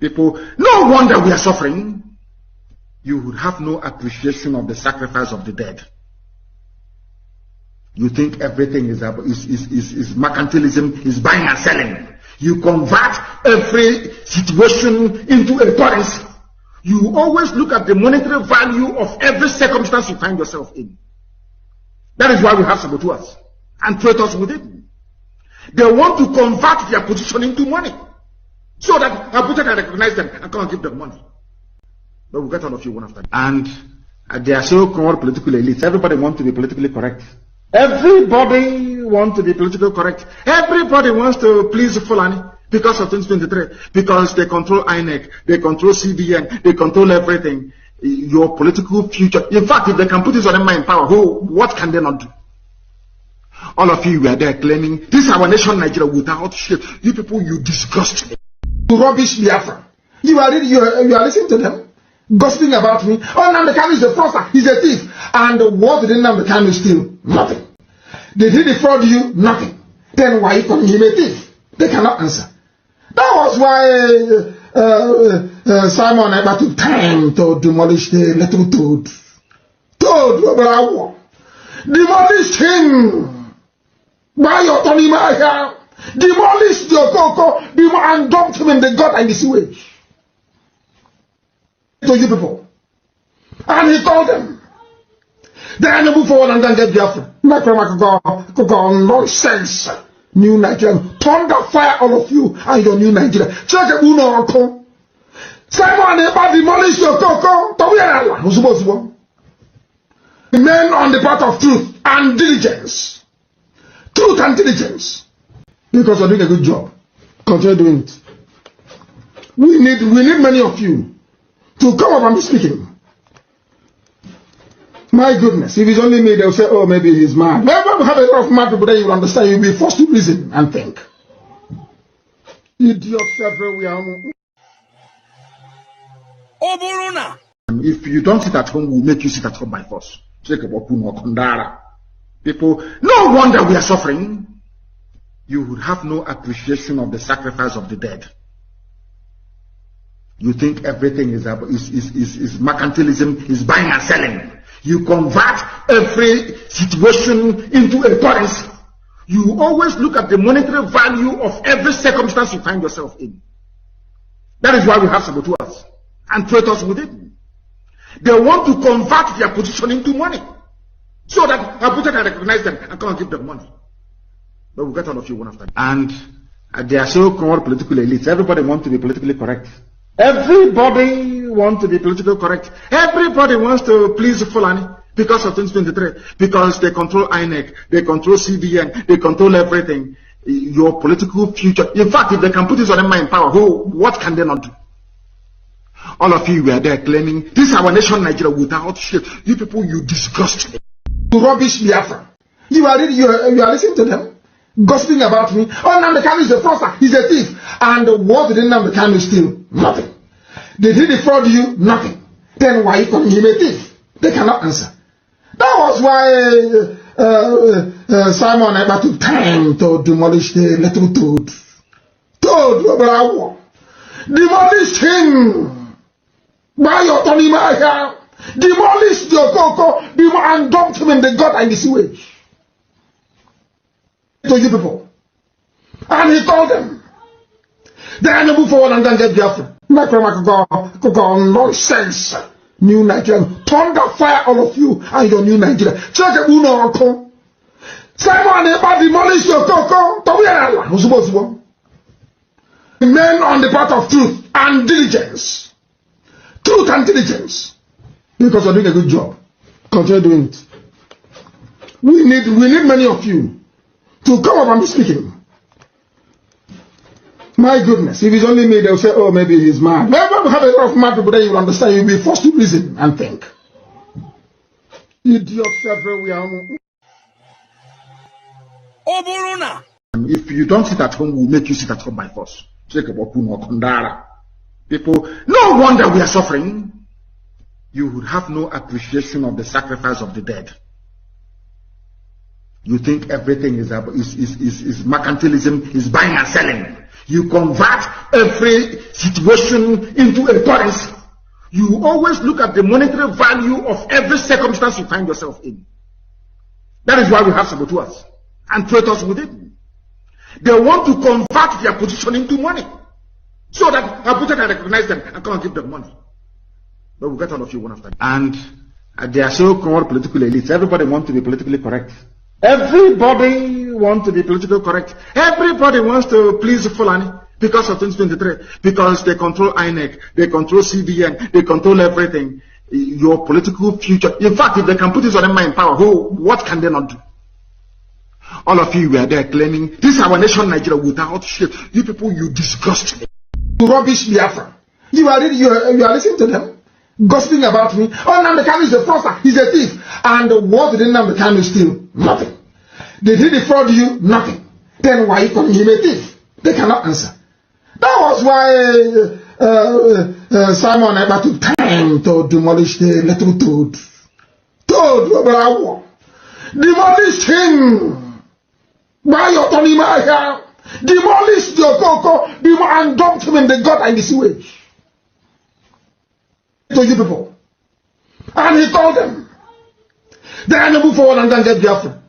People, no wonder we are suffering. You would have no appreciation of the sacrifice of the dead. You think everything is mercantilism, is buying and selling. You convert every situation into a currency. You always look at the monetary value of every circumstance you find yourself in. That is why we have saboteurs and traitors with it. They want to convert their position into money so that Abuja can recognize them and come and give them money. But we'll get all of you one after. And they are so-called political elites. Everybody wants to be politically correct. Everybody wants to be politically correct. Everybody wants to please Fulani because of 2023. Because they control INEC, they control CBN, they control everything. Your political future. In fact, if they can put this on them in power, what can they not do? All of you were there claiming, this is our nation, Nigeria, without shit. You people, you disgust me. You rubbish Biafra. You are listening to them, gossiping about me. Oh, Nnamdi is a fraudster, he's a thief. And what did Nnamdi steal? Nothing. Did he defraud you? Nothing. Then why are you calling him a thief? They cannot answer. That was why Simon Ekpa took time to demolish the little toad. Demolished him. By your Tony Maya, demolished your Coco, and dumped him in the gut and the sewage. To you people. And he told them, then move forward and then get Biafra. Nonsense. New Nigeria. Thunder fire all of you and your new Nigeria. Check it, Uno. Simon Ekpa demolished your Coco. Men on the path of truth and diligence. Truth and diligence. Because you're doing a good job. Continue doing it. We need many of you to come up and be speaking. My goodness, if it's only me, they'll say, oh, maybe he's mad. Never have a lot of mad people, then you'll understand. You'll be forced to reason and think. Idiots everywhere. If you don't sit at home, we'll make you sit at home by force. People, no wonder we are suffering. You would have no appreciation of the sacrifice of the dead. You think everything is mercantilism, is buying and selling. You convert every situation into a currency. You always look at the monetary value of every circumstance you find yourself in. That is why we have saboteurs and traitors with it. They want to convert their position into money so that Abuja can recognize them and come and give them money. But we'll get all of you one after. And they are so-called political elites. Everybody wants to be politically correct. Everybody wants to be politically correct. Everybody wants to please Fulani because of 2023. Because they control INEC, they control CBN, they control everything. Your political future. In fact, if they can put this on them in power, what can they not do? All of you were there claiming, this is our nation, Nigeria, without shit. You people, you disgust me. You rubbish Biafra. You are listening to them, gossiping about me. Oh, Nnamdi is a fraudster, he's a thief. And what did Nnamdi steal? Nothing. Did he defraud you? Nothing. Then why are you calling him a thief? They cannot answer. That was why Simon Ekpa took time to demolish the little toad. Demolished him. By your Tony Maya, demolished your Coco, and dumped him in the gut and the sewage. To you people. And he told them, then move forward and then get Biafra. Nonsense. New Nigeria. Thunder fire all of you and your new Nigeria. Check it, Uno. Simon Ekpa demolished your Coco. Men on the path of truth and diligence. Truth and diligence. Because you're doing a good job. Continue doing it. We need many of you to come up and be speaking. My goodness, if it's only me, they'll say, oh, maybe he's mad. Never have a lot of mad people, then you'll understand. You'll be forced to reason and think. Idiots everywhere. If you don't sit at home, we'll make you sit at home by force. People, no wonder we are suffering. You would have no appreciation of the sacrifice of the dead. You think everything is mercantilism, is buying and selling. You convert every situation into a currency. You always look at the monetary value of every circumstance you find yourself in. That is why we have saboteurs and traitors within. They want to convert their position into money so that Abuja can recognize them and come and give them money. But we'll get all of you one after the other. And they are so-called political elites. Everybody wants to be politically correct. Everybody wants to be politically correct. Everybody wants to please Fulani because of 2023. Because they control INEC, they control CBN, they control everything. Your political future. In fact, if they can put this on them in power, what can they not do? All of you were there claiming, this is our nation, Nigeria, without shit. You people, you disgust me. You rubbish Biafra. You are listening to them, gossiping about me. Oh, Nnamdi Kanu is a fraudster, he's a thief. And what did Nnamdi Kanu steal? Nothing. Did he defraud you? Nothing. Then why are you calling him a thief? They cannot answer. That was why Simon Ekpa took time to demolish the little toad. Demolish him. By your Tony Maya. Demolish your Coco and dumped him in the gutter and the sewage. To you people. And he told them. Then they move forward and then get Biafra.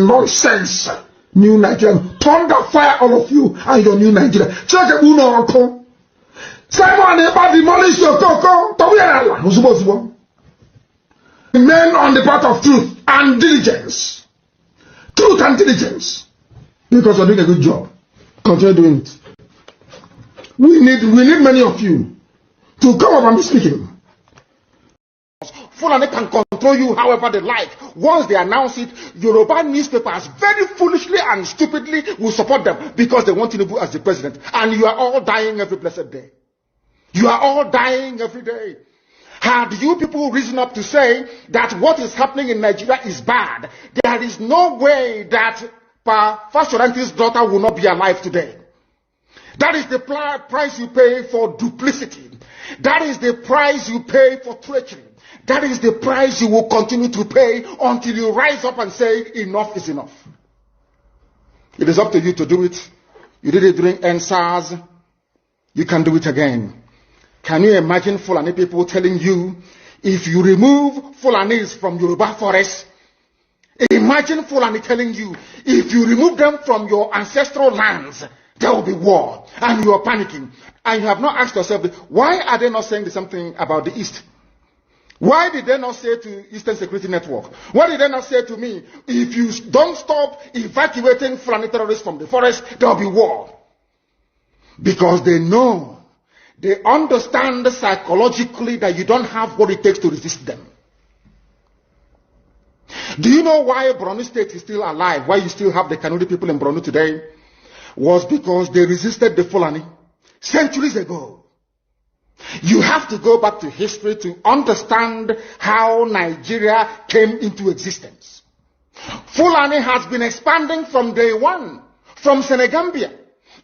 Nonsense. New Nigeria. Thunder fire all of you and your new Nigeria. Check it, Uno Uncle. Simon Ekpa demolish your Coco. Men on the path of truth and diligence. Truth and diligence. Because you're doing a good job. Continue doing it. We need many of you to come up and be speaking. Fulani can control you however they like. Once they announce it, Yoruba newspapers very foolishly and stupidly will support them because they want Tinubu as the president. And you are all dying every blessed day. You are all dying every day. Had you people risen up to say that what is happening in Nigeria is bad, there is no way that Fashoranti's daughter will not be alive today. That is the price you pay for duplicity. That is the price you pay for treachery. That is the price you will continue to pay until you rise up and say, enough is enough. It is up to you to do it. You did it during NSAS. You can do it again. Can you imagine Fulani people telling you, if you remove Fulanis from Yoruba forest, imagine Fulani telling you, if you remove them from your ancestral lands, there will be war. And you are panicking. And you have not asked yourself, why are they not saying the same thing about the East? Why did they not say to Eastern Security Network? Why did they not say to me, if you don't stop evacuating Fulani terrorists from the forest, there will be war? Because they know, they understand psychologically that you don't have what it takes to resist them. Do you know why Borno State is still alive? Why you still have the Kanuri people in Borno today? Was because they resisted the Fulani centuries ago. You have to go back to history to understand how Nigeria came into existence. Fulani has been expanding from day one, from Senegambia.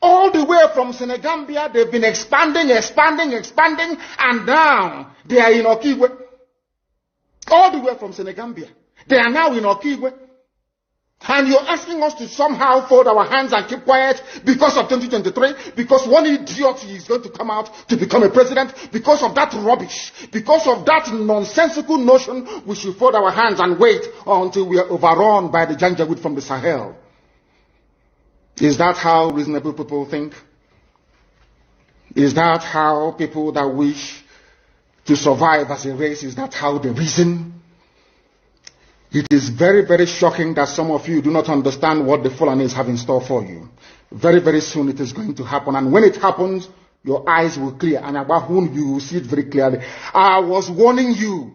All the way from Senegambia, they've been expanding, and now they are in Okigwe. All the way from Senegambia. They are now in Okigwe. And you're asking us to somehow fold our hands and keep quiet because of 2023, because one idiot is going to come out to become a president, because of that rubbish, because of that nonsensical notion, we should fold our hands and wait until we are overrun by the Janjaweed from the Sahel. Is that how reasonable people think? Is that how people that wish to survive as a race, is that how they reason? It is very, very shocking that some of you do not understand what the Fulanis have in store for you. Very, very soon it is going to happen. And when it happens, your eyes will clear. And about whom you will see it very clearly. I was warning you.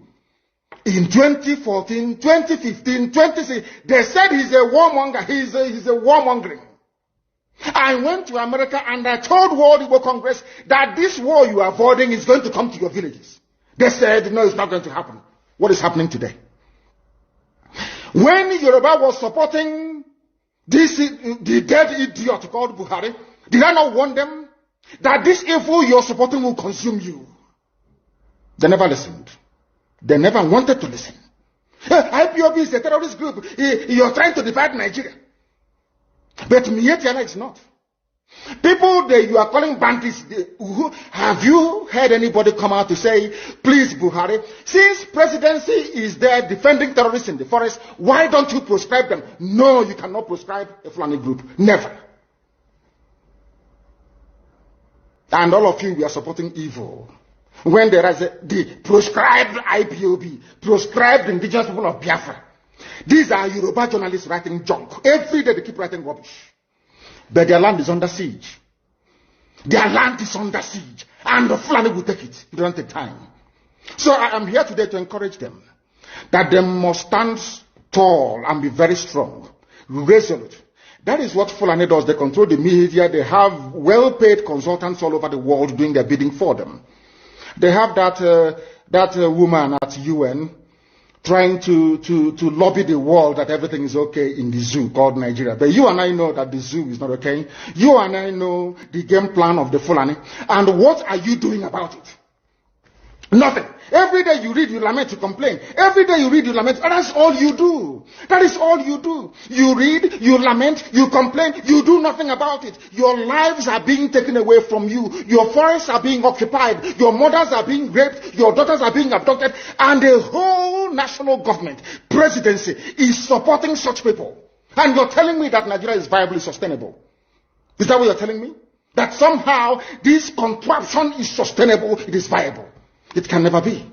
In 2014, 2015, 2016, they said he's a warmonger. He's a warmongering. I went to America and I told World Igbo Congress that this war you are avoiding is going to come to your villages. They said, no, it's not going to happen. What is happening today? When Yoruba was supporting the dead idiot called Buhari, did I not warn them that this evil you're supporting will consume you? They never listened. They never wanted to listen. IPOB is a terrorist group. You're trying to divide Nigeria. But Mietiana is not. People that you are calling bandits, have you heard anybody come out to say, please, Buhari, since presidency is there defending terrorists in the forest, why don't you proscribe them? No, you cannot proscribe a Fulani group. Never. And all of you, we are supporting evil. When there is the proscribed IPOB, proscribed indigenous people of Biafra. These are Yoruba journalists writing junk. Every day they keep writing rubbish. But their land is under siege. Their land is under siege. And the Fulani will take it. It don't take time. So I am here today to encourage them that they must stand tall and be very strong, resolute. That is what Fulani does. They control the media. They have well-paid consultants all over the world doing their bidding for them. They have that woman at UN trying to lobby the world that everything is okay in the zoo called Nigeria. But you and I know that the zoo is not okay. You and I know the game plan of the Fulani. And what are you doing about it? Nothing. Every day you read, you lament, you complain. Every day you read, you lament. And that's all you do. That is all you do. You read, you lament, you complain, you do nothing about it. Your lives are being taken away from you. Your forests are being occupied. Your mothers are being raped. Your daughters are being abducted. And the whole national government, presidency, is supporting such people. And you're telling me that Nigeria is viably sustainable. Is that what you're telling me? That somehow this contraption is sustainable, it is viable. It can never be.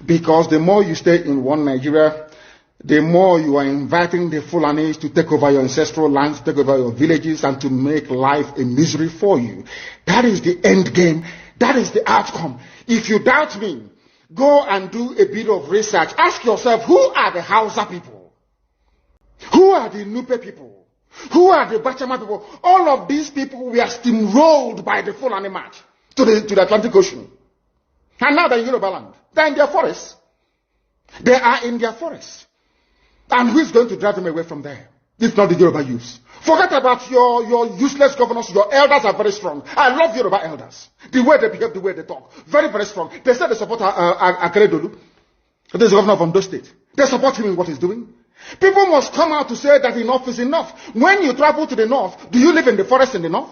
Because the more you stay in one Nigeria, the more you are inviting the Fulanis to take over your ancestral lands, take over your villages, and to make life a misery for you. That is the end game. That is the outcome. If you doubt me, go and do a bit of research. Ask yourself, who are the Hausa people? Who are the Nupe people? Who are the Bachama people? All of these people were steamrolled by the Fulani march to the Atlantic Ocean. And now they're in Yoruba land. They're in their forests. They are in their forests. And who is going to drive them away from there? If not the Yoruba youths. Forget about your useless governors. Your elders are very strong. I love Yoruba elders. The way they behave, the way they talk. Very, very strong. They said they support Akeredolu. This is the governor of Ondo State. They support him in what he's doing. People must come out to say that enough is enough. When you travel to the north, do you live in the forest in the north?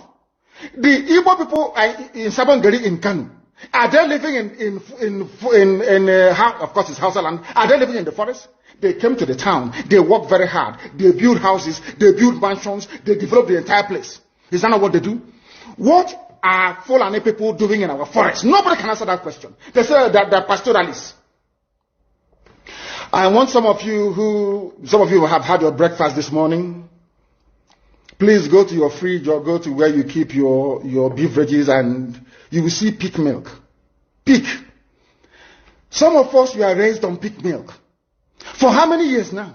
The Igbo people in Sabongeri in Kanu. Are they living of course it's Hausa land, are they living in the forest? They came to the town, they work very hard, they build houses, they build mansions, they develop the entire place. Is that not what they do? What are Fulani people doing in our forest? Nobody can answer that question. They say that they're pastoralists. I want some of you who have had your breakfast this morning. Please go to your fridge or go to where you keep your beverages and you will see pig milk. Pig. Some of us were raised on pig milk. For how many years now?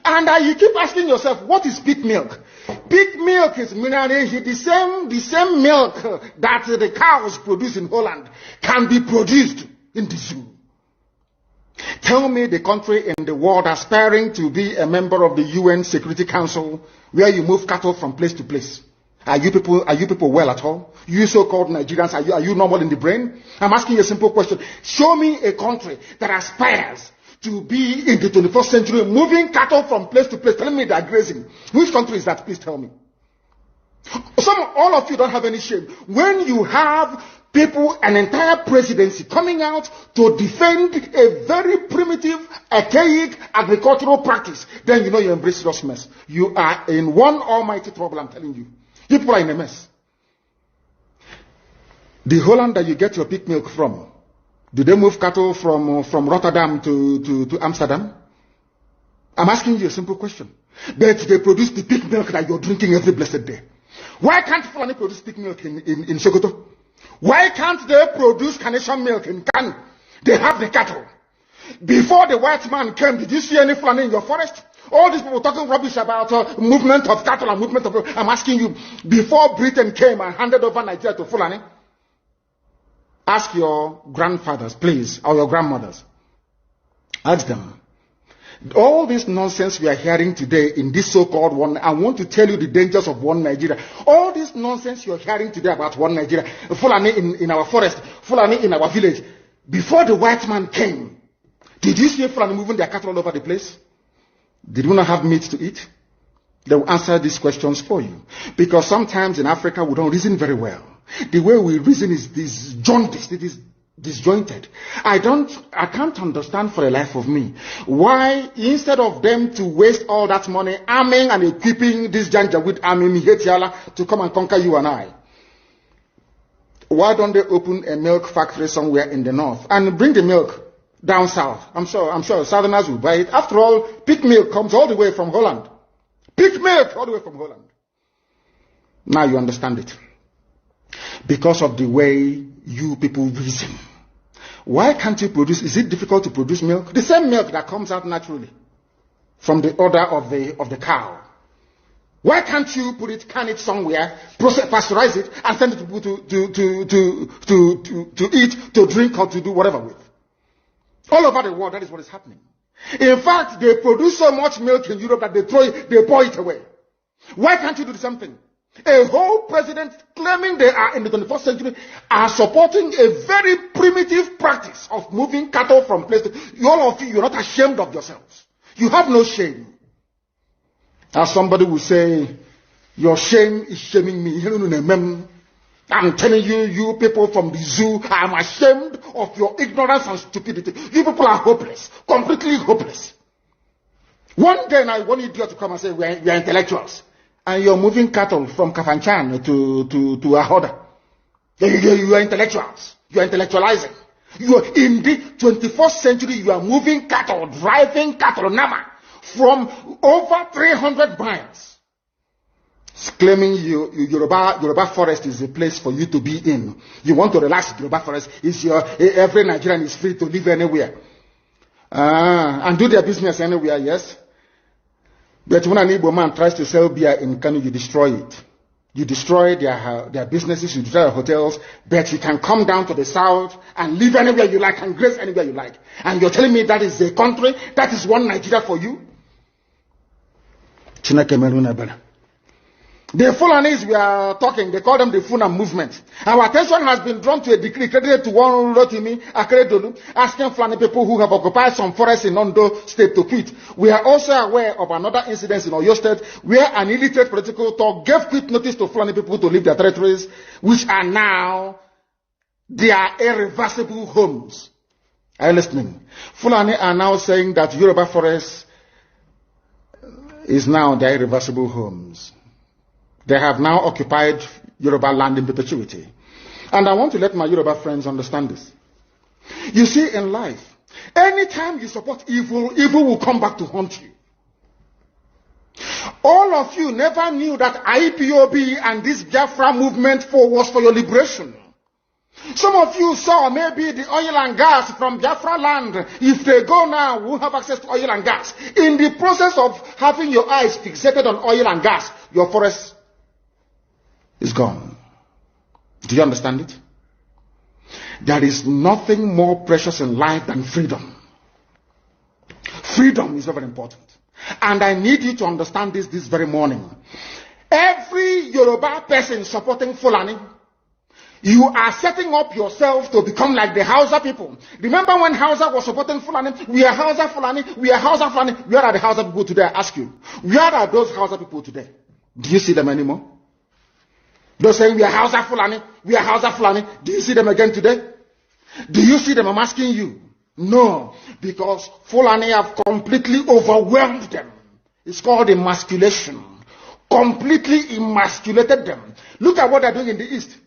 And you keep asking yourself, what is pig milk? Pig milk is the same milk that the cows produce in Holland can be produced in the zoo. Tell me the country in the world aspiring to be a member of the UN Security Council where you move cattle from place to place. Are you people well at all? You so-called Nigerians, are you normal in the brain? I'm asking you a simple question. Show me a country that aspires to be in the 21st century moving cattle from place to place, telling me they're grazing. Which country is that? Please tell me. All of you don't have any shame. When you have people, an entire presidency coming out to defend a very primitive, archaic agricultural practice, then you know you embrace serious mess. You are in one almighty trouble, I'm telling you. People are in a mess. The Holland that you get your pig milk from, do they move cattle from Rotterdam to Amsterdam? I'm asking you a simple question. But they produce the pig milk that you're drinking every blessed day. Why can't Fulani produce pig milk in Sokoto? Why can't they produce carnation milk in Kanu? They have the cattle. Before the white man came, did you see any Fulani in your forest? All these people talking rubbish about movement of cattle and movement of... I'm asking you, before Britain came and handed over Nigeria to Fulani, ask your grandfathers, please, or your grandmothers. Ask them. All this nonsense we are hearing today in this so-called one, I want to tell you the dangers of one Nigeria. All this nonsense you're hearing today about one Nigeria, Fulani in our forest, Fulani in our village. Before the white man came, did you see Fulani moving their cattle all over the place? Did we not have meat to eat? They will answer these questions for you. Because sometimes in Africa, we don't reason very well. The way we reason is jaundiced. It is disjointed. I can't understand for the life of me why, instead of them to waste all that money arming and equipping this Janjaweed army Mihetiala to come and conquer you and I, why don't they open a milk factory somewhere in the north and bring the milk down south? I'm sure Southerners will buy it. After all, pig milk comes all the way from Holland. Pig milk all the way from Holland. Now you understand it. Because of the way you people reason. Why can't you produce? Is it difficult to produce milk? The same milk that comes out naturally from the udder of the cow. Why can't you can it somewhere, pasteurize it, and send it to people to eat, to drink, or to do whatever with? All over the world, that is what is happening. In fact, they produce so much milk in Europe that they pour it away. Why can't you do the same thing? A whole president claiming they are in the 21st century are supporting a very primitive practice of moving cattle from place to all of you. You're not ashamed of yourselves. You have no shame. As somebody will say, your shame is shaming me. I'm telling you, you people from the zoo, I'm ashamed of your ignorance and stupidity. You people are hopeless, completely hopeless. One day now, one idiot to come and say, we are intellectuals. And you're moving cattle from Kafanchan to Ahoda. You are intellectuals. You are intellectualizing. You are in the 21st century, you are moving cattle, driving cattle, Nama, from over 300 miles. Claiming Yoruba forest is a place for you to be in. You want to relax, Yoruba forest is every Nigerian is free to live anywhere. And do their business anywhere, yes. But when an Igbo man tries to sell beer in Kano, you destroy it. You destroy their businesses, you destroy their hotels, but you can come down to the south and live anywhere you like and grace anywhere you like. And you're telling me that is a country, that is one Nigeria for you? The Fulanis we are talking, they call them the Funa movement. Our attention has been drawn to a decree credited to one Rotimi Akeredolu, asking Fulani people who have occupied some forests in Ondo State to quit. We are also aware of another incident in Oyo State where an illiterate political talk gave quit notice to Fulani people to leave their territories, which are now their irreversible homes. Are you listening? Fulani are now saying that Yoruba forest is now their irreversible homes. They have now occupied Yoruba land in perpetuity. And I want to let my Yoruba friends understand this. You see, in life, anytime you support evil, evil will come back to haunt you. All of you never knew that IPOB and this Biafra movement was for your liberation. Some of you saw maybe the oil and gas from Biafra land. If they go now, we'll have access to oil and gas. In the process of having your eyes fixated on oil and gas, your forest is gone. Do you understand it? There is nothing more precious in life than freedom. Freedom is very important. And I need you to understand this very morning. Every Yoruba person supporting Fulani, you are setting up yourself to become like the Hausa people. Remember when Hausa was supporting Fulani? We are Hausa Fulani, we are Hausa Fulani. Where are the Hausa people today? I ask you. Where are those Hausa people today? Do you see them anymore? They're saying we are Hausa Fulani, we are Hausa Fulani. Do you see them again today? Do you see them? I'm asking you. No, because Fulani have completely overwhelmed them. It's called emasculation. Completely emasculated them. Look at what they're doing in the East.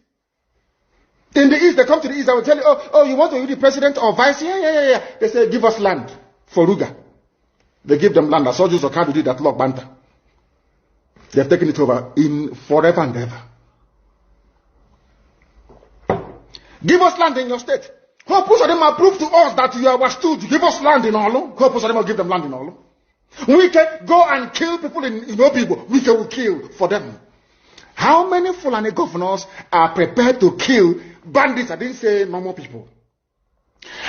In the East, they come to the East, I will tell you, oh, you want to be the president or vice? Yeah. They say, give us land for Ruga. They give them land. As soldiers of Kadu did that Lok Banta. They have taken it over in forever and ever. Give us land in your state. Hope of them approve to us that you are stood. Give us land in Olo. Hope of them will give them land in Olo. We can go and kill people in Obibo. We can kill for them. How many Fulani governors are prepared to kill bandits? I didn't say normal people.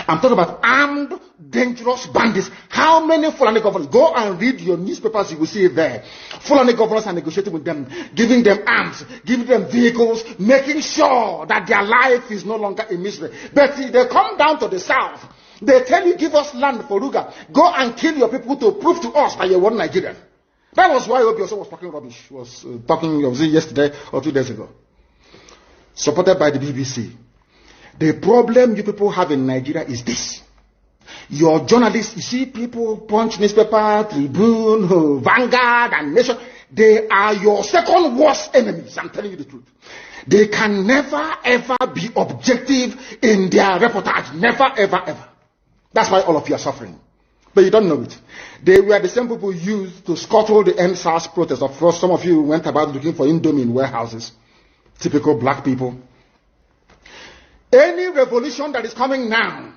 I'm talking about armed, dangerous bandits. How many Fulani governors? Go and read your newspapers, you will see it there. Fulani governors are negotiating with them, giving them arms, giving them vehicles, making sure that their life is no longer in misery. But they come down to the south. They tell you, give us land for Ruga. Go and kill your people to prove to us that you're one Nigerian. That was why Obioso was talking rubbish. Was it yesterday or 2 days ago? Supported by the BBC. The problem you people have in Nigeria is this. Your journalists, you see people, Punch newspaper, Tribune, Vanguard, and Nation, they are your second worst enemies. I'm telling you the truth. They can never ever be objective in their reportage. Never ever ever. That's why all of you are suffering. But you don't know it. They were the same people used to scuttle the NSAS protest. Of course, some of you went about looking for Indomie in warehouses. Typical black people. Any revolution that is coming now,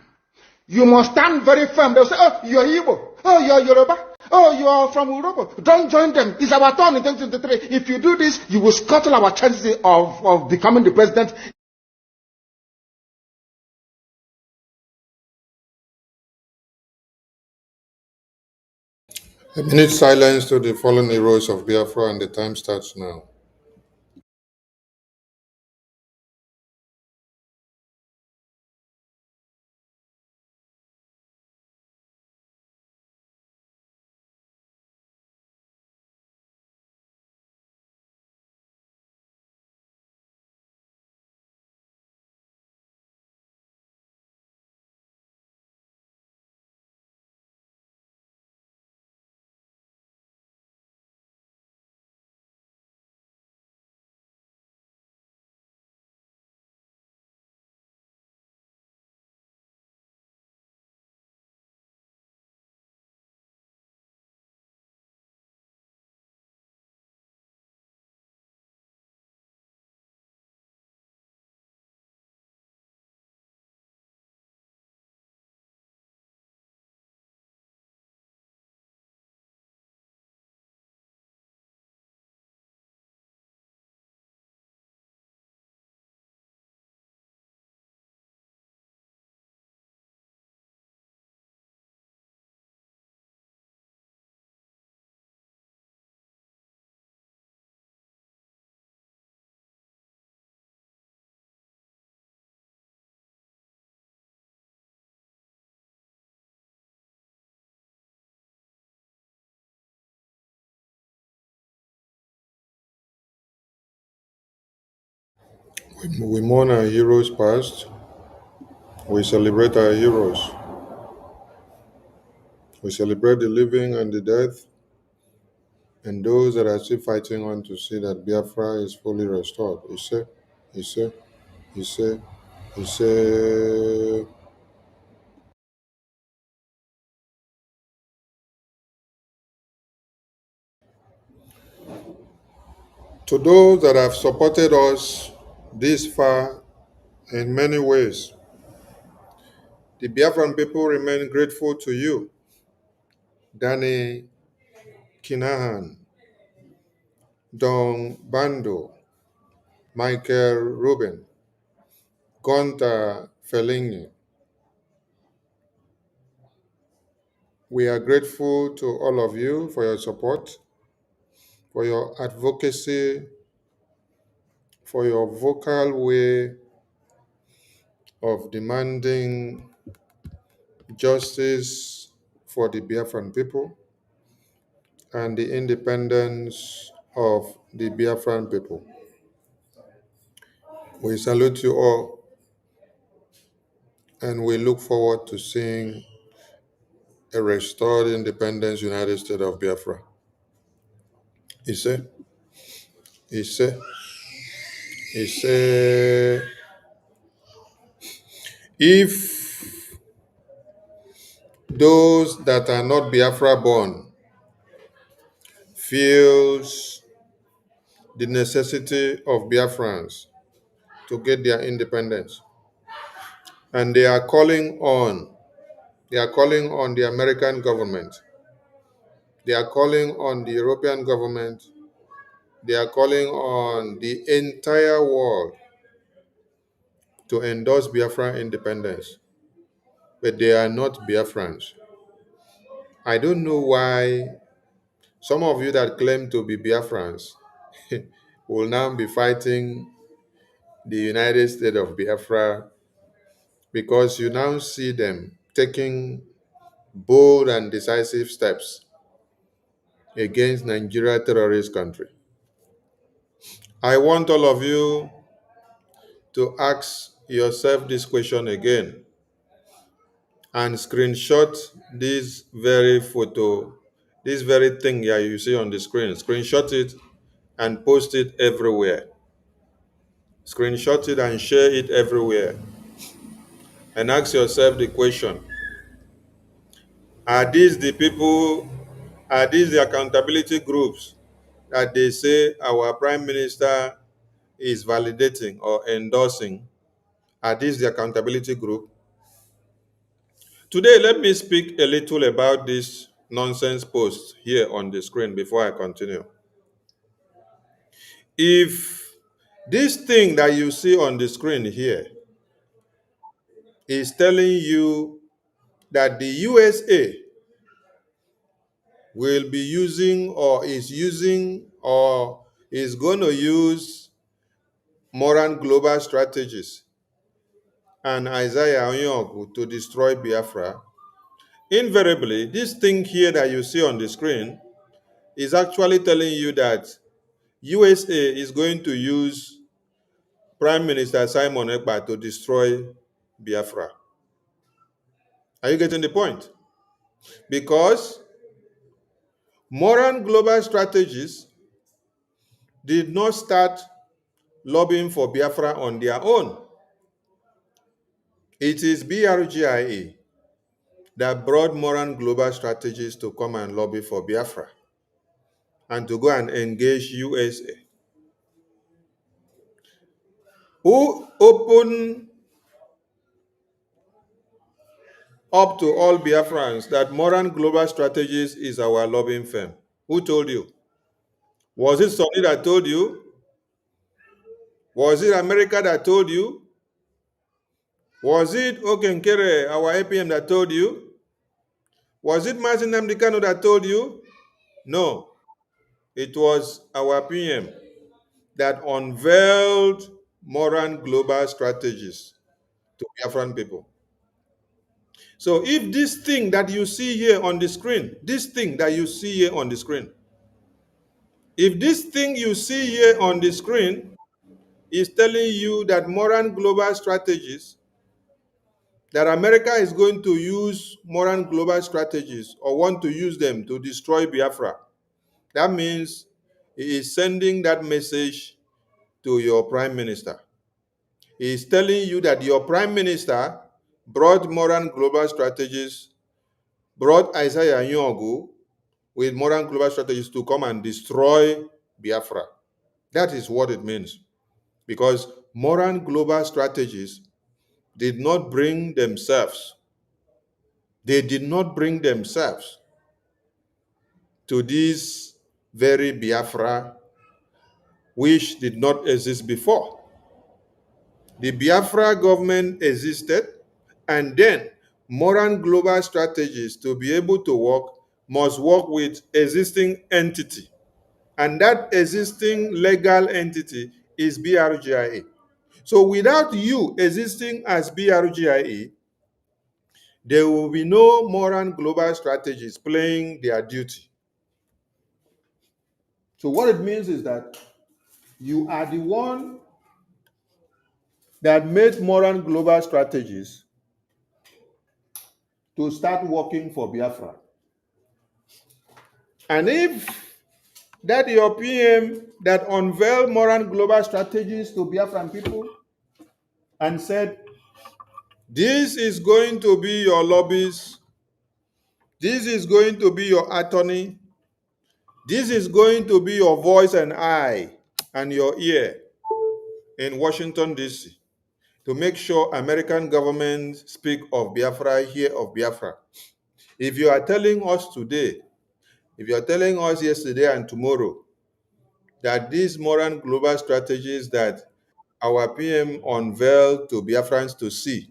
you must stand very firm. They'll say, oh, you're Igbo. Oh, you're Yoruba. Oh, you are from Europe. Don't join them. It's our turn in 2023. If you do this, you will scuttle our chances of becoming the president. A minute silence to the fallen heroes of Biafra, and the time starts now. We mourn our heroes past. We celebrate our heroes. We celebrate the living and the dead, and those that are still fighting on to see that Biafra is fully restored. He said, he said, he said. To those that have supported us this far in many ways, the Biafran people remain grateful to you. Danny Kinahan, Don Bando, Michael Rubin, Gonta Felini. We are grateful to all of you for your support, for your advocacy, for your vocal way of demanding justice for the Biafran people and the independence of the Biafran people. We salute you all, and we look forward to seeing a restored independence United States of Biafra. He said, he said, he said, if those that are not Biafra born feels the necessity of Biafrans to get their independence, and they are calling on the American government, they are calling on the European government, they are calling on the entire world to endorse Biafran independence, but they are not Biafrans. I don't know why some of you that claim to be Biafrans will now be fighting the United States of Biafra, because you now see them taking bold and decisive steps against Nigeria terrorist country. I want all of you to ask yourself this question again and screenshot this very photo, this very thing here you see on the screen. Screenshot it and post it everywhere. Screenshot it and share it everywhere. And ask yourself the question, are these the people, are these the accountability groups that they say our Prime Minister is validating or endorsing? Are these the accountability group? Today, let me speak a little about this nonsense post here on the screen before I continue. If this thing that you see on the screen here is telling you that the USA will be using or is going to use Moran global strategies and Isaiah Onyogu to destroy Biafra, invariably, this thing here that you see on the screen is actually telling you that USA is going to use Prime Minister Simon Ekpa to destroy Biafra. Are you getting the point? Because Moran global strategies did not start lobbying for Biafra on their own. It is BRGIA that brought Moran global strategies to come and lobby for Biafra and to go and engage USA. Who opened up to all Biafrans that Moran Global Strategies is our lobbying firm? Who told you? Was it Sonny that told you? Was it America that told you? Was it Okenkere, our APM, that told you? Was it Mazin Namdekano that told you? No. It was our PM that unveiled Moran Global Strategies to Biafran people. So if this thing that you see here on the screen, this thing that you see here on the screen, if this thing you see here on the screen is telling you that Moran global strategies, that America is going to use Moran global strategies or want to use them to destroy Biafra, that means he is sending that message to your prime minister. He is telling you that your prime minister brought Moran global strategies, brought Isaiah Nyogu with Moran global strategies to come and destroy Biafra. That is what it means. Because Moran global strategies did not bring themselves, they did not bring themselves to this very Biafra which did not exist before. The Biafra government existed, and then Moran global strategies, to be able to work, must work with existing entity. And that existing legal entity is BRGIA. So without you existing as BRGIA, there will be no Moran global strategies playing their duty. So what it means is that you are the one that made Moran global strategies to start working for Biafra. And if that your PM that unveiled Moran global strategies to Biafran people and said, this is going to be your lobbies, this is going to be your attorney, this is going to be your voice and eye and your ear in Washington, D.C., to make sure American government speak of Biafra, hear of Biafra. If you are telling us today, if you are telling us yesterday and tomorrow that these Moran global strategies that our PM unveiled to Biafrans to see,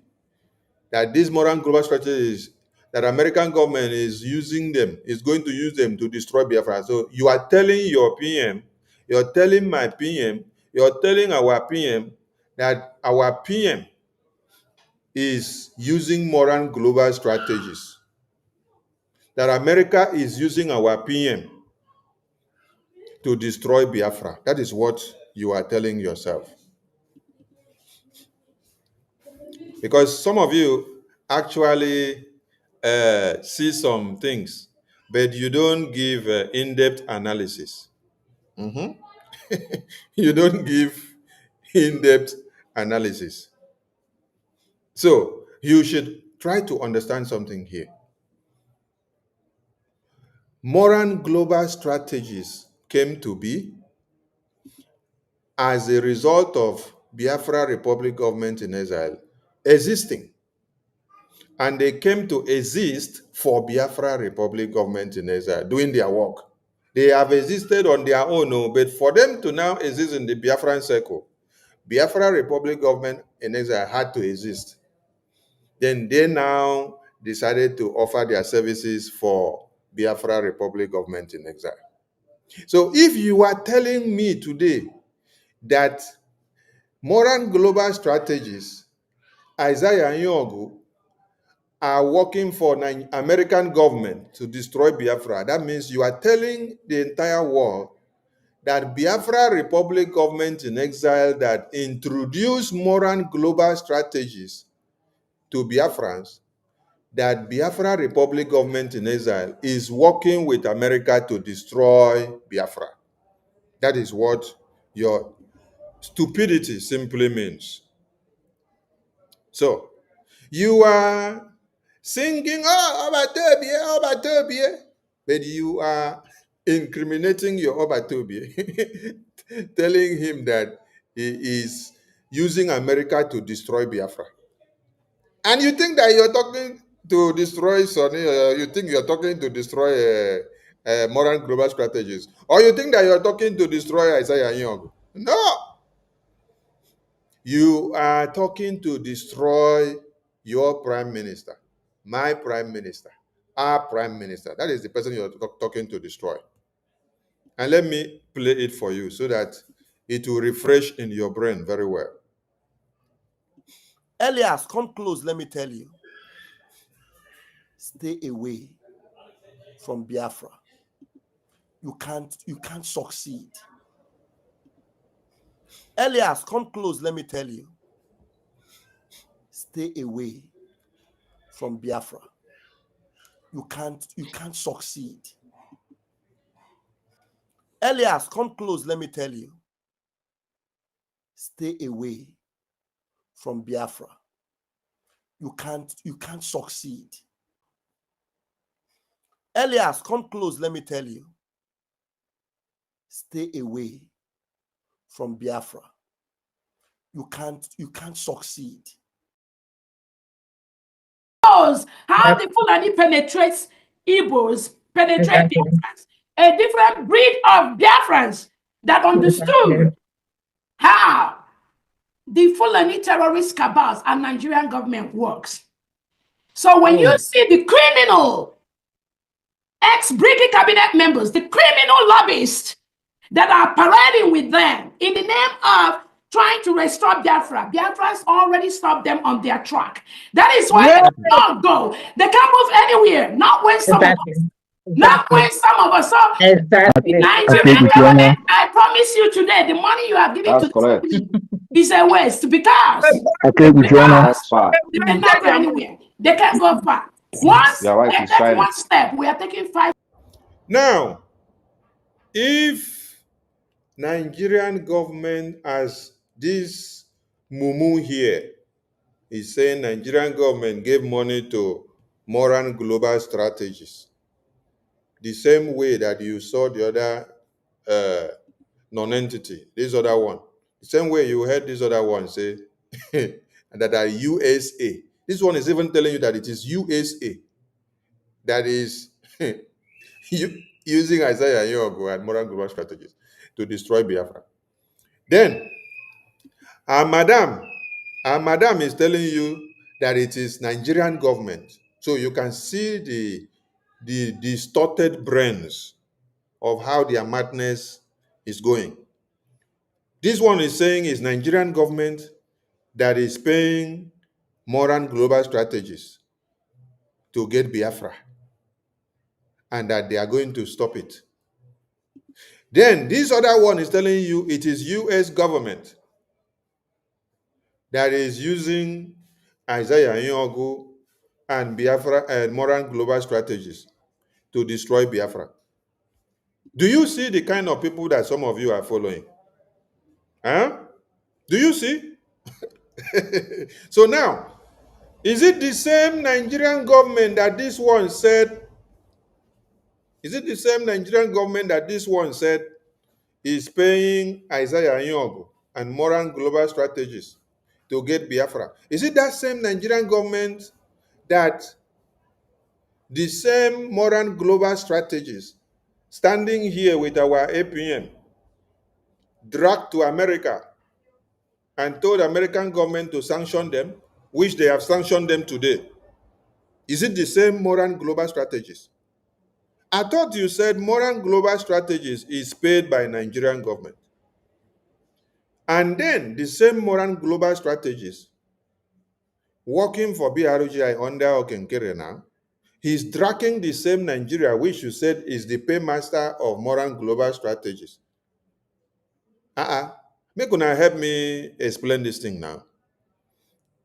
that these Moran global strategies that American government is using them, is going to use them to destroy Biafra. So you are telling your PM, you're telling my PM, you're telling our PM that our PM is using Moran global strategies, that America is using our PM to destroy Biafra. That is what you are telling yourself. Because some of you actually see some things, but you don't give in-depth analysis. You don't give in-depth analysis. So you should try to understand something here. Moran Global Strategies came to be as a result of Biafra Republic government in exile existing. And they came to exist for Biafra Republic government in exile doing their work. They have existed on their own, but for them to now exist in the Biafran circle, Biafra Republic government in exile had to exist. Then they now decided to offer their services for Biafra Republic government in exile. So if you are telling me today that Moran Global Strategies, Isaiah Nyogu, are working for the American government to destroy Biafra, that means you are telling the entire world that Biafra Republic government in exile that introduced Moran Global Strategies to Biafrans, that Biafra Republic government in exile is working with America to destroy Biafra. That is what your stupidity simply means. So, you are singing, oh, Obatobie, Obatobie, but you are incriminating your Obatobie, telling him that he is using America to destroy Biafra. And you think that you're talking to destroy Sonny, you think you're talking to destroy Moran Global Strategies, or you think that you're talking to destroy Isaiah Young. No, you are talking to destroy your prime minister, my prime minister, our prime minister. That is the person you're talking to destroy. And let me play it for you so that it will refresh in your brain very well. Elias, come close, let me tell you. Stay away from Biafra. You can't succeed. Elias, come close, let me tell you. Stay away from Biafra. You can't succeed. Elias, come close, let me tell you. Stay away from Biafra. You can't succeed. Elias, come close, let me tell you. Stay away from Biafra. You can't succeed. How the Fulani penetrates Igbos, penetrate Biafrans, a different breed of Biafrans that understood how the Fulani terrorist cabals and Nigerian government works. So when you see the criminal ex-Brgie cabinet members, the criminal lobbyists that are parading with them in the name of trying to restore Biafra, Biafra's already stopped them on their track. That is why they don't go. They can't move anywhere. Not when some of us. Not when some of us. So the Nigerian government, I promise you today, the money you have given to the is a waste because they cannot go anywhere. They can't go far. Once they take one step, we are taking 5. Now, if Nigerian government, as this Mumu here is saying, Nigerian government gave money to Moran Global Strategies, the same way that you saw the other non-entity, this other one, the same way you heard this other one say that are USA. This one is even telling you that it is USA that is using Isaiah Yogo and Moran Global Strategies to destroy Biafra. Then, our madam is telling you that it is Nigerian government. So you can see the distorted brains of how their madness is going. This one is saying it's Nigerian government that is paying Moran Global Strategies to get Biafra and that they are going to stop it. Then this other one is telling you it is US government that is using Isaiah Nyogu and Biafra and Moran global strategies to destroy Biafra. Do you see the kind of people that some of you are following? Huh? Do you see? So now, is it the same Nigerian government that this one said? Is it the same Nigerian government that this one said is paying Isaiah Nyogu and Moran global strategies to get Biafra? Is it that same Nigerian government that the same Moran global strategies standing here with our APM dragged to America and told American government to sanction them, which they have sanctioned them today? Is it the same Moran global strategies? I thought you said Moran global strategies is paid by Nigerian government. And then the same Moran global strategies working for BRGI under Okenkere now, he's dragging the same Nigeria, which you said is the paymaster of Moran global strategies. Make una help me explain this thing now.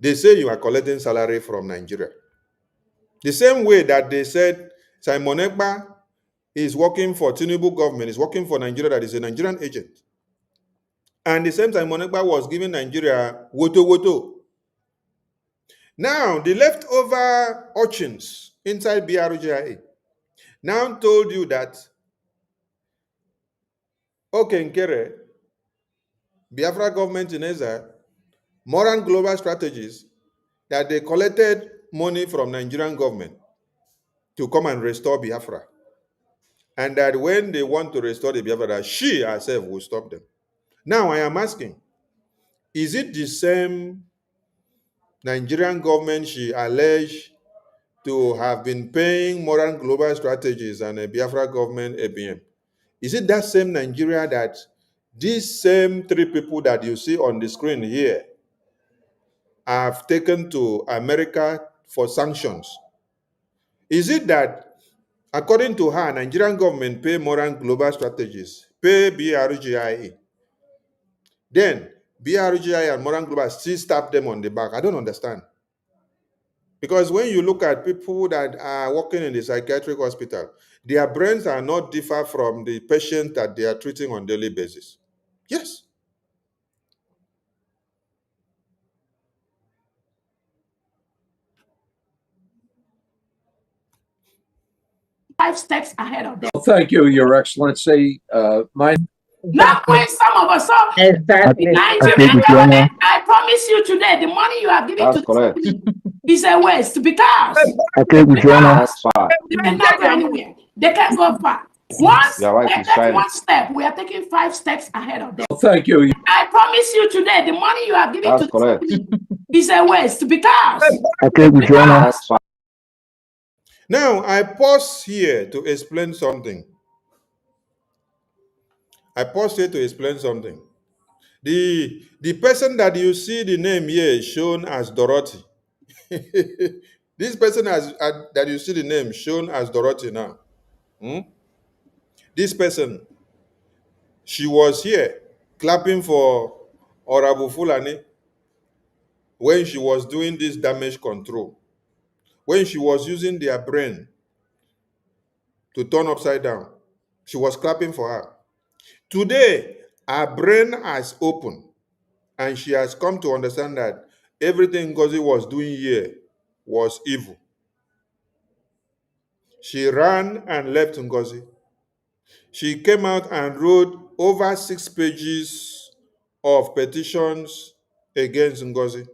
They say you are collecting salary from Nigeria. The same way that they said Simon Ekpa is working for Tinubu government, is working for Nigeria, that is a Nigerian agent. And the same Simon Ekpa was giving Nigeria woto. Now, the leftover urchins inside BRGIA now told you that Okenkere, Biafra government in Ezra, Moran global strategies, that they collected money from Nigerian government to come and restore Biafra. And that when they want to restore the Biafra, that she herself will stop them. Now I am asking, is it the same Nigerian government she alleged to have been paying Moran global strategies and a Biafra government ABM? Is it that same Nigeria that these same three people that you see on the screen here have taken to America for sanctions? Is it that, according to her, Nigerian government pay Moran global strategies, pay BRGIA, then BRGI and Moran global still stab them on the back? I don't understand. Because when you look at people that are working in the psychiatric hospital, their brains are not different from the patient that they are treating on a daily basis. Yes. Five steps ahead of them. Well, thank you, Your Excellency. Not when some of us saw Exactly. Nigerian government, I promise you today, the money you are giving That's to correct. is a waste because That's fine. they cannot go anywhere. They can't go far. Once You're right, they it's take shining. one step, we are taking 5 steps ahead of them. Well, thank you. I promise you today, the money you are giving That's to correct. is a waste because That's fine. Now, I pause here to explain something. The person that you see the name here shown as Dorothy, this person that you see the name shown as Dorothy now, this person, she was here clapping for Honorable Fulani when she was doing this damage control, when she was using their brain to turn upside down. She was clapping for her. Today, her brain has opened and she has come to understand that everything Ngozi was doing here was evil. She ran and left Ngozi. She came out and wrote over 6 pages of petitions against Ngozi,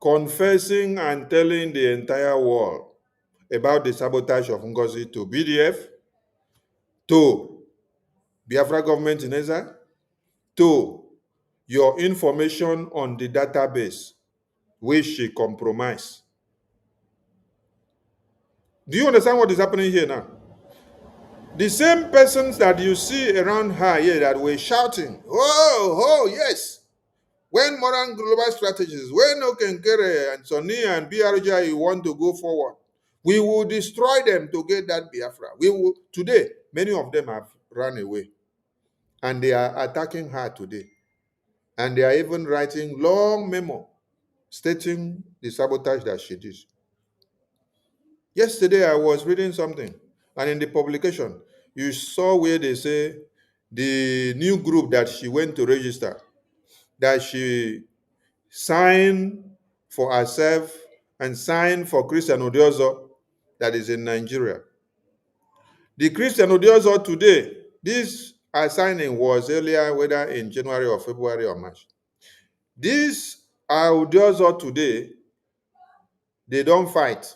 confessing and telling the entire world about the sabotage of Ngozi to BDF, to Biafra government in Eza, to your information on the database, which she compromised. Do you understand what is happening here now? The same persons that you see around her here that were shouting, oh, yes, when Moran global strategies, when Okenkere and Sonny and BRGI want to go forward, we will destroy them to get that Biafra. We will. Today, many of them have run away. And they are attacking her today. And they are even writing long memo stating the sabotage that she did. Yesterday, I was reading something, and in the publication, you saw where they say the new group that she went to register, that she signed for herself and signed for Christian Odiozo that is in Nigeria. The Christian Odiozo today, this signing was earlier, whether in January or February or March. This Odiozo today, they don't fight.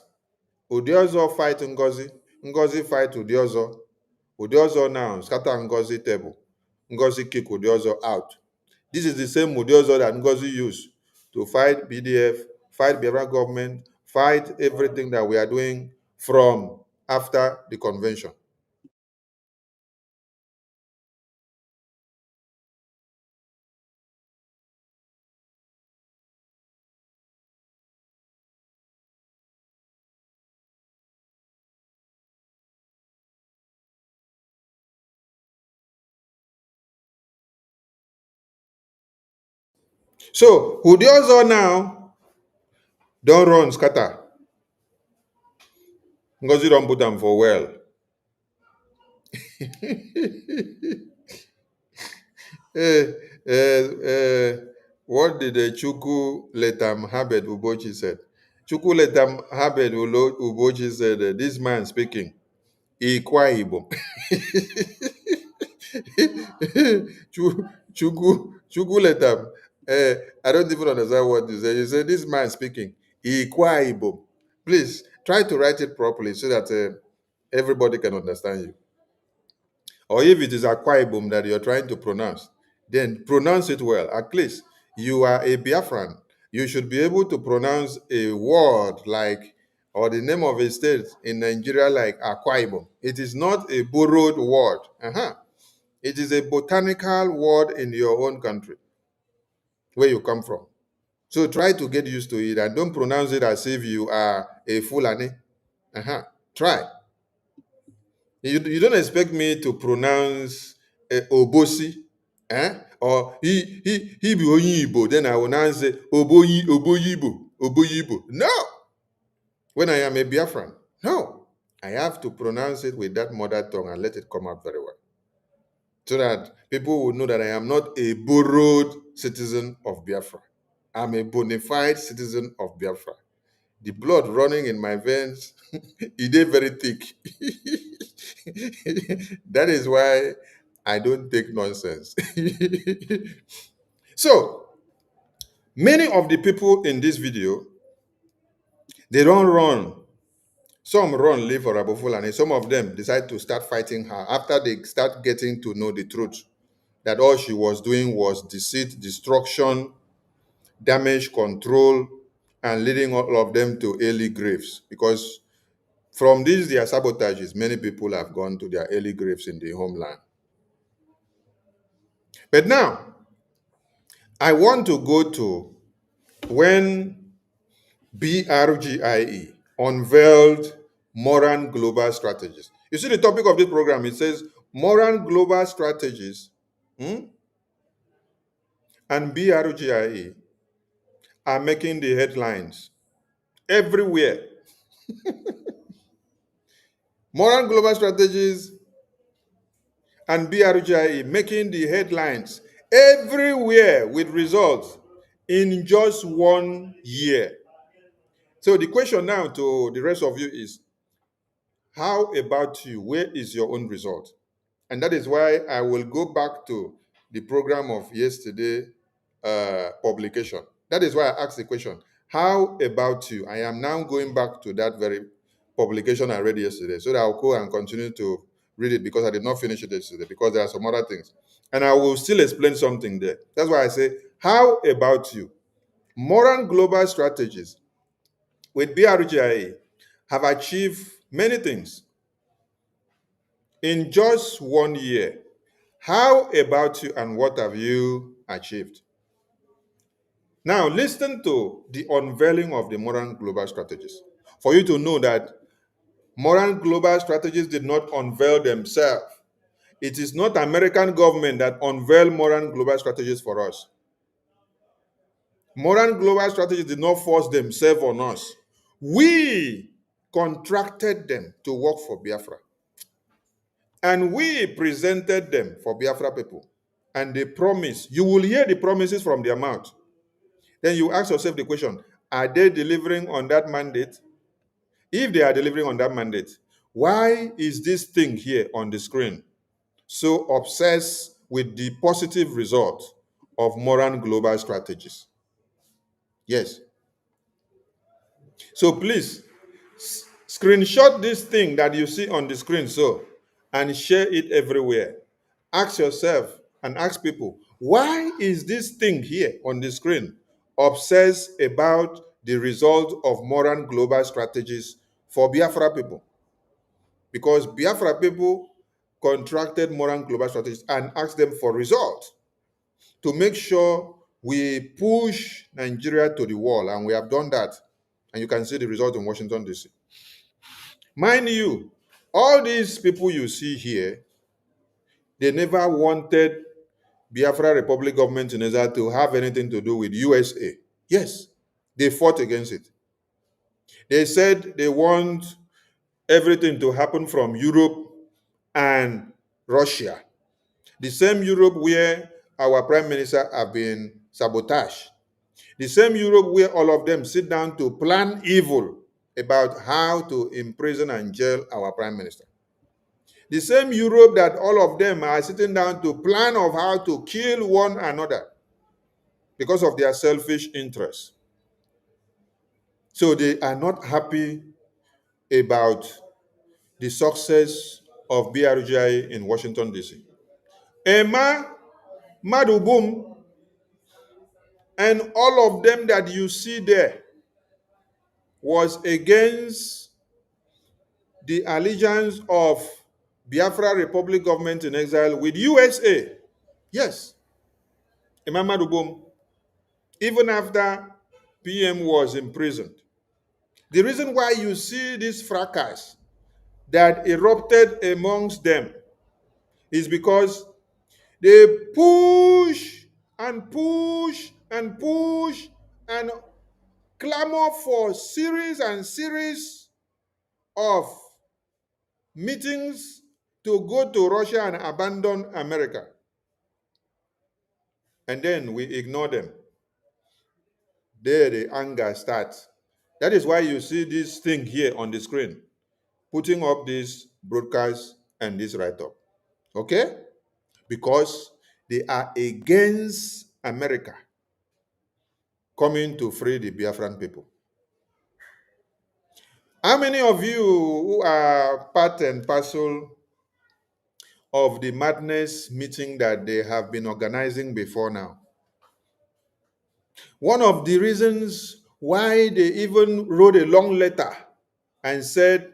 Odiozo fight Ngozi. Ngozi fight Odiozo. Odiozo now scatter Ngozi table. Ngozi kick Odiozo out. This is the same Odiozo that Ngozi used to fight BDF, fight Biafra government, fight everything that we are doing from after the convention. So Odiozo now don't run scatter. Ngozi don't put them for well. What did the Chukwu Letam Habed Ubochi said? Chukwu Letam Habed Ubochi said, this man speaking, Ikwa Igbo. Chukwu Letam, I don't even understand what you say. You say, this man speaking, Ikwa Igbo. Please, try to write it properly so that everybody can understand you. Or if it is Akwa Ibom that you're trying to pronounce, then pronounce it well. At least you are a Biafran. You should be able to pronounce a word like, or the name of a state in Nigeria like Akwa Ibom. It is not a borrowed word. It is a botanical word in your own country, where you come from. So try to get used to it and don't pronounce it as if you are a Fulani. Try. You don't expect me to pronounce Obosi, or he be Oyibo. Then I will now say Oboyibo. No. When I am a Biafran, no. I have to pronounce it with that mother tongue and let it come out very well, so that people will know that I am not a borrowed citizen of Biafra. I'm a bona fide citizen of Biafra. The blood running in my veins, it is very thick. That is why I don't take nonsense. So, many of the people in this video, they don't run. Some run, leave for Abu Fulani. Some of them decide to start fighting her after they start getting to know the truth, that all she was doing was deceit, destruction, damage control, and leading all of them to early graves. Because from these their sabotages, many people have gone to their early graves in the homeland. But now, I want to go to when Brgie unveiled Moran Global Strategies. You see the topic of this program, it says Moran Global Strategies and Brgie are making the headlines everywhere. Moran Global Strategies and Brgie making the headlines everywhere with results in just 1 year. So the question now to the rest of you is, how about you? Where is your own result? And that is why I will go back to the program of yesterday publication. That is why I asked the question, how about you? I am now going back to that very publication I read yesterday, so that I'll go and continue to read it, because I did not finish it yesterday, because there are some other things. And I will still explain something there. That's why I say, how about you? Moran Global Strategies with Brgie have achieved many things in just 1 year. How about you, and what have you achieved? Now, listen to the unveiling of the Moran Global Strategies, for you to know that Moran Global Strategies did not unveil themselves. It is not American government that unveil Moran global strategies for us. Moran global strategies did not force themselves on us. We contracted them to work for Biafra. And we presented them for Biafra people. And they promise. You will hear the promises from their mouth. Then you ask yourself the question, are they delivering on that mandate? If they are delivering on that mandate, why is this thing here on the screen so obsessed with the positive result of Moran global strategies? Yes. So please, screenshot this thing that you see on the screen and share it everywhere. Ask yourself and ask people, why is this thing here on the screen obsessed about the result of Moran global strategies for Biafra people? Because Biafra people contracted Moran global strategies and asked them for results to make sure we push Nigeria to the wall, and we have done that. And you can see the result in Washington, D.C. Mind you, all these people you see here, they never wanted Biafra Republic government in Israel to have anything to do with USA. Yes, they fought against it. They said they want everything to happen from Europe and Russia. The same Europe where our prime minister have been sabotaged. The same Europe where all of them sit down to plan evil about how to imprison and jail our prime minister. The same Europe that all of them are sitting down to plan of how to kill one another because of their selfish interests. So they are not happy about the success of Brgie in Washington, D.C. Emma, Madubum, and all of them that you see there was against the allegiance of Biafra Republic government in exile with USA. Yes, Emma Madubum, even after PM was imprisoned. The reason why you see this fracas that erupted amongst them is because they push and push and push and clamor for series and series of meetings to go to Russia and abandon America. And then we ignore them. There the anger starts. That is why you see this thing here on the screen, putting up this broadcast and this write-up. Okay? Because they are against America coming to free the Biafran people. How many of you who are part and parcel of the madness meeting that they have been organizing before now? One of the reasons why they even wrote a long letter and said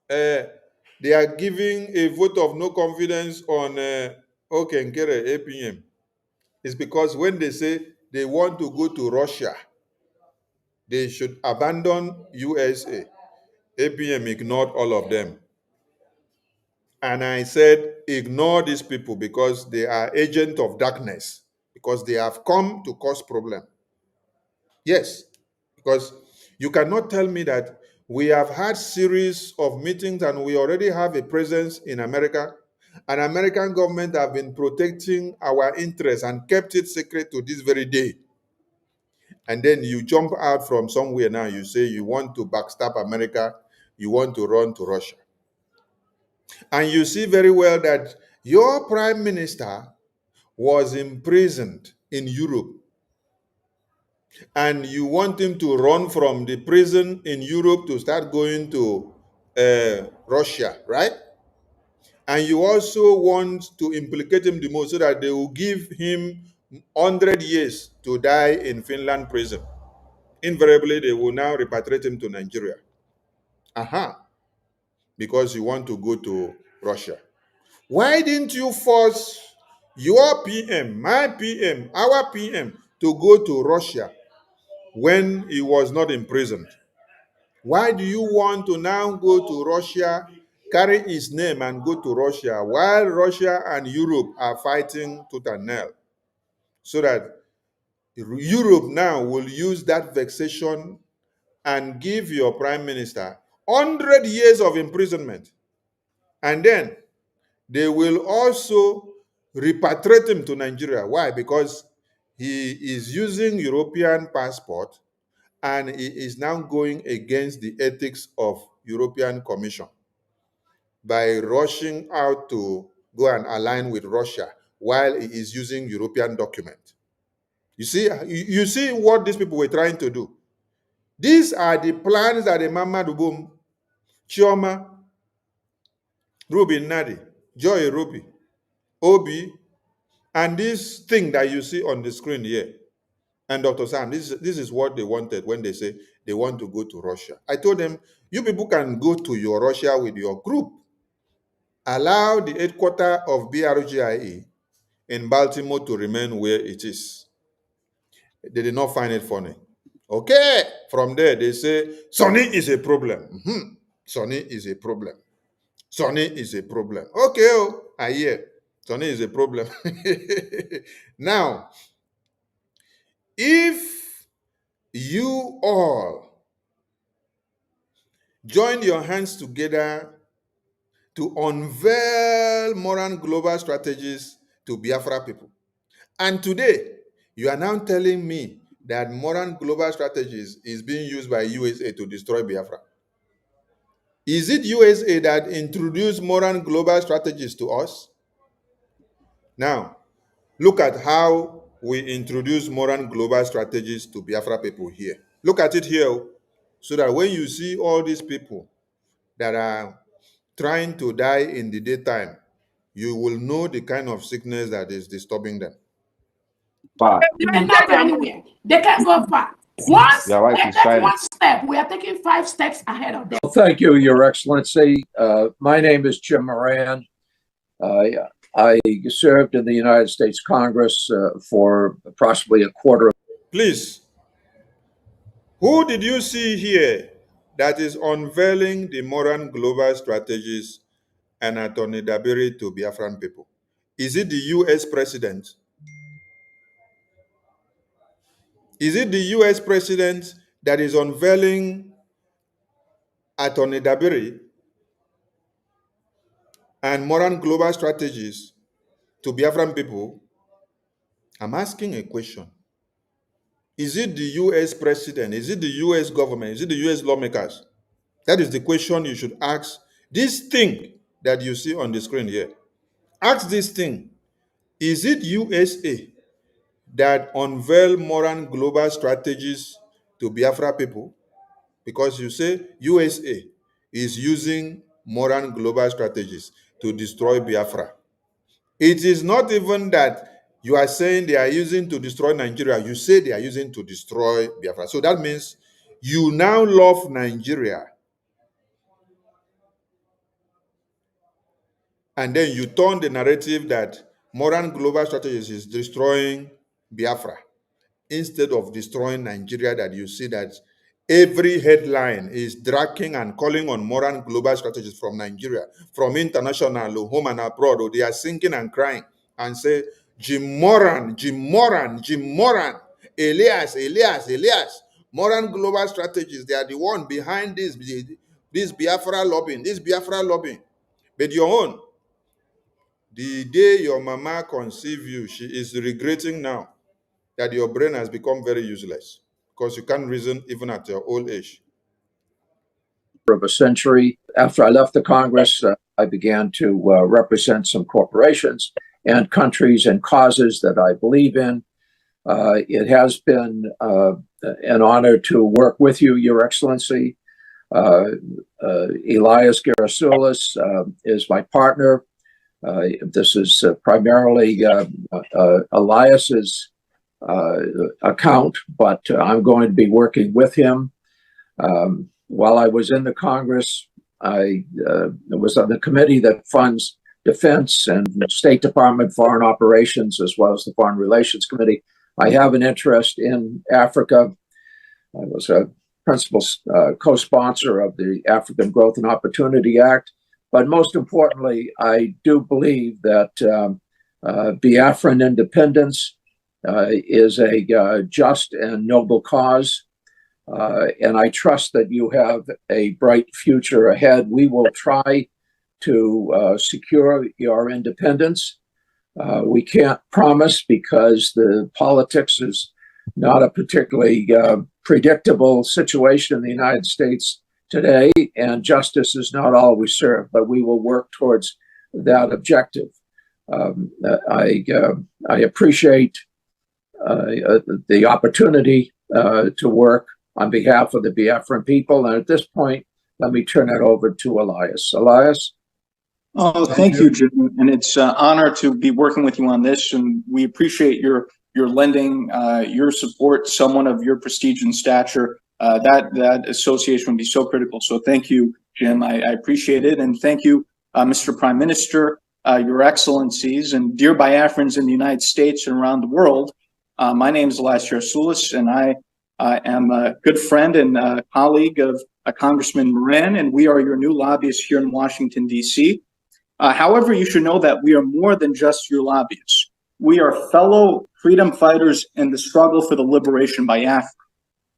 they are giving a vote of no confidence on Okenkere APM is because when they say they want to go to Russia, they should abandon USA. APM ignored all of them. And I said, ignore these people because they are agents of darkness, because they have come to cause problem. Yes, because you cannot tell me that we have had series of meetings and we already have a presence in America, and American government have been protecting our interests and kept it secret to this very day. And then you jump out from somewhere now, you say you want to backstab America, you want to run to Russia. And you see very well that your prime minister was imprisoned in Europe. And you want him to run from the prison in Europe to start going to Russia, right? And you also want to implicate him the most so that they will give him 100 years to die in Finland prison. Invariably, they will now repatriate him to Nigeria. Because you want to go to Russia. Why didn't you force your PM, my PM, our PM to go to Russia when he was not imprisoned? Why do you want to now go to Russia carry his name and go to Russia while Russia and Europe are fighting tooth and nail, so that Europe now will use that vexation and give your prime minister 100 years of imprisonment. And then they will also repatriate him to Nigeria. Why? Because he is using European passport and he is now going against the ethics of European Commission by rushing out to go and align with Russia while he is using European document. You see what these people were trying to do. These are the plans that Mama Dubum, Chioma, Ruby Nadi, Joy Ruby, Obi, and this thing that you see on the screen here, and Dr. Sam, this is what they wanted when they say they want to go to Russia. I told them, you people can go to your Russia with your group. Allow the headquarters of BRGIE in Baltimore to remain where it is. They did not find it funny. Okay, from there they say, Sonny is a problem. Sonny is a problem. Sonny is a problem. Okay, I hear. Sonny is a problem. Now, if you all join your hands together to unveil Moran global strategies to Biafra people, and today you are now telling me that Moran global strategies is being used by USA to destroy Biafra. Is it USA that introduced Moran global strategies to us? Now, look at how we introduce Moran global strategies to Biafra people here. Look at it here, so that when you see all these people that are trying to die in the daytime, you will know the kind of sickness that is disturbing them. They may not go anywhere. They can't go far. Once they take one step, we are taking 5 steps ahead of them. Well, thank you, Your Excellency. My name is Jim Moran. I served in the United States Congress for approximately a quarter. Please, who did you see here that is unveiling the Moran global strategies and Attorney Dabiri to Biafran people? Is it the US president? Is it the US president that is unveiling Attorney Dabiri and Moran global strategies to Biafran people? I'm asking a question. Is it the US president? Is it the US government? Is it the US lawmakers? That is the question you should ask. This thing that you see on the screen here, ask this thing. Is it USA that unveil Moran global strategies to Biafra people? Because you say USA is using Moran global strategies to destroy Biafra. It is not even that you are saying they are using to destroy Nigeria. You say they are using to destroy Biafra. So that means you now love Nigeria. And then you turn the narrative that Moran global strategies is destroying Biafra instead of destroying Nigeria, that you see that every headline is dragging and calling on Moran global strategies from Nigeria, from international, home and abroad. They are singing and crying and say, Jim Moran, Jim Moran, Jim Moran, Elias, Elias, Elias. Moran global strategies, they are the one behind this Biafra lobbying, this Biafra lobbying. But your own, the day your mama conceived you, she is regretting now that your brain has become very useless because you can't reason even at your old age. Of a century. After I left the Congress, I began to represent some corporations and countries and causes that I believe in. It has been an honor to work with you, Your Excellency. Elias Gerasulis is my partner. This is primarily Elias's account, but I'm going to be working with him. While I was in the Congress, I was on the committee that funds defense and State Department foreign operations, as well as the Foreign Relations Committee. I have an interest in Africa. I was a principal co-sponsor of the African Growth and Opportunity Act. But most importantly, I do believe that Biafran independence is a just and noble cause. And I trust that you have a bright future ahead. We will try to secure your independence. We can't promise because the politics is not a particularly predictable situation in the United States today, and justice is not always served, but we will work towards that objective. I appreciate the opportunity to work on behalf of the Biafran people. And at this point, let me turn it over to Elias. Elias? Oh, thank you, Jim. And it's an honor to be working with you on this. And we appreciate your lending, your support, someone of your prestige and stature. That association would be so critical. So thank you, Jim. I appreciate it. And thank you, Mr. Prime Minister, your excellencies, and dear Biafrans in the United States and around the world. My name is Elias Yarasulis, and I am a good friend and a colleague of Congressman Moran, and we are your new lobbyists here in Washington, D.C. However, you should know that we are more than just your lobbyists. We are fellow freedom fighters in the struggle for the liberation of Biafra.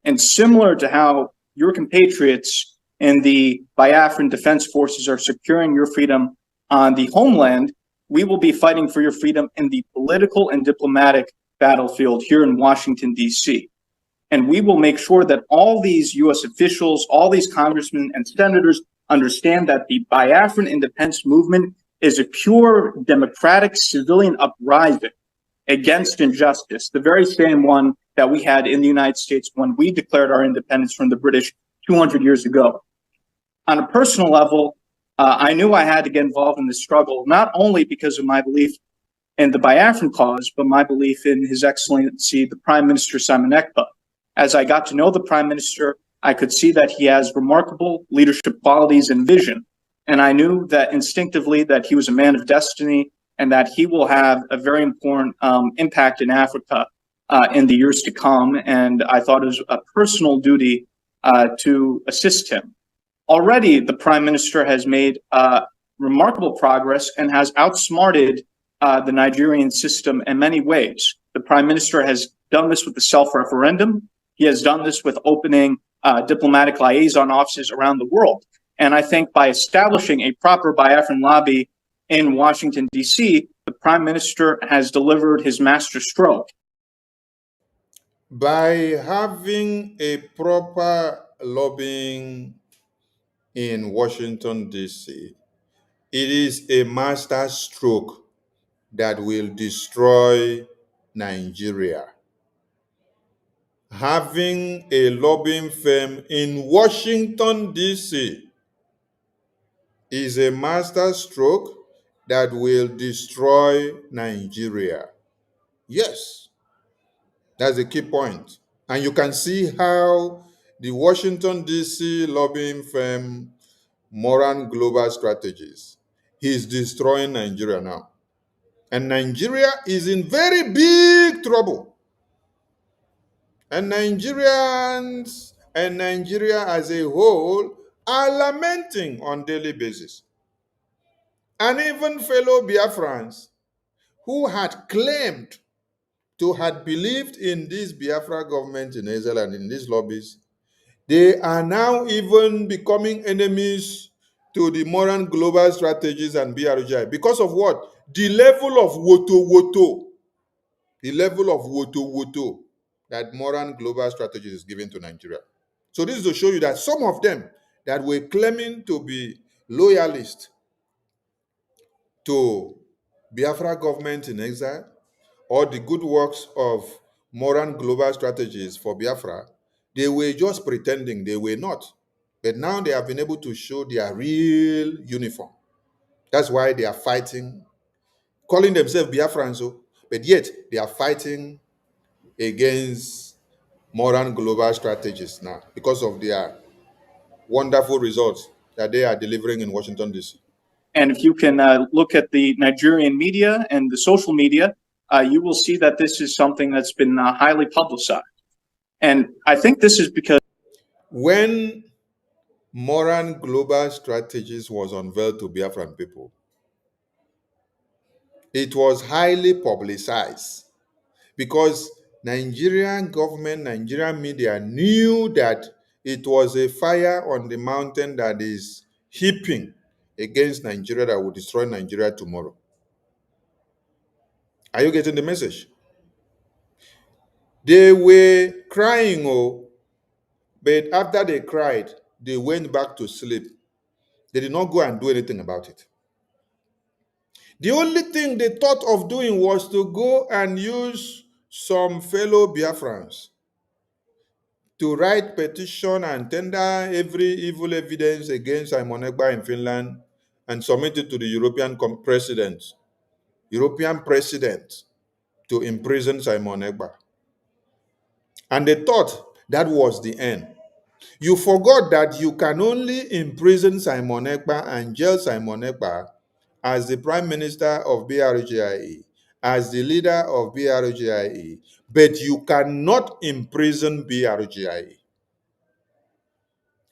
And similar to how your compatriots in the Biafran Defense Forces are securing your freedom on the homeland, we will be fighting for your freedom in the political and diplomatic battlefield here in Washington, D.C. And we will make sure that all these U.S. officials, all these congressmen and senators understand that the Biafran independence movement is a pure democratic civilian uprising against injustice, the very same one that we had in the United States when we declared our independence from the British 200 years ago. On a personal level, I knew I had to get involved in this struggle, not only because of my belief in the Biafran cause, but my belief in His Excellency, the Prime Minister Simon Ekpa. As I got to know the Prime Minister, I could see that he has remarkable leadership qualities and vision. And I knew that instinctively that he was a man of destiny and that he will have a very important impact in Africa in the years to come. And I thought it was a personal duty to assist him. Already, the Prime Minister has made remarkable progress and has outsmarted the Nigerian system in many ways. The Prime Minister has done this with the self-referendum. He has done this with opening diplomatic liaison offices around the world. And I think by establishing a proper Biafran lobby in Washington, D.C., the Prime Minister has delivered his master stroke. By having a proper lobbying in Washington, D.C., it is a master stroke that will destroy Nigeria. Having a lobbying firm in Washington, D.C. is a master stroke that will destroy Nigeria. Yes, that's a key point. And you can see how the Washington, D.C. lobbying firm, Moran Global Strategies, is destroying Nigeria now. And Nigeria is in very big trouble. And Nigerians and Nigeria as a whole are lamenting on daily basis. And even fellow Biafrans who had claimed to had believed in this Biafra government in Israel and in these lobbies, they are now even becoming enemies to the Moran Global Strategies and BRGI. Because of what? The level of woto-woto. The level of woto-woto that Moran Global Strategies is giving to Nigeria. So this is to show you that some of them that were claiming to be loyalists to Biafra government in exile or the good works of Moran Global Strategies for Biafra, they were just pretending, they were not. But now they have been able to show their real uniform. That's why they are fighting, calling themselves Biafrans, but yet they are fighting against Moran Global Strategies now because of their wonderful results that they are delivering in Washington, D.C. And if you can look at the Nigerian media and the social media, you will see that this is something that's been highly publicized. And I think this is because when Moran Global Strategies was unveiled to Biafran people. It was highly publicized because Nigerian government, Nigerian media knew that it was a fire on the mountain that is heaping against Nigeria that will destroy Nigeria tomorrow. Are you getting the message? They were crying, oh, but after they cried, they went back to sleep. They did not go and do anything about it. The only thing they thought of doing was to go and use some fellow Biafrans to write petition and tender every evil evidence against Simon Ekpa in Finland and submit it to the European president to imprison Simon Ekpa. And they thought that was the end. You forgot that you can only imprison Simon Ekpa and jail Simon Ekpa as the Prime Minister of BRGIE, as the leader of BRGIE, but you cannot imprison BRGIE.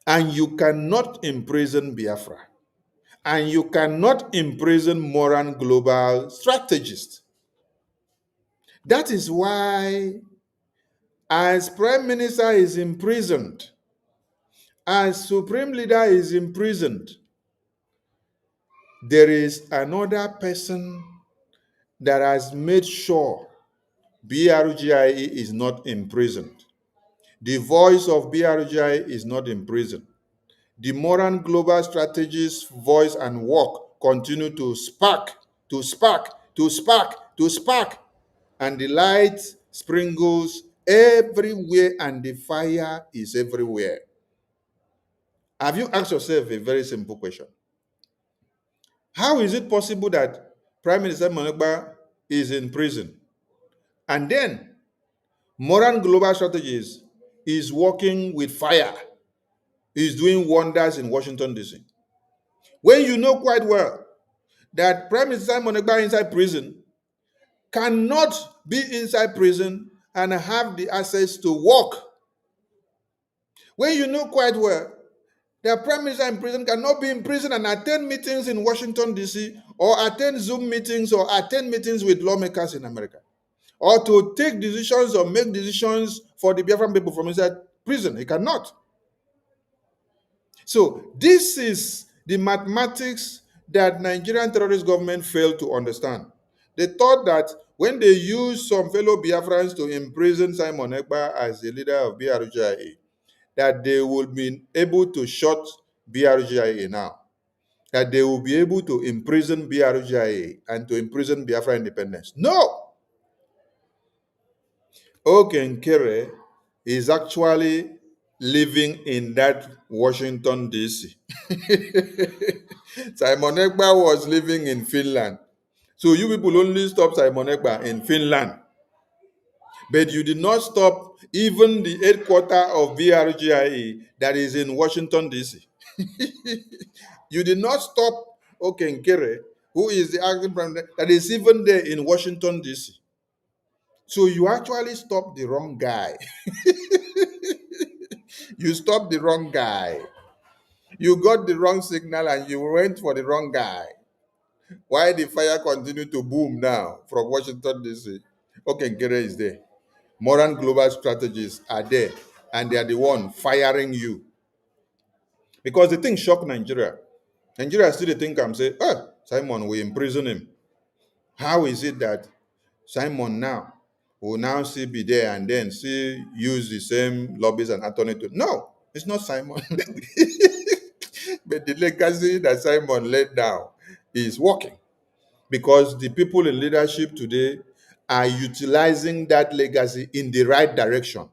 And you cannot imprison Biafra. And you cannot imprison Moran Global Strategist. That is why, as Prime Minister is imprisoned, as Supreme Leader is imprisoned, there is another person that has made sure BRGIE is not imprisoned. The voice of BRGIE is not imprisoned. The Moran Global Strategies voice and work continue to spark, to spark, to spark, to spark, and the light sprinkles everywhere and the fire is everywhere. Have you asked yourself a very simple question? How is it possible that Prime Minister Monegba is in prison and then Moran Global Strategies is working with fire, is doing wonders in Washington, D.C.? When you know quite well that Prime Minister Monegba inside prison cannot be inside prison and have the access to work. When you know quite well that Prime Minister in prison cannot be in prison and attend meetings in Washington, D.C., or attend Zoom meetings or attend meetings with lawmakers in America, or to take decisions or make decisions for the Biafran people from inside prison. He cannot. So this is the mathematics that Nigerian terrorist government failed to understand. They thought that when they used some fellow Biafrans to imprison Simon Ekpa as the leader of BRGIA, that they would be able to shut BRGIA now, that they will be able to imprison BRGIA and to imprison Biafra independence. No! Okenkere is actually living in that Washington, D.C. Simon Ekpa was living in Finland. So you people only stop Simon Ekpa in Finland. But you did not stop even the headquarters of BRGIE that is in Washington, D.C. You did not stop Okenkere, who is the acting president, that is even there in Washington, D.C. So you actually stopped the wrong guy. You stopped the wrong guy. You got the wrong signal and you went for the wrong guy. Why the fire continue to boom now from Washington, D.C.? Okenkere is there. Moran Global Strategies are there, and they are the one firing you. Because the thing shocked Nigeria. Nigeria still think I'm saying, oh, Simon, we imprison him. How is it that Simon now will now still be there and then still use the same lobbies and attorney to... No, it's not Simon. But the legacy that Simon laid down is working because the people in leadership today are utilizing that legacy in the right direction.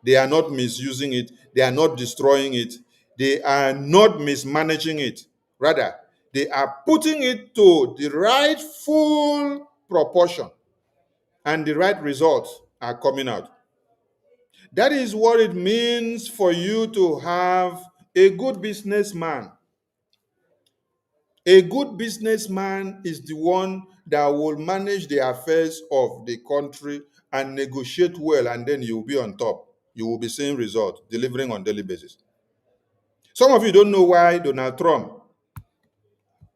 They are not misusing it. They are not destroying it. They are not mismanaging it. Rather, they are putting it to the right full proportion, and the right results are coming out. That is what it means for you to have a good businessman. A good businessman is the one that will manage the affairs of the country and negotiate well, and then you will be on top. You will be seeing results, delivering on daily basis. Some of you don't know why Donald Trump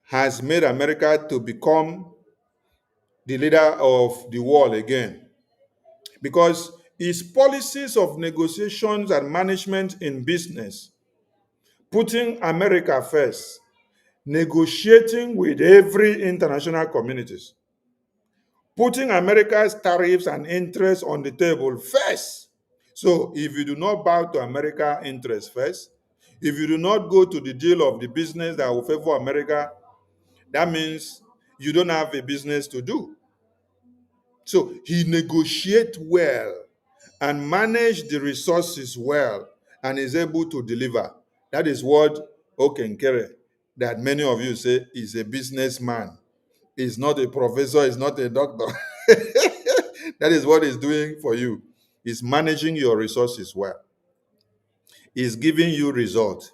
has made America to become the leader of the world again. Because his policies of negotiations and management in business, putting America first, negotiating with every international communities, putting America's tariffs and interests on the table first. So if you do not bow to America interests first, if you do not go to the deal of the business that will favor America, that means you don't have a business to do. So he negotiates well and manage the resources well and is able to deliver. That is what Okenkere, that many of you say is a businessman. He's not a professor, he's not a doctor. That is what he's doing for you. He's managing your resources well. He's giving you results.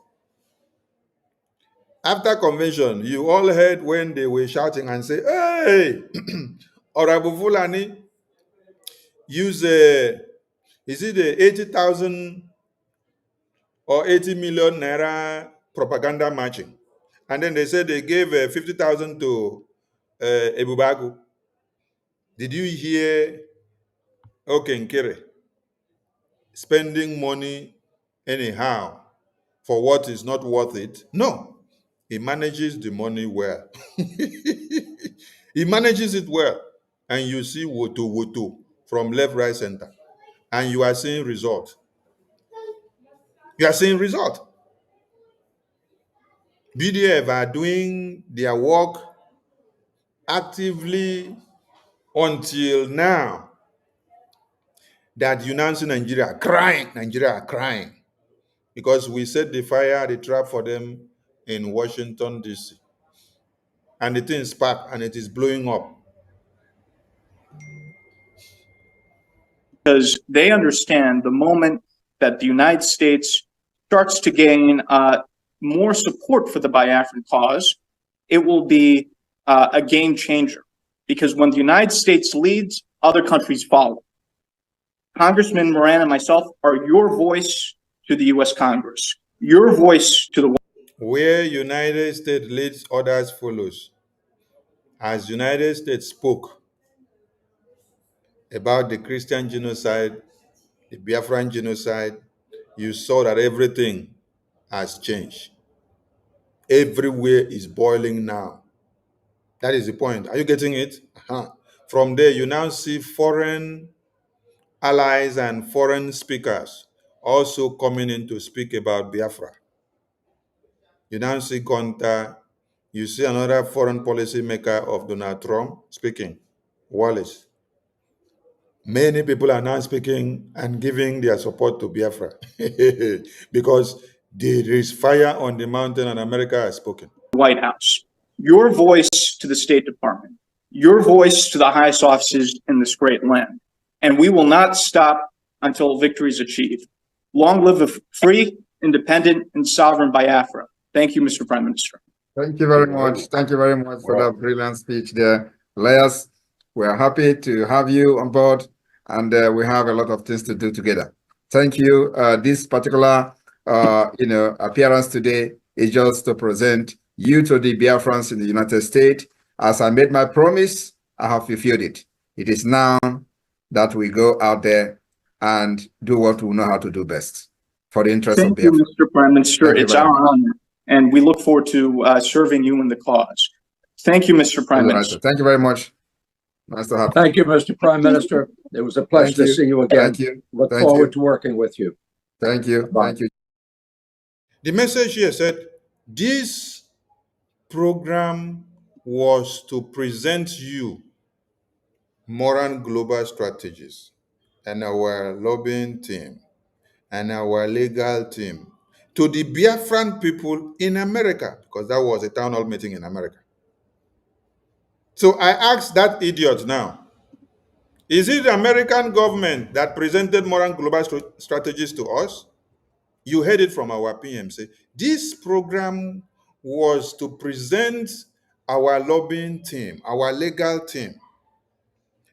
After convention, you all heard when they were shouting and say, hey, Honorable Fulani, use is it the 80,000 or 80 million naira propaganda matching? And then they said they gave 50,000 to Ebubagu. Did you hear Okenkere spending money anyhow for what is not worth it? No. He manages the money well. He manages it well. And you see woto from left, right, center. And you are seeing result. You are seeing result. BDF are doing their work actively until now. That you now see Nigeria crying. Because we set the fire, the trap for them in Washington, D.C. And the thing sparked and it is blowing up. Because they understand the moment that the United States starts to gain more support for the Biafran cause, it will be a game changer. Because when the United States leads, other countries follow. Congressman Moran and myself are your voice to the U.S. Congress, your voice to the. Where United States leads, others follows. As United States spoke about the Christian genocide, the Biafran genocide, you saw that everything has changed. Everywhere is boiling now. That is the point. Are you getting it? From there, you now see foreign allies and foreign speakers also coming in to speak about Biafra. You now see Gonta, you see another foreign policy maker of Donald Trump speaking, Wallace. Many people are now speaking and giving their support to Biafra because there is fire on the mountain and America has spoken. White House, your voice to the State Department, your voice to the highest offices in this great land. And we will not stop until victory is achieved. Long live a free, independent, and sovereign Biafra. Thank you, Mr. Prime Minister. Thank you very much. Thank you very much for that brilliant speech there. Elias, we're happy to have you on board, and we have a lot of things to do together. Thank you. This particular appearance today is just to present you to the Biafrans in the United States. As I made my promise, I have fulfilled it. It is now that we go out there and do what we know how to do best for the interest of Biafra. Thank you, Mr. Prime Minister. It's our honor, and we look forward to serving you in the cause. Thank you, Mr. Prime Minister. Thank you very much. Nice to have you. Thank you, Mr. Prime Minister. It was a pleasure to see you again. Thank you. Look forward to working with you. Thank you. Bye. Thank you. The message here said, this program was to present you Moran Global Strategies and our lobbying team and our legal team to the Biafran people in America, because that was a town hall meeting in America. So I asked that idiot now, is it the American government that presented Moran Global Strategies to us? You heard it from our PM say, this program was to present our lobbying team, our legal team,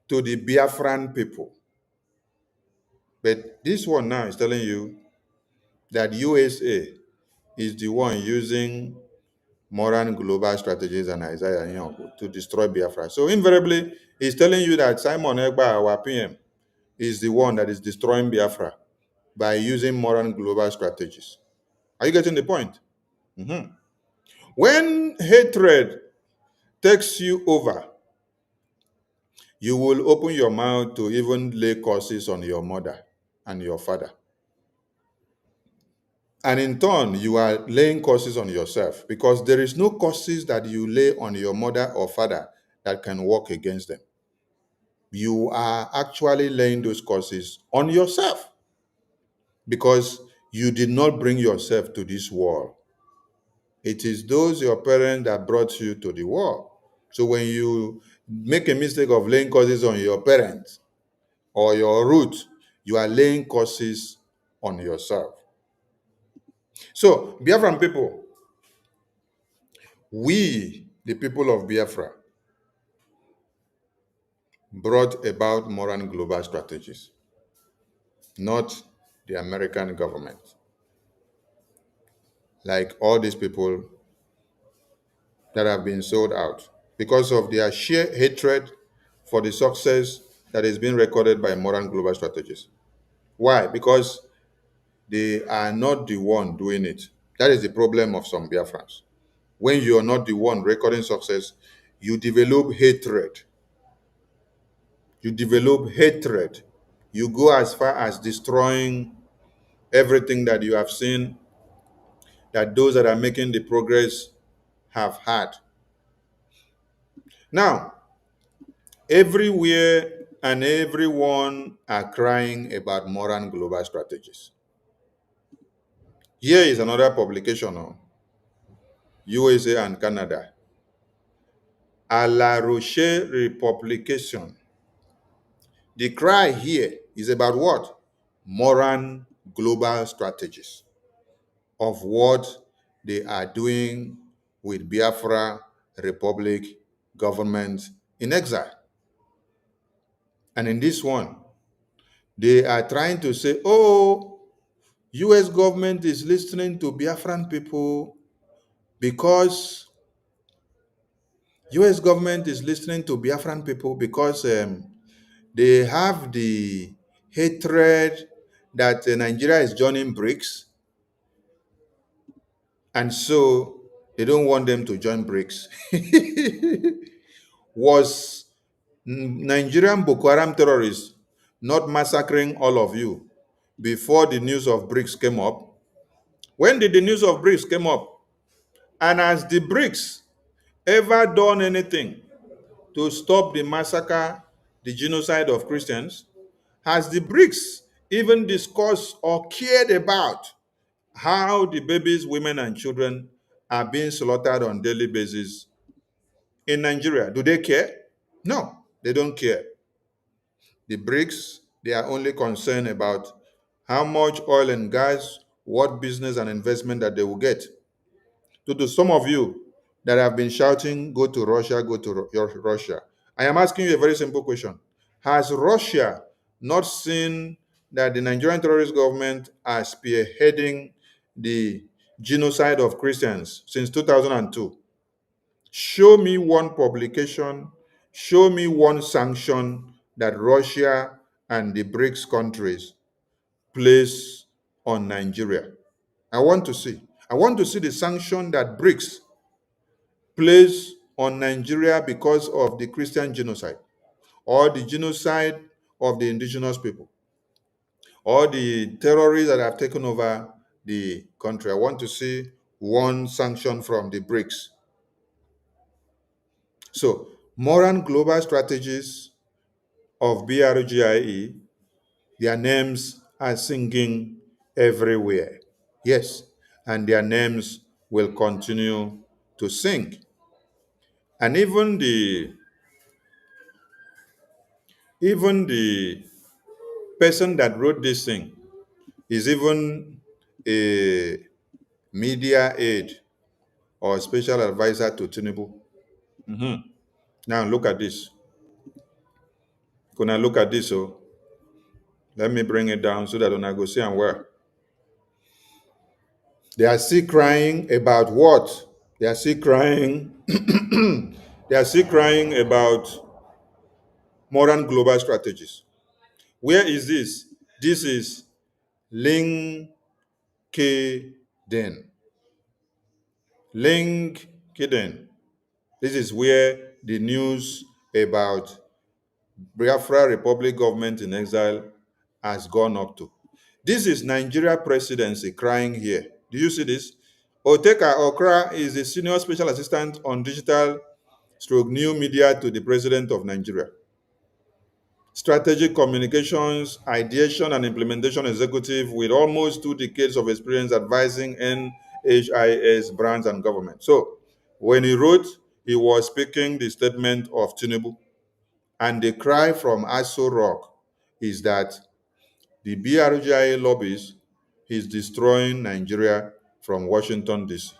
to the Biafran people. But this one now is telling you that USA is the one using Moran global strategies and Isaiah Nyongo to destroy Biafra. So invariably, he's telling you that Simon Egba, our PM, is the one that is destroying Biafra by using Moran global strategies. Are you getting the point? Mhm. When hatred takes you over, you will open your mouth to even lay curses on your mother and your father. And in turn, you are laying curses on yourself because there is no curses that you lay on your mother or father that can work against them. You are actually laying those curses on yourself because you did not bring yourself to this world. It is those your parents that brought you to the world. So when you make a mistake of laying curses on your parents or your root, you are laying curses on yourself. So, Biafran people, we, the people of Biafra, brought about Moran global strategies, not the American government. Like all these people that have been sold out because of their sheer hatred for the success that is being recorded by Moran global strategies. Why? Because they are not the one doing it. That is the problem of some Biafrans. When you are not the one recording success, you develop hatred. You develop hatred. You go as far as destroying everything that you have seen that those that are making the progress have had. Now, everywhere and everyone are crying about Moran global strategies. Here is another publication on USA and Canada. A La Roche Republication. The cry here is about what? Moran global strategies of what they are doing with Biafra Republic government in exile. And in this one, they are trying to say, oh, US government is listening to Biafran people because US government is listening to Biafran people because they have the hatred that Nigeria is joining BRICS, and so they don't want them to join BRICS. Was Nigerian Boko Haram terrorists not massacring all of you before the news of BRICS came up? When did the news of BRICS came up? And has the BRICS ever done anything to stop the massacre, the genocide of Christians? Has the BRICS even discussed or cared about how the babies, women, and children are being slaughtered on a daily basis in Nigeria? Do they care? No, they don't care. The BRICS, they are only concerned about how much oil and gas, what business and investment that they will get. To some of you that have been shouting, go to Russia, go to Russia, I am asking you a very simple question. Has Russia not seen that the Nigerian terrorist government are spearheading the genocide of Christians since 2002? Show me one publication, show me one sanction that Russia and the BRICS countries place on Nigeria. I want to see. I want to see the sanction that BRICS place on Nigeria because of the Christian genocide or the genocide of the indigenous people or the terrorists that have taken over the country. I want to see one sanction from the BRICS. So, Moran global strategies of BRGIE, their names are singing everywhere. Yes, and their names will continue to sing. And even the person that wrote this thing is even a media aide or special advisor to Tinubu. Now look at this. Gonna look at this. So let me bring it down so that when I go see and where. They are still crying about what? They are still crying. They are still crying about Moran global strategies. Where is this? This is LinkedIn. LinkedIn. This is where the news about Biafra Republic government in exile has gone up to. This is Nigeria presidency crying here. Do you see this? Oteka Okra is the senior special assistant on digital stroke new media to the president of Nigeria. Strategic communications, ideation, and implementation executive with almost 2 decades of experience advising NHIS brands and government. So when he wrote, he was speaking the statement of Tinubu. And the cry from Aso Rock is that the BRGI lobbies is destroying Nigeria from Washington, D.C.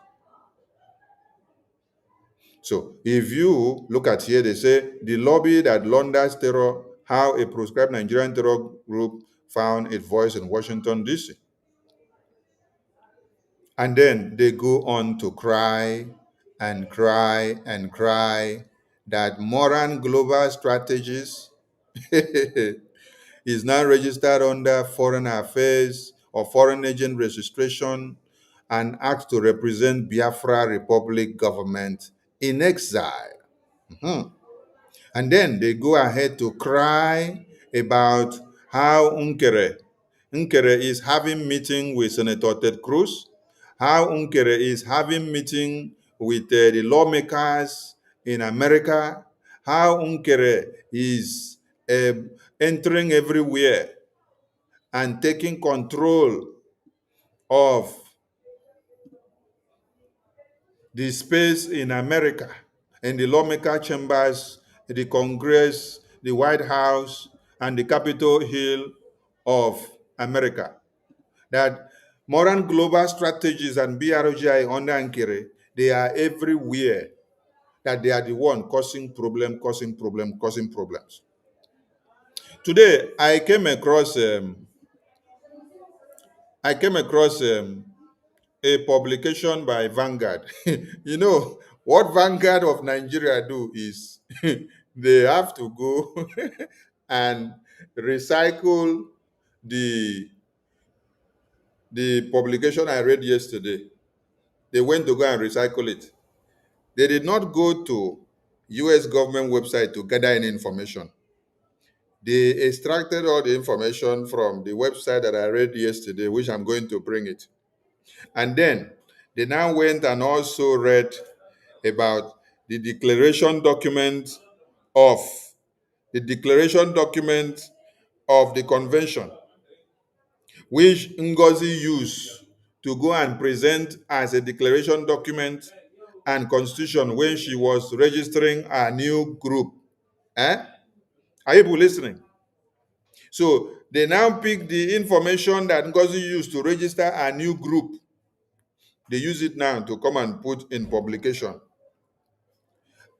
So if you look at here, they say the lobby that launders terror, how a proscribed Nigerian terror group found its voice in Washington, D.C. And then they go on to cry and cry and cry that Moran Global Strategies is now registered under Foreign Affairs or Foreign Agent Registration and asked to represent Biafra Republic government in exile. And then they go ahead to cry about how Nkere is having meeting with Senator Ted Cruz, how Nkere is having meeting with the lawmakers in America, how Nkere is entering everywhere and taking control of the space in America, in the lawmaker chambers, the Congress, the White House, and the Capitol Hill of America. That Moran Global Strategies and BRGI under Nkere, they are everywhere. That they are the one causing problems. Today, I came across a publication by Vanguard. You know, what Vanguard of Nigeria do is they have to go and recycle the publication I read yesterday. They went to go and recycle it. They did not go to US government website to gather any information. They extracted all the information from the website that I read yesterday, which I'm going to bring it. And then they now went and also read about the declaration document of the convention, which Ngozi used to go and present as a declaration document and constitution when she was registering a new group. Are you listening? So they now pick the information that Ngozi used to register a new group. They use it now to come and put in publication.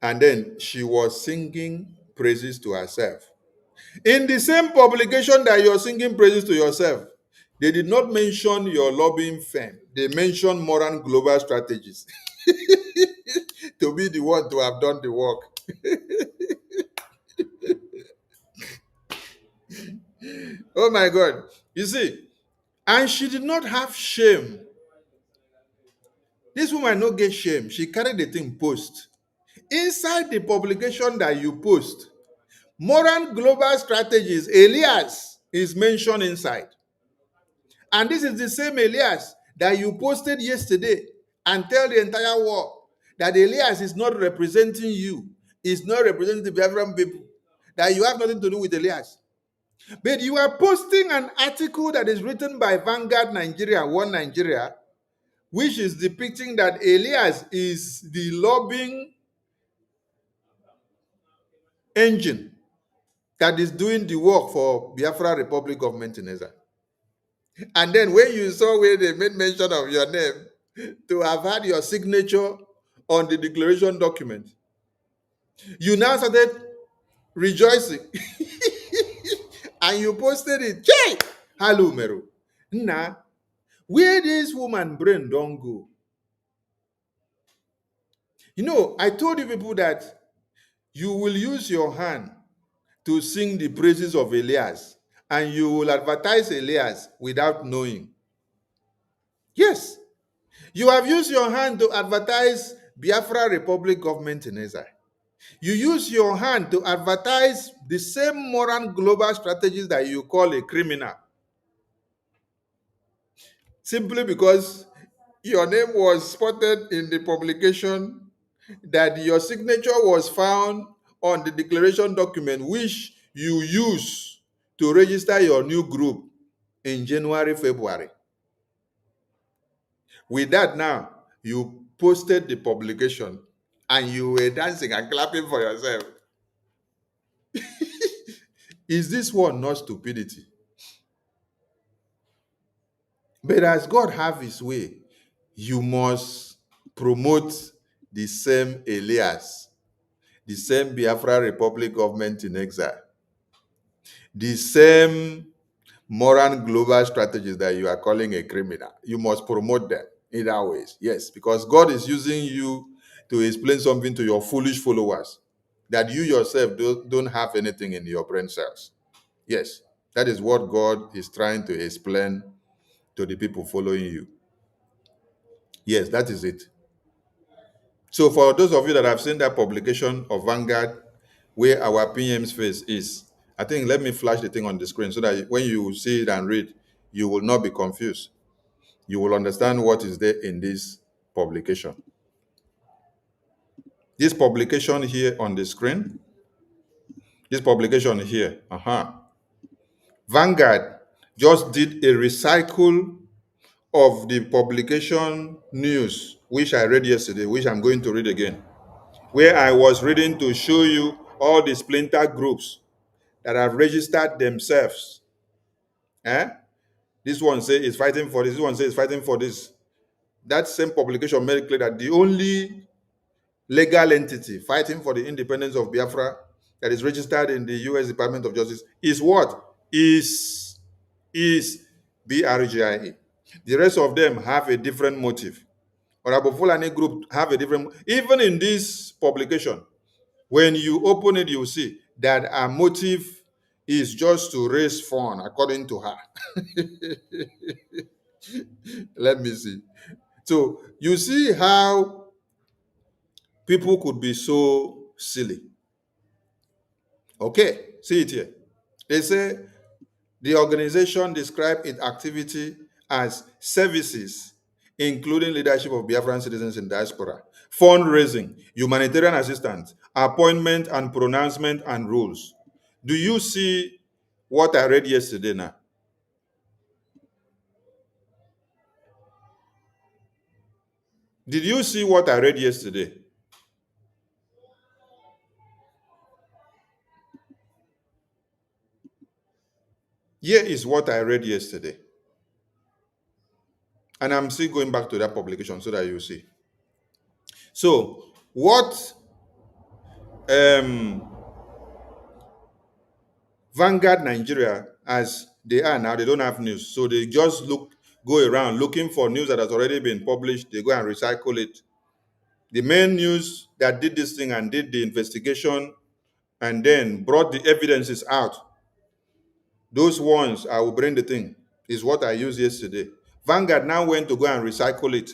And then she was singing praises to herself. In the same publication that you're singing praises to yourself, they did not mention your lobbying firm. They mentioned Moran Global Strategies to be the one to have done the work. Oh my God. You see, and she did not have shame. This woman no get shame. She carried the thing post. Inside the publication that you post, Moran Global Strategies, Elias, is mentioned inside. And this is the same Elias that you posted yesterday and tell the entire world that Elias is not representing you, is not representing the Biafran people, that you have nothing to do with Elias. But you are posting an article that is written by Vanguard Nigeria, One Nigeria, which is depicting that Elias is the lobbying engine that is doing the work for Biafra Republic government in exile. And then when you saw where they made mention of your name to have had your signature on the declaration document, you now started rejoicing. And you posted it. Jay! Hello, Meru. Nah, Where this woman brain don't go? You know, I told you people that you will use your hand to sing the praises of Elias, and you will advertise Elias without knowing. Yes, you have used your hand to advertise Biafra Republic government in Israel. You use your hand to advertise the same Moran global strategies that you call a criminal, simply because your name was spotted in the publication, that your signature was found on the declaration document which you use to register your new group in January, February. With that now, you posted the publication and you were dancing and clapping for yourself. Is this one not stupidity? But as God have his way, you must promote the same Elias, the same Biafra Republic government in exile, the same Moran global strategies that you are calling a criminal. You must promote them in that ways. Yes, because God is using you to explain something to your foolish followers that you yourself don't have anything in your brain cells. Yes, that is what God is trying to explain to the people following you. Yes, that is it. So for those of you that have seen that publication of Vanguard where our PM's face is, I think let me flash the thing on the screen so that when you see it and read, you will not be confused. You will understand what is there in this publication. This publication here on the screen, this publication here, Vanguard just did a recycle of the publication news, which I read yesterday, which I'm going to read again, where I was reading to show you all the splinter groups that have registered themselves. This one says it's fighting for this one says it's fighting for this. That same publication made it clear that the only legal entity fighting for the independence of Biafra that is registered in the U.S. Department of Justice is what? Is BRGIE. The rest of them have a different motive. Or Fulani group have a different, even in this publication, when you open it, you see that our motive is just to raise fund, according to her. Let me see. So you see how people could be so silly. Okay, see it here. They say the organization described its activity as services, including leadership of Biafran citizens in diaspora, fundraising, humanitarian assistance, appointment and pronouncement and rules. Do you see what I read yesterday now? Did you see what I read yesterday? Here is what I read yesterday. And I'm still going back to that publication so that you see. So, what Vanguard Nigeria, as they are now, they don't have news. So they just go around looking for news that has already been published. They go and recycle it. The main news that did this thing and did the investigation and then brought the evidences out, those ones, I will bring the thing, is what I used yesterday. Vanguard now went to go and recycle it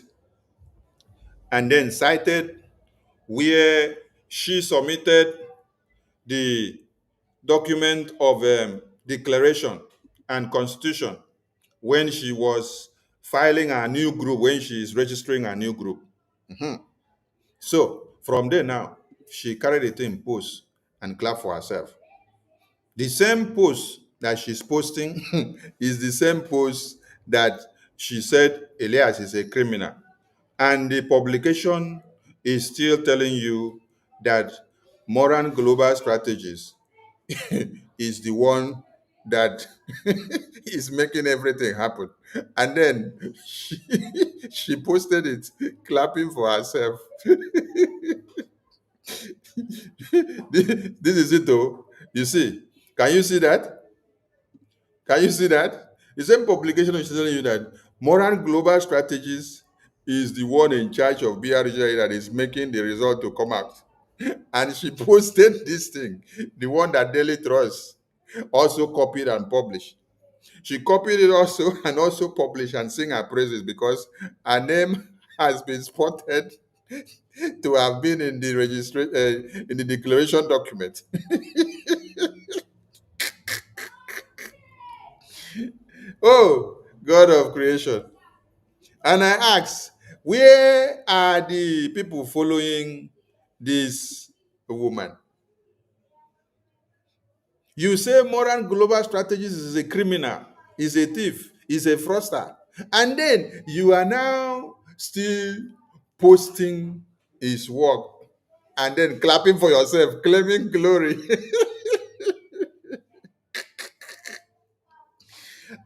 and then cited where she submitted the document of declaration and constitution when she was filing a new group, when she is registering a new group. So from there now, she carried it in post and clap for herself. The same post that she's posting is the same post that she said Elias is a criminal. And the publication is still telling you that Moran Global Strategies is the one that is making everything happen. And then she posted it, clapping for herself. This is it though. You see, can you see that? Can you see that? The same publication is telling you that Moran Global Strategies is the one in charge of BRGI that is making the result to come out. And she posted this thing, the one that Daily Trust also copied and published. She copied it also and also published and sing her praises because her name has been spotted to have been in the in the declaration document. Oh, God of creation. And I asked, where are the people following this woman? You say Moran Global Strategies is a criminal, is a thief, is a fraudster. And then you are now still posting his work and then clapping for yourself, claiming glory.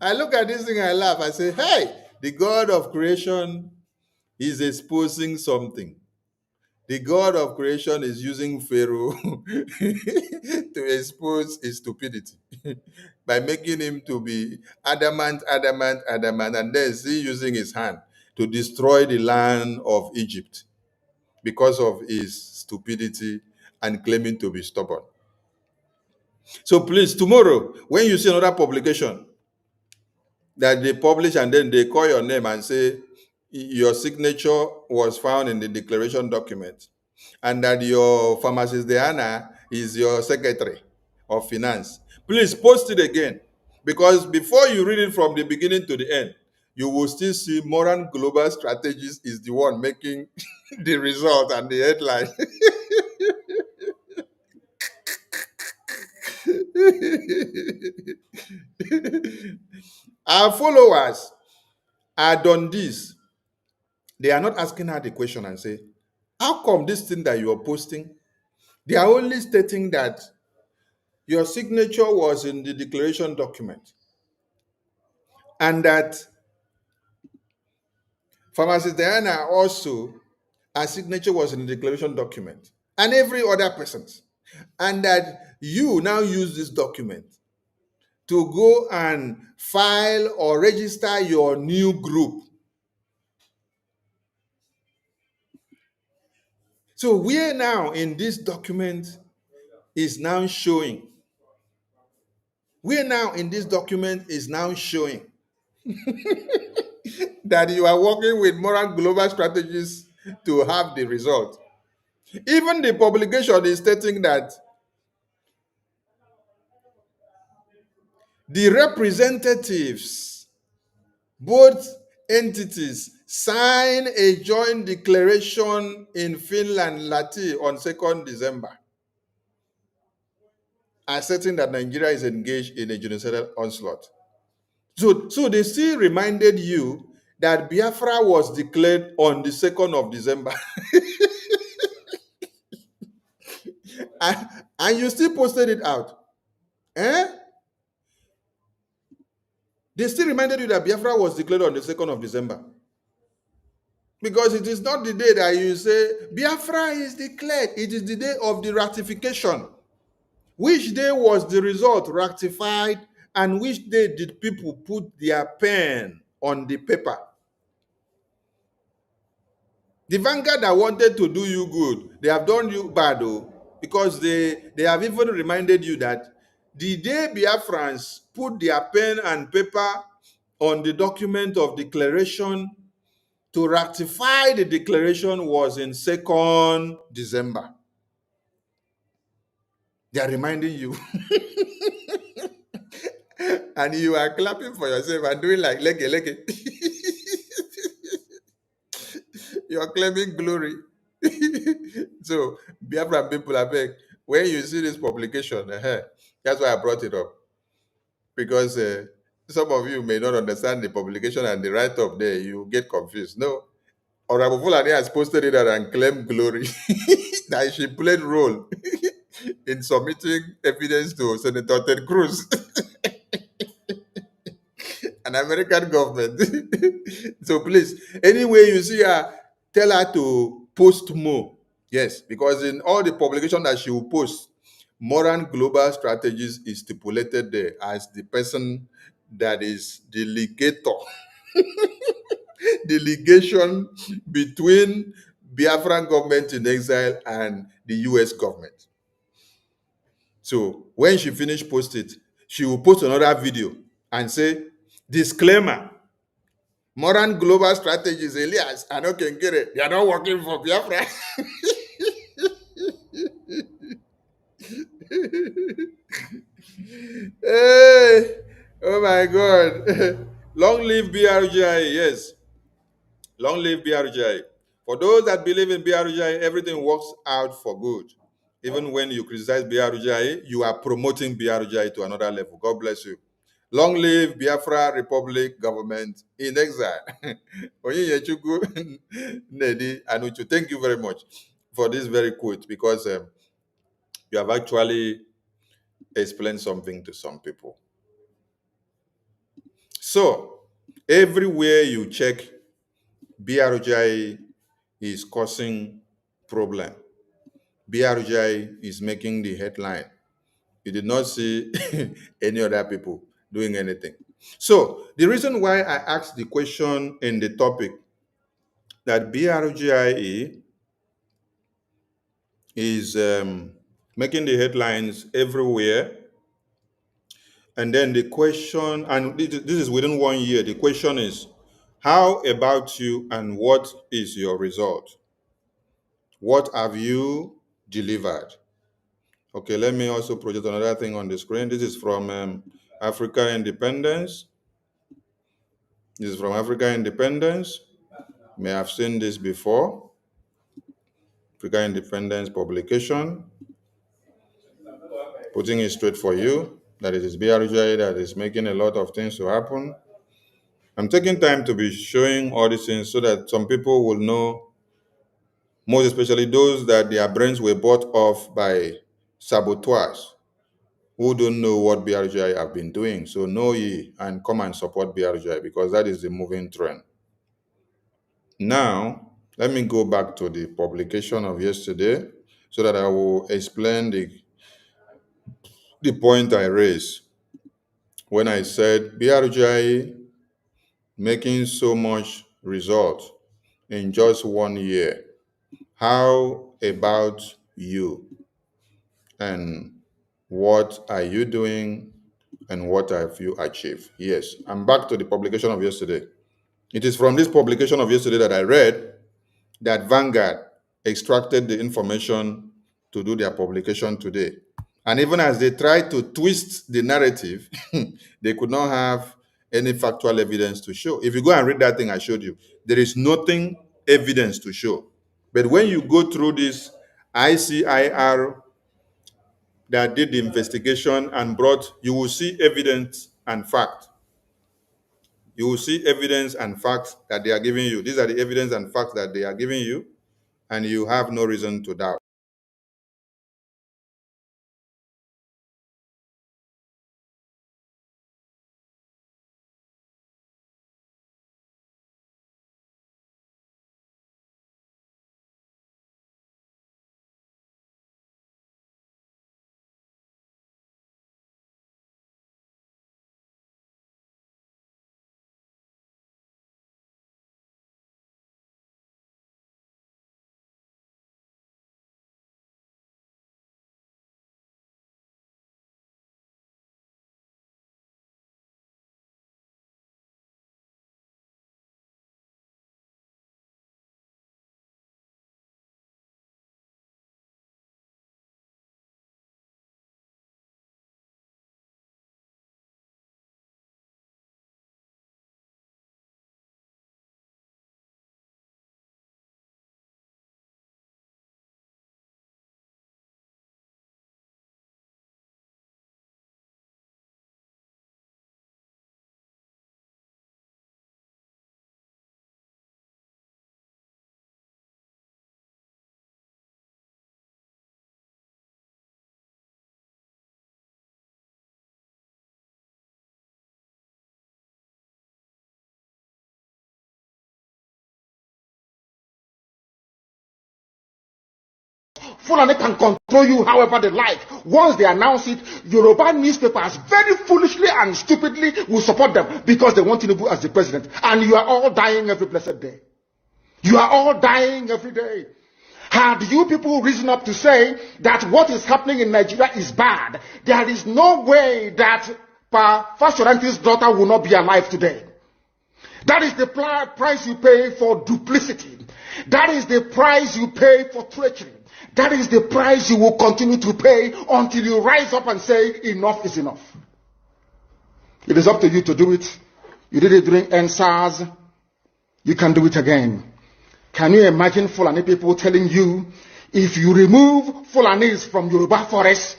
I look at this thing, I laugh. I say, hey, the God of creation is exposing something. The God of creation is using Pharaoh to expose his stupidity by making him to be adamant, and then still using his hand to destroy the land of Egypt because of his stupidity and claiming to be stubborn. So please, tomorrow, when you see another publication that they publish and then they call your name and say your signature was found in the declaration document, and that your pharmacist Diana is your secretary of finance, please post it again, because before you read it from the beginning to the end, you will still see Moran Global Strategies is the one making the result and the headline. Our followers are done this. They are not asking her the question and say, how come this thing that you are posting? They are only stating that your signature was in the declaration document and that Pharmacist Diana also, her signature was in the declaration document and every other person's, and that you now use this document to go and file or register your new group. So where now in this document is now showing, that you are working with Moran Global Strategies to have the result. Even the publication is stating that the representatives, both entities, sign a joint declaration in Finland, Lahti, on 2nd December, asserting that Nigeria is engaged in a genocidal onslaught. So they still reminded you that Biafra was declared on the 2nd of December. and you still posted it out. They still reminded you that Biafra was declared on the 2nd of December. Because it is not the day that you say, Biafra is declared. It is the day of the ratification. Which day was the result ratified, and which day did people put their pen on the paper? The Vanguard that wanted to do you good, they have done you bad, though, because they have even reminded you that the day Biafrans put their pen and paper on the document of declaration to ratify the declaration was in 2nd December. They are reminding you. And you are clapping for yourself and doing like leke. You are claiming glory. So, Biafran people, I beg, when you see this publication, that's why I brought it up. Because some of you may not understand the publication and the write-up there. You get confused. No. Honorable Fulani has posted it and claimed glory that she played role in submitting evidence to Senator Ted Cruz, an American government. So please, anyway you see her, tell her to post more. Yes, because in all the publication that she will post, Moran Global Strategies is stipulated there as the person that is the legator the ligation between Biafran government in exile and the US government. So when she finished post it, she will post another video and say, disclaimer, Moran global strategies, Elias, I know can get it. They are not working for Biafra. Hey, oh my God. Long live BRGI, yes. Long live BRGI. For those that believe in BRGI, everything works out for good. Even when you criticize BRGI, you are promoting BRGI to another level. God bless you. Long live Biafra Republic government in exile. Onyinyechuku Nedi Anuchu, thank you very much for this very quote, because you have actually explained something to some people. So, everywhere you check, BRGI is causing problem. BRGI is making the headline. You did not see any other people doing anything. So the reason why I asked the question in the topic that BRGI is making the headlines everywhere, and then the question, and this is within 1 year, the question is, how about you and what is your result? What have you delivered? Okay, let me also project another thing on the screen. This is from Africa Independence. This is from Africa Independence. You may have seen this before. Africa Independence publication. Putting it straight for you, that it is BRJ that is making a lot of things to happen. I'm taking time to be showing all these things so that some people will know, most especially those that their brains were bought off by saboteurs who don't know what BRGI have been doing. So know ye and come and support BRGI, because that is the moving trend. Now, let me go back to the publication of yesterday so that I will explain the point I raised when I said BRGI making so much result in just 1 year. How about you? And what are you doing? And what have you achieved? Yes, I'm back to the publication of yesterday. It is from this publication of yesterday that I read that Vanguard extracted the information to do their publication today. And even as they tried to twist the narrative, they could not have any factual evidence to show. If you go and read that thing I showed you, there is nothing evidence to show. But when you go through this ICIR that did the investigation and brought, you will see evidence and fact. You will see evidence and facts that they are giving you. These are the evidence and facts that they are giving you, and you have no reason to doubt. Fulani can control you however they like. Once they announce it, Yoruba newspapers very foolishly and stupidly will support them because they want Tinubu as the president. And you are all dying every blessed day. You are all dying every day. Had you people risen up to say that what is happening in Nigeria is bad, there is no way that Fashoranti's daughter will not be alive today. That is the price you pay for duplicity. That is the price you pay for treachery. That is the price you will continue to pay until you rise up and say, enough is enough. It is up to you to do it. You did it during NSAS. You can do it again. Can you imagine Fulani people telling you, if you remove Fulanis from Yoruba forest,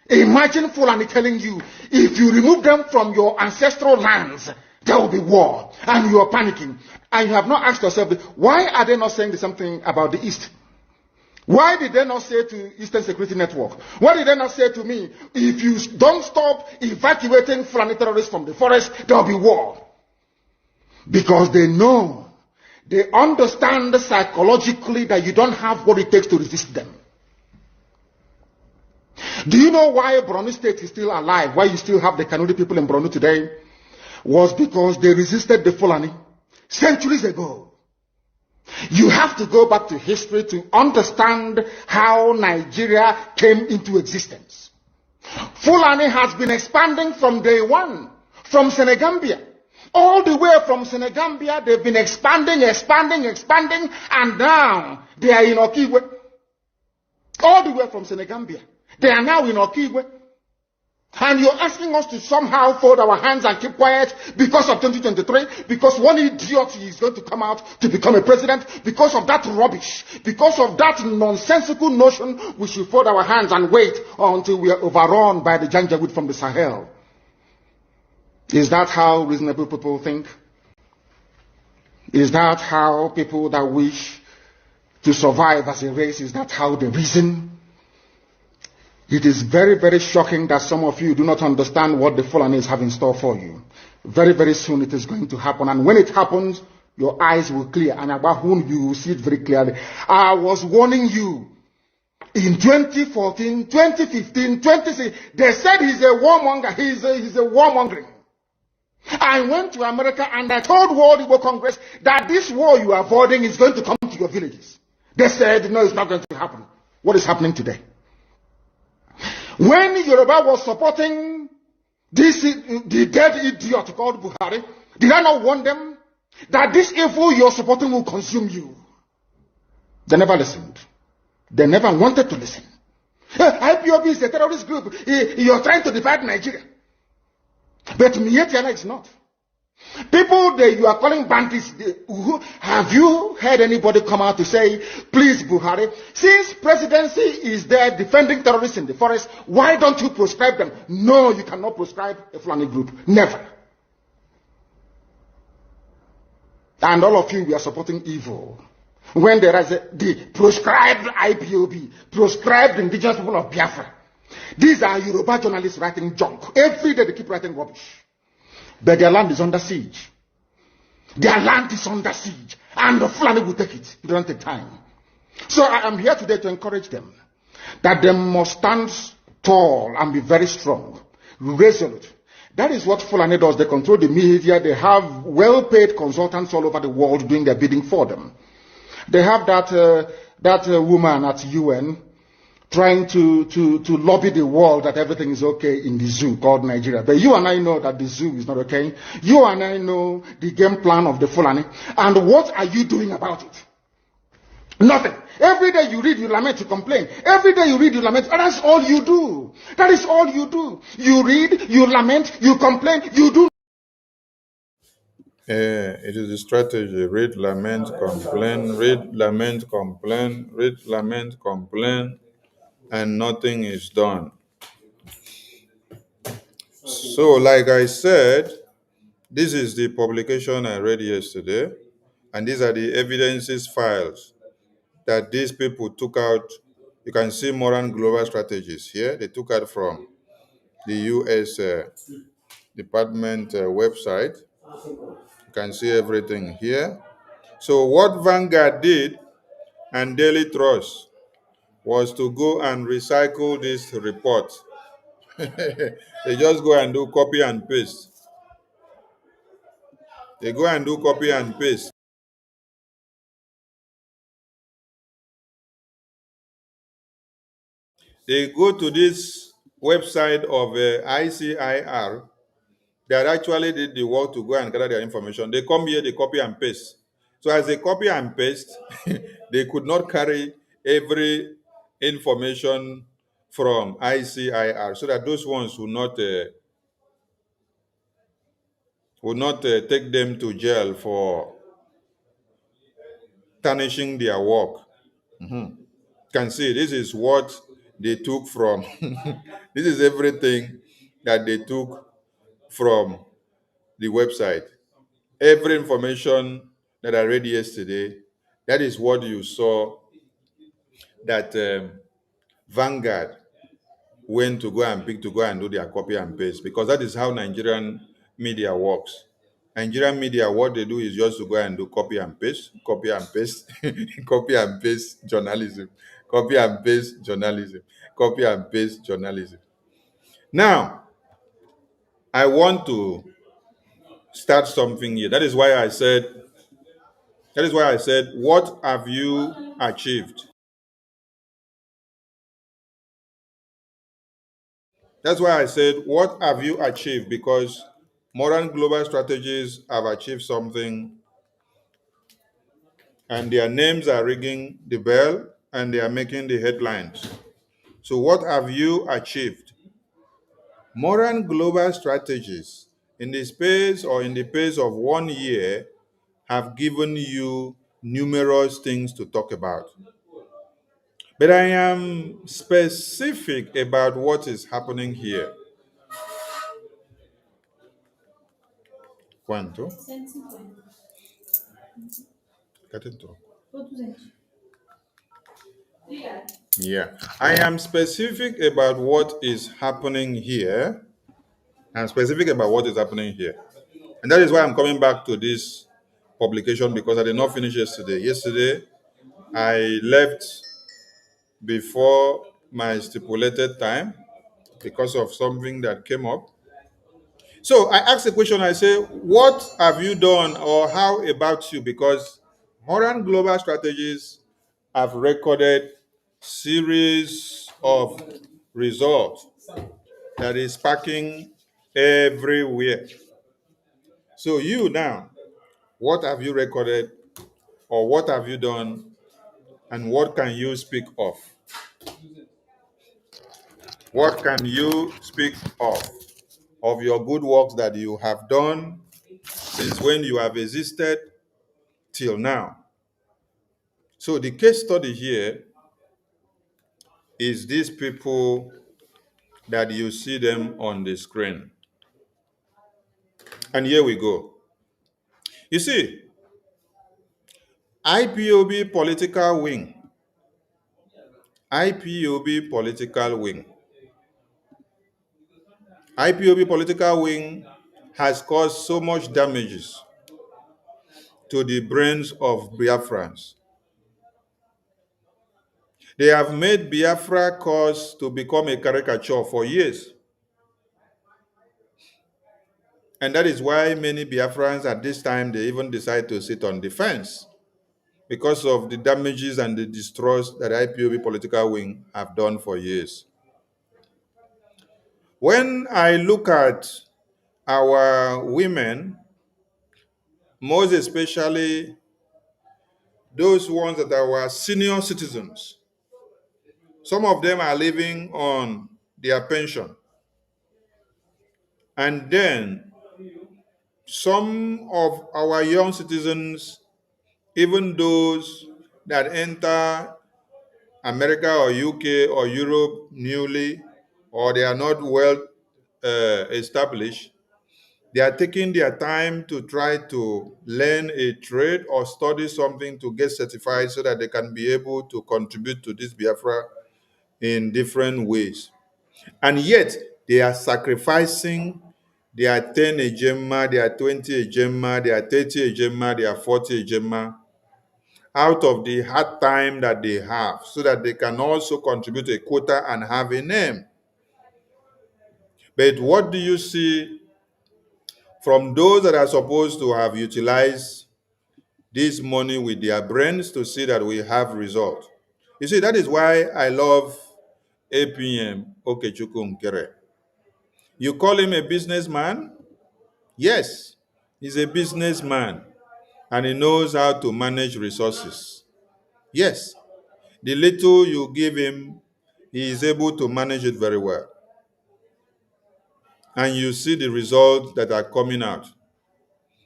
imagine Fulani telling you, if you remove them from your ancestral lands, there will be war, and you are panicking. And you have not asked yourself, why are they not saying the same thing about the East? Why did they not say to Eastern Security Network? Why did they not say to me, if you don't stop evacuating Fulani terrorists from the forest, there will be war? Because they know, they understand psychologically that you don't have what it takes to resist them. Do you know why Borno State is still alive? Why you still have the Kanuri people in Borno today? Was because they resisted the Fulani centuries ago. You have to go back to history to understand how Nigeria came into existence. Fulani has been expanding from day one, from Senegambia. All the way from Senegambia, they've been expanding, and now they are in Okigwe. All the way from Senegambia. They are now in Okigwe. And you're asking us to somehow fold our hands and keep quiet because of 2023, because one idiot is going to come out to become a president, because of that rubbish, because of that nonsensical notion, we should fold our hands and wait until we are overrun by the Janjaweed from the Sahel. Is that how reasonable people think? Is that how people that wish to survive as a race, is that how they reason? It is very, very shocking that some of you do not understand what the Fulanis have in store for you. Very, very soon it is going to happen. And when it happens, your eyes will clear. And about whom you will see it very clearly. I was warning you. In 2014, 2015, 2016, they said he's a warmonger. He's a warmongering. I went to America and I told World Igbo Congress that this war you are avoiding is going to come to your villages. They said, no, it's not going to happen. What is happening today? When Yoruba was supporting the dead idiot called Buhari, did I not warn them that this evil you're supporting will consume you? They never listened. They never wanted to listen. IPOB is a terrorist group. You're trying to divide Nigeria. But Mietiana is not. People that you are calling bandits, have you heard anybody come out to say, please Buhari, since presidency is there defending terrorists in the forest, why don't you proscribe them? No, you cannot proscribe a Fulani group. Never. And all of you, we are supporting evil. When there is the proscribed IPOB, proscribed indigenous people of Biafra. These are Yoruba journalists writing junk. Every day they keep writing rubbish. But their land is under siege. Their land is under siege. And the Fulani will take it. It doesn't take time. So I am here today to encourage them that they must stand tall and be very strong, resolute. That is what Fulani does. They control the media. They have well-paid consultants all over the world doing their bidding for them. They have that woman at UN trying to lobby the world that everything is okay in the zoo called Nigeria. But you and I know that the zoo is not okay. You and I know the game plan of the Fulani. And what are you doing about it? Nothing. Every day you read, you lament, you complain. Every day you read, you lament. And that's all you do. That is all you do. You read, you lament, you complain, you do. It is a strategy. Read, lament, complain. Read, lament, complain. Read, lament, complain. And nothing is done. So, like I said, this is the publication I read yesterday, and these are the evidences files that these people took out. You can see Moran Global Strategies here. They took out from the U.S. Department website. You can see everything here. So what Vanguard did and Daily Trust, was to go and recycle this report. They just go and do copy and paste. They go and do copy and paste. They go to this website of ICIR that actually did the work to go and gather their information. They come here, they copy and paste. So as they copy and paste, they could not carry every information from ICIR, so that those ones would not take them to jail for tarnishing their work. Can see this is what they took from this is everything that they took from the website. Every information that I read yesterday, that is what you saw that Vanguard went to go and pick to go and do their copy and paste, because that is how Nigerian media works. Nigerian media, what they do is just to go and do copy and paste, copy and paste, copy and paste journalism, copy and paste journalism, copy and paste journalism. Now, I want to start something here. That is why I said, what have you achieved? That's why I said, what have you achieved? Because Moran Global Strategies have achieved something, and their names are ringing the bell and they are making the headlines. So what have you achieved? Moran Global Strategies, in the space of 1 year, have given you numerous things to talk about. But I am specific about what is happening here. Quanto? Yeah, I am specific about what is happening here. I'm specific about what is happening here. And that is why I'm coming back to this publication, because I did not finish yesterday. Yesterday, I left before my stipulated time because of something that came up. So I asked the question, I say, what have you done, or how about you? Because Moran Global Strategies have recorded series of results that is sparking everywhere. So you now, what have you recorded, or what have you done, and what can you speak of? What can you speak of your good works that you have done since when you have existed till now? So the case study here is these people that you see them on the screen. And here we go. You see, IPOB political wing. IPOB political wing. IPOB political wing has caused so much damages to the brains of Biafrans. They have made Biafra cause to become a caricature for years. And that is why many Biafrans at this time, they even decide to sit on the fence, because of the damages and the destroys that IPOB political wing have done for years. When I look at our women, most especially those ones that are our senior citizens, some of them are living on their pension. And then some of our young citizens, even those that enter America or UK or Europe newly, or they are not well established, they are taking their time to try to learn a trade or study something to get certified so that they can be able to contribute to this Biafra in different ways. And yet, they are sacrificing their 10 ejema, their 20 ejema, their 30 ejema, their 40 ejema, out of the hard time that they have so that they can also contribute a quota and have a name. But what do you see from those that are supposed to have utilized this money with their brains to see that we have results? You see, that is why I love APM Okechukwu Nkere. You call him a businessman? Yes, he's a businessman and he knows how to manage resources. Yes, the little you give him, he is able to manage it very well. And you see the results that are coming out.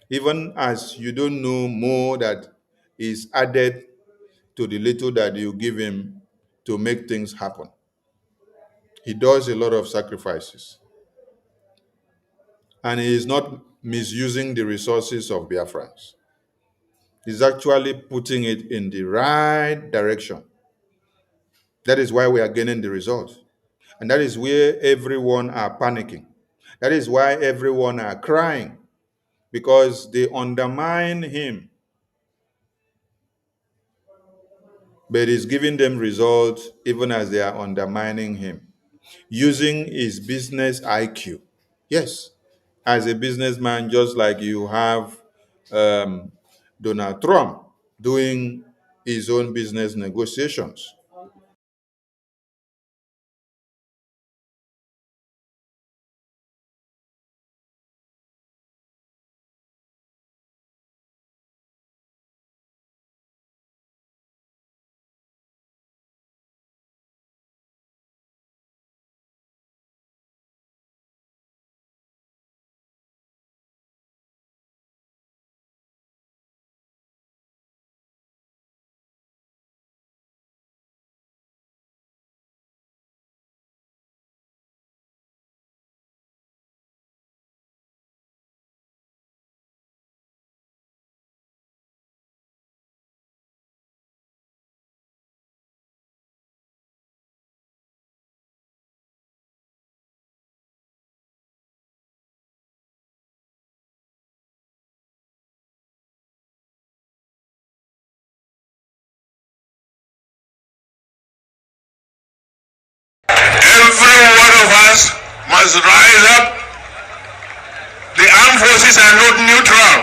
Even as you don't know more that is added to the little that you give him to make things happen. He does a lot of sacrifices. And he is not misusing the resources of Biafrans. He's actually putting it in the right direction. That is why we are getting the results. And that is where everyone are panicking. That is why everyone are crying, because they undermine him. But he's giving them results even as they are undermining him, using his business IQ. Yes, as a businessman, just like you have Donald Trump doing his own business negotiations. Every one of us must rise up. The armed forces are not neutral.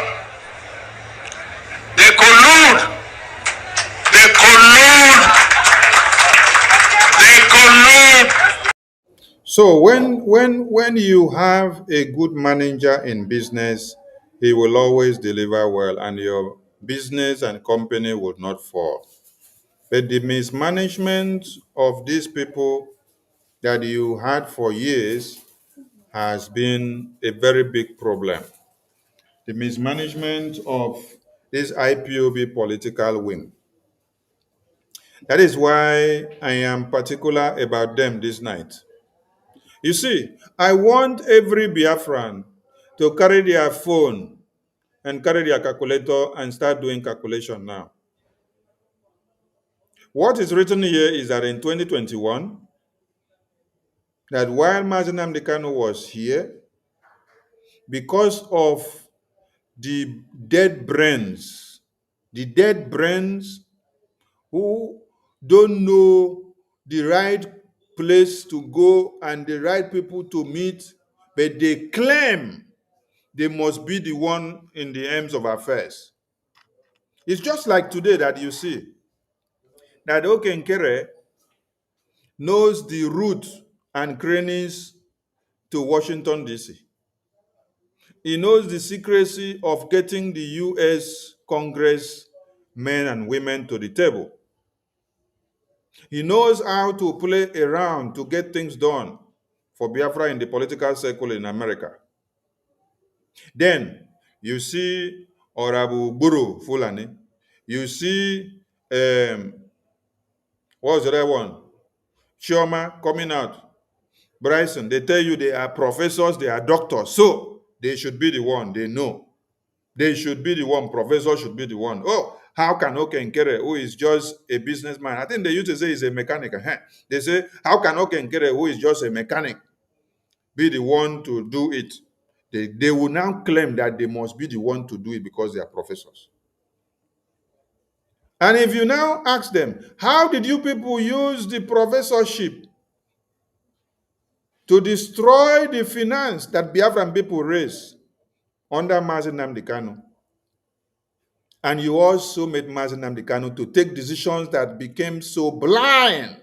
They collude. They collude. They collude. So when you have a good manager in business, he will always deliver well and your business and company will not fall. But the mismanagement of these people that you had for years has been a very big problem. The mismanagement of this IPOB political wing. That is why I am particular about them this night. You see, I want every Biafran to carry their phone and carry their calculator and start doing calculation now. What is written here is that in 2021, that while Mazi Nnamdi Kanu was here, because of the dead brains who don't know the right place to go and the right people to meet, but they claim they must be the one in the aims of affairs. It's just like today that you see that Okenkere knows the route and crannies to Washington, D.C. He knows the secrecy of getting the U.S. Congress men and women to the table. He knows how to play around to get things done for Biafra in the political circle in America. Then you see Orabu Buru Fulani. You see, what's the other one? Chioma coming out. Bryson, they tell you they are professors, they are doctors. So they should be the one, they know. They should be the one, professor should be the one. Oh, how can Okenkere, who is just a businessman, I think they used to say he's a mechanic. They say, how can Okenkere, who is just a mechanic, be the one to do it? They will now claim that they must be the one to do it because they are professors. And if you now ask them, how did you people use the professorship to destroy the finance that Biafran people raised under Mazi Nnamdi Kanu? And you also made Mazi Nnamdi Kanu to take decisions that became so blind.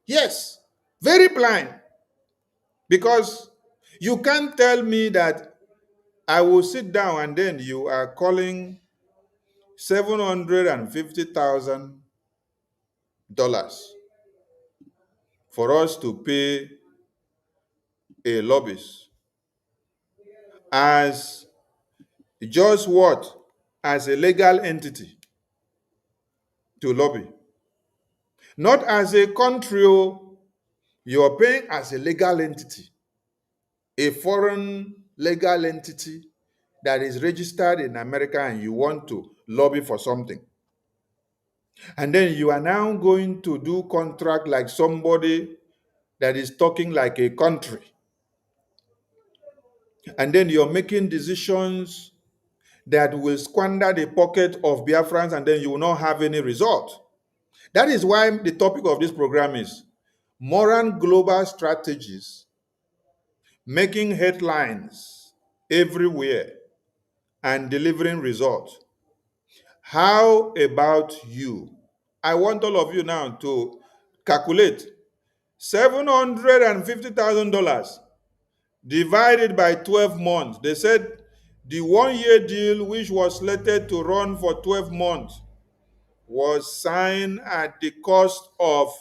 Yes, very blind. Because you can't tell me that I will sit down and then you are calling $750,000 for us to pay a lobbyist as just what? As a legal entity to lobby. Not as a country, you're paying as a legal entity, a foreign legal entity that is registered in America, and you want to lobby for something. And then you are now going to do contract like somebody that is talking like a country. And then you're making decisions that will squander the pocket of Biafrans, and then you will not have any result. That is why the topic of this program is Moran Global Strategies, making headlines everywhere and delivering results. How about you? I want all of you now to calculate $750,000 divided by 12 months. They said the one-year deal, which was slated to run for 12 months, was signed at the cost of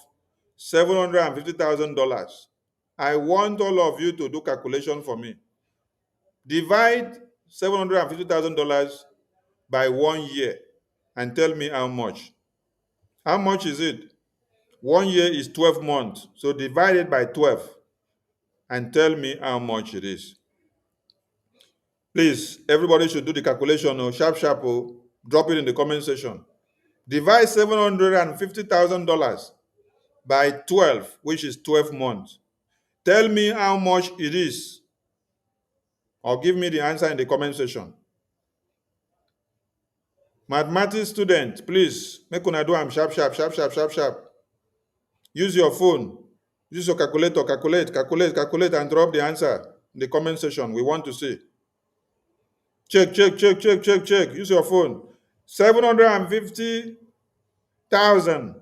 $750,000. I want all of you to do calculation for me. Divide $750,000 by 1 year and tell me how much. How much is it? 1 year is 12 months. So divide it by 12 and tell me how much it is. Please, everybody should do the calculation. Oh, sharp, sharp. Oh, drop it in the comment section. Divide $750,000 by 12, which is 12 months. Tell me how much it is, or give me the answer in the comment section. Mathematics student, please, make una do am sharp, sharp, sharp, sharp, sharp, sharp. Use your phone. Use your calculator. Calculate, and drop the answer in the comment section. We want to see. Check. Use your phone. 750,000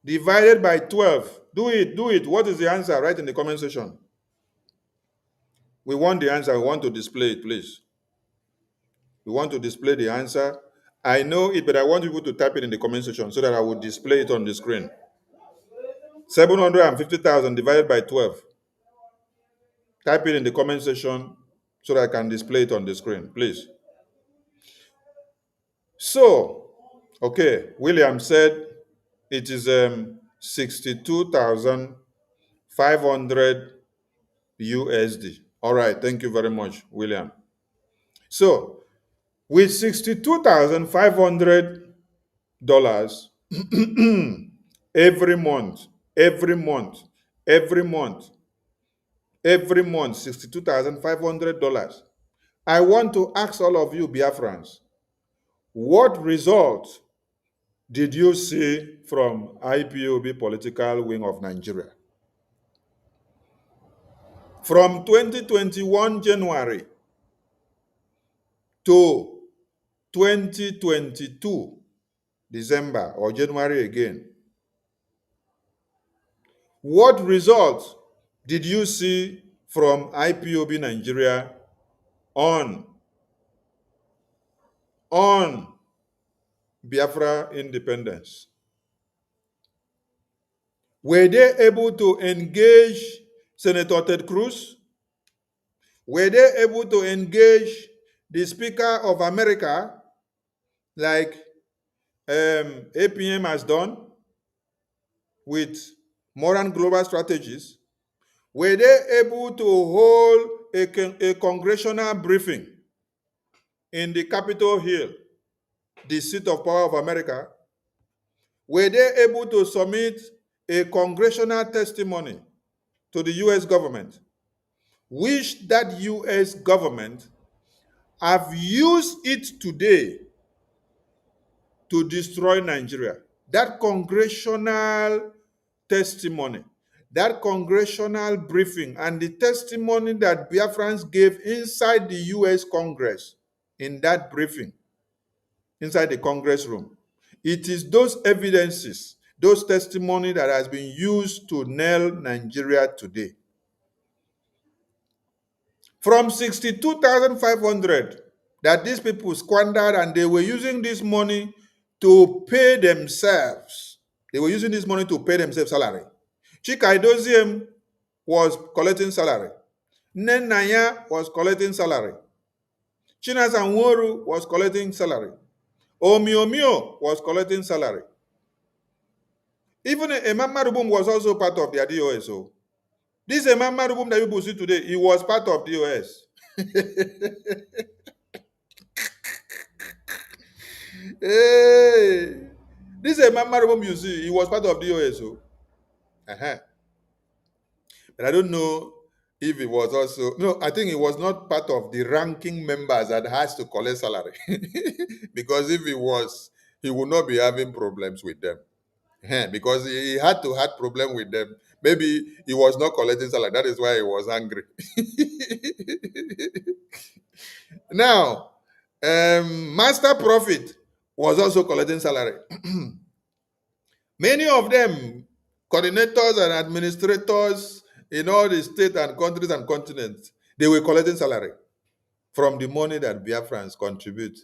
divided by 12. Do it. What is the answer? Write in the comment section. We want the answer. We want to display it, please. We want to display the answer. I know it, but I want people to type it in the comment section so that I will display it on the screen. 750,000 divided by 12. Type it in the comment section so that I can display it on the screen, please. So, okay, William said it is 62,500 USD. All right, thank you very much, William. So, with $62,500 every month, $62,500. I want to ask all of you Biafrans, what result did you see from IPOB political wing of Nigeria? From 2021 January to 2022 December or January again, what result did you see from IPOB Nigeria on Biafra independence? Were they able to engage Senator Ted Cruz? Were they able to engage the Speaker of America like APM has done with Moran Global Strategies? Were they able to hold a congressional briefing in the Capitol Hill, the seat of power of America? Were they able to submit a congressional testimony to the U.S. government, which that U.S. government have used it today to destroy Nigeria. That congressional testimony, that congressional briefing, and the testimony that Biafrans gave inside the US Congress in that briefing, inside the Congress room. It is those evidences, those testimony that has been used to nail Nigeria today. From 62,500 that these people squandered, and they were using this money to pay themselves. They were using this money to pay themselves salary. Chika Idoziem was collecting salary. Nenaya was collecting salary. Chinas Nworu was collecting salary. Omiomio was collecting salary. Even Imam Marubum was also part of their DOS. So this Imam Marubum that people see today, he was part of DOS. Hey, this Imam Marubum you see, he was part of DOS. So. But I don't know if it was also, no, I think it was not part of the ranking members that has to collect salary. Because if it was, he would not be having problems with them. Because he had to have problem with them. Maybe he was not collecting salary. That is why he was angry. Now, Master Prophet was also collecting salary. Many of them, coordinators and administrators in all the states and countries and continents, they were collecting salary from the money that Biafrans contribute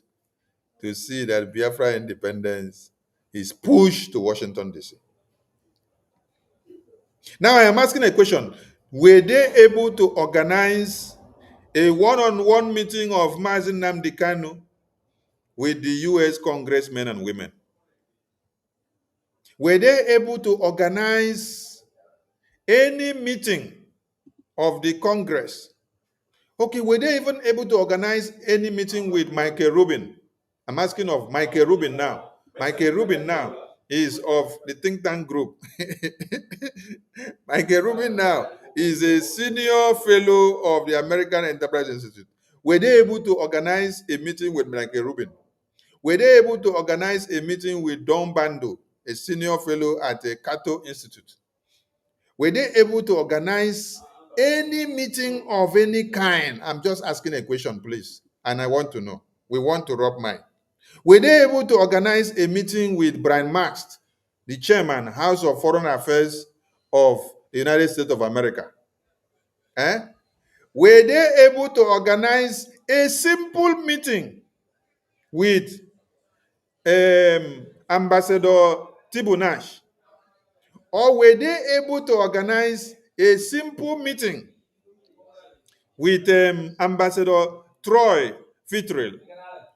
to see that Biafra independence is pushed to Washington, D.C. Now I am asking a question. Were they able to organize a one-on-one meeting of Mazi Nnamdi Kanu with the U.S. congressmen and women? Were they able to organize any meeting of the Congress? Okay, were they even able to organize any meeting with Michael Rubin? I'm asking of Michael Rubin now. Michael Rubin now is of the think tank group. Michael Rubin now is a senior fellow of the American Enterprise Institute. Were they able to organize a meeting with Michael Rubin? Were they able to organize a meeting with Don Bando, a senior fellow at the Cato Institute? Were they able to organize any meeting of any kind? I'm just asking a question, please. And I want to know. We want to rub mine. Were they able to organize a meeting with Brian Mast, the chairman, House of Foreign Affairs of the United States of America? Were they able to organize a simple meeting with Ambassador Tibunash? Or were they able to organize a simple meeting with Ambassador Troy Fitrell?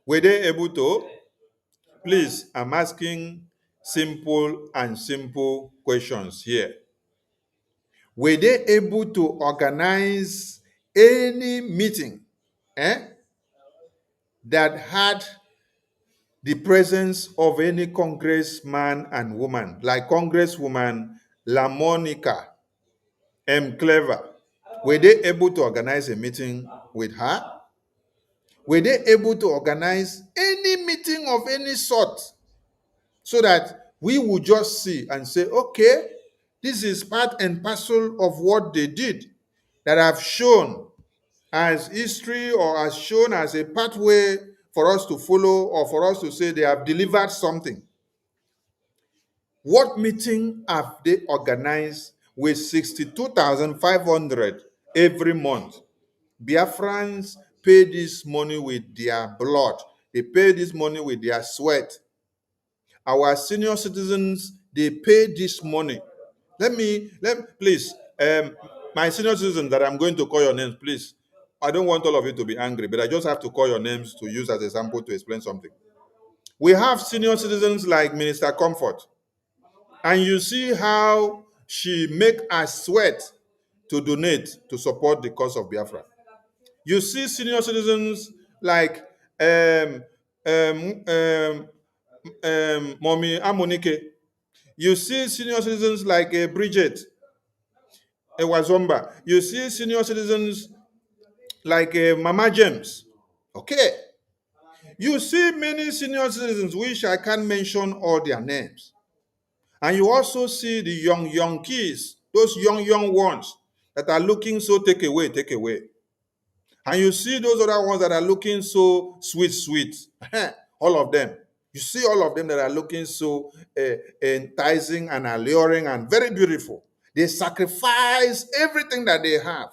Were they able to? Please, I'm asking simple questions here. Were they able to organize any meeting that had the presence of any congressman and woman, like Congresswoman LaMonica M. Clever? Were they able to organize a meeting with her? Were they able to organize any meeting of any sort so that we would just see and say, okay, this is part and parcel of what they did that have shown as history or as shown as a pathway for us to follow or for us to say they have delivered something? What meeting have they organized with 62,500 every month? Biafrans pay this money with their blood. They pay this money with their sweat. Our senior citizens, they pay this money. Please, my senior citizens that I'm going to call your names, please. I don't want all of you to be angry, but I just have to call your names to use as a sample to explain something. We have senior citizens like Minister Comfort, and you see how she make us sweat to donate to support the cause of Biafra. You see senior citizens like Mommy Amonike. You see senior citizens like Bridget Ewazomba. You see senior citizens like Mama James. Okay. You see many senior citizens, which I can't mention all their names. And you also see the young kids, those young ones that are looking so take away. And you see those other ones that are looking so sweet. All of them. You see all of them that are looking so enticing and alluring and very beautiful. They sacrifice everything that they have.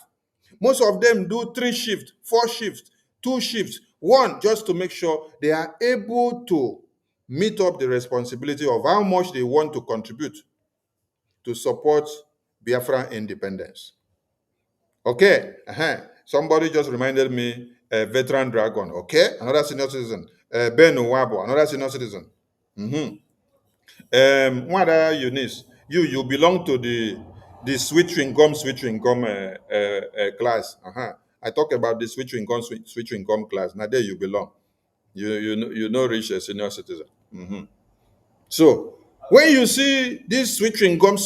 Most of them do 3 shifts, 4 shifts, 2 shifts, 1 just to make sure they are able to meet up the responsibility of how much they want to contribute to support Biafra independence. Okay. Somebody just reminded me, Veteran Dragon. Okay. Another senior citizen. Ben Nwabo, another senior citizen. Mwada Eunice, you belong to the sweet chewing gum class. I talk about the sweet chewing gum class. Now there you belong. You know reach a senior citizen. So when you see these sweet chewing gum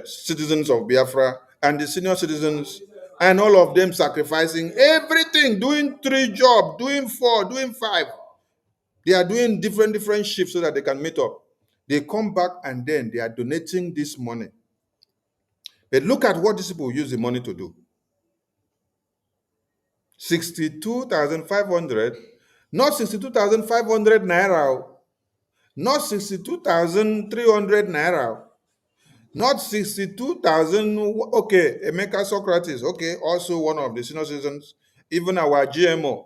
citizens of Biafra and the senior citizens, and all of them sacrificing everything, doing 3 jobs, doing 4, doing 5. They are doing different shifts so that they can meet up. They come back and then they are donating this money. But look at what these people use the money to do. 62,500, not 62,500 naira, not 62,300 naira, not 62,000. Okay, Emeka Socrates, okay, also one of the senior citizens. Even our BMO,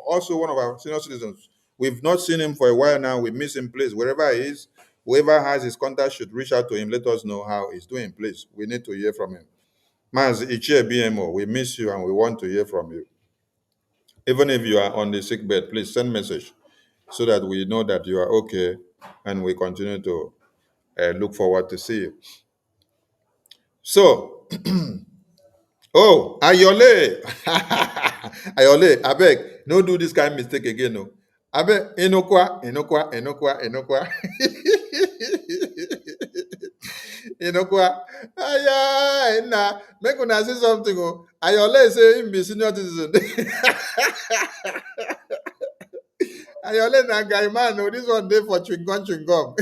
also one of our senior citizens. We've not seen him for a while now. We miss him, please. Wherever he is, whoever has his contact should reach out to him. Let us know how he's doing, please. We need to hear from him. Maz Ichie BMO, we miss you and we want to hear from you. Even if you are on the sick bed, please send message so that we know that you are okay and we continue to look forward to see you. So, oh, Ayole, Ayole, abeg, no do this kind of mistake again, no. Abeg, enokwa. Enokwa, aya, na, make una say something, oh. Ayole say him be senior citizen. Ayole na guy man, oh, this one dey for chewing gum.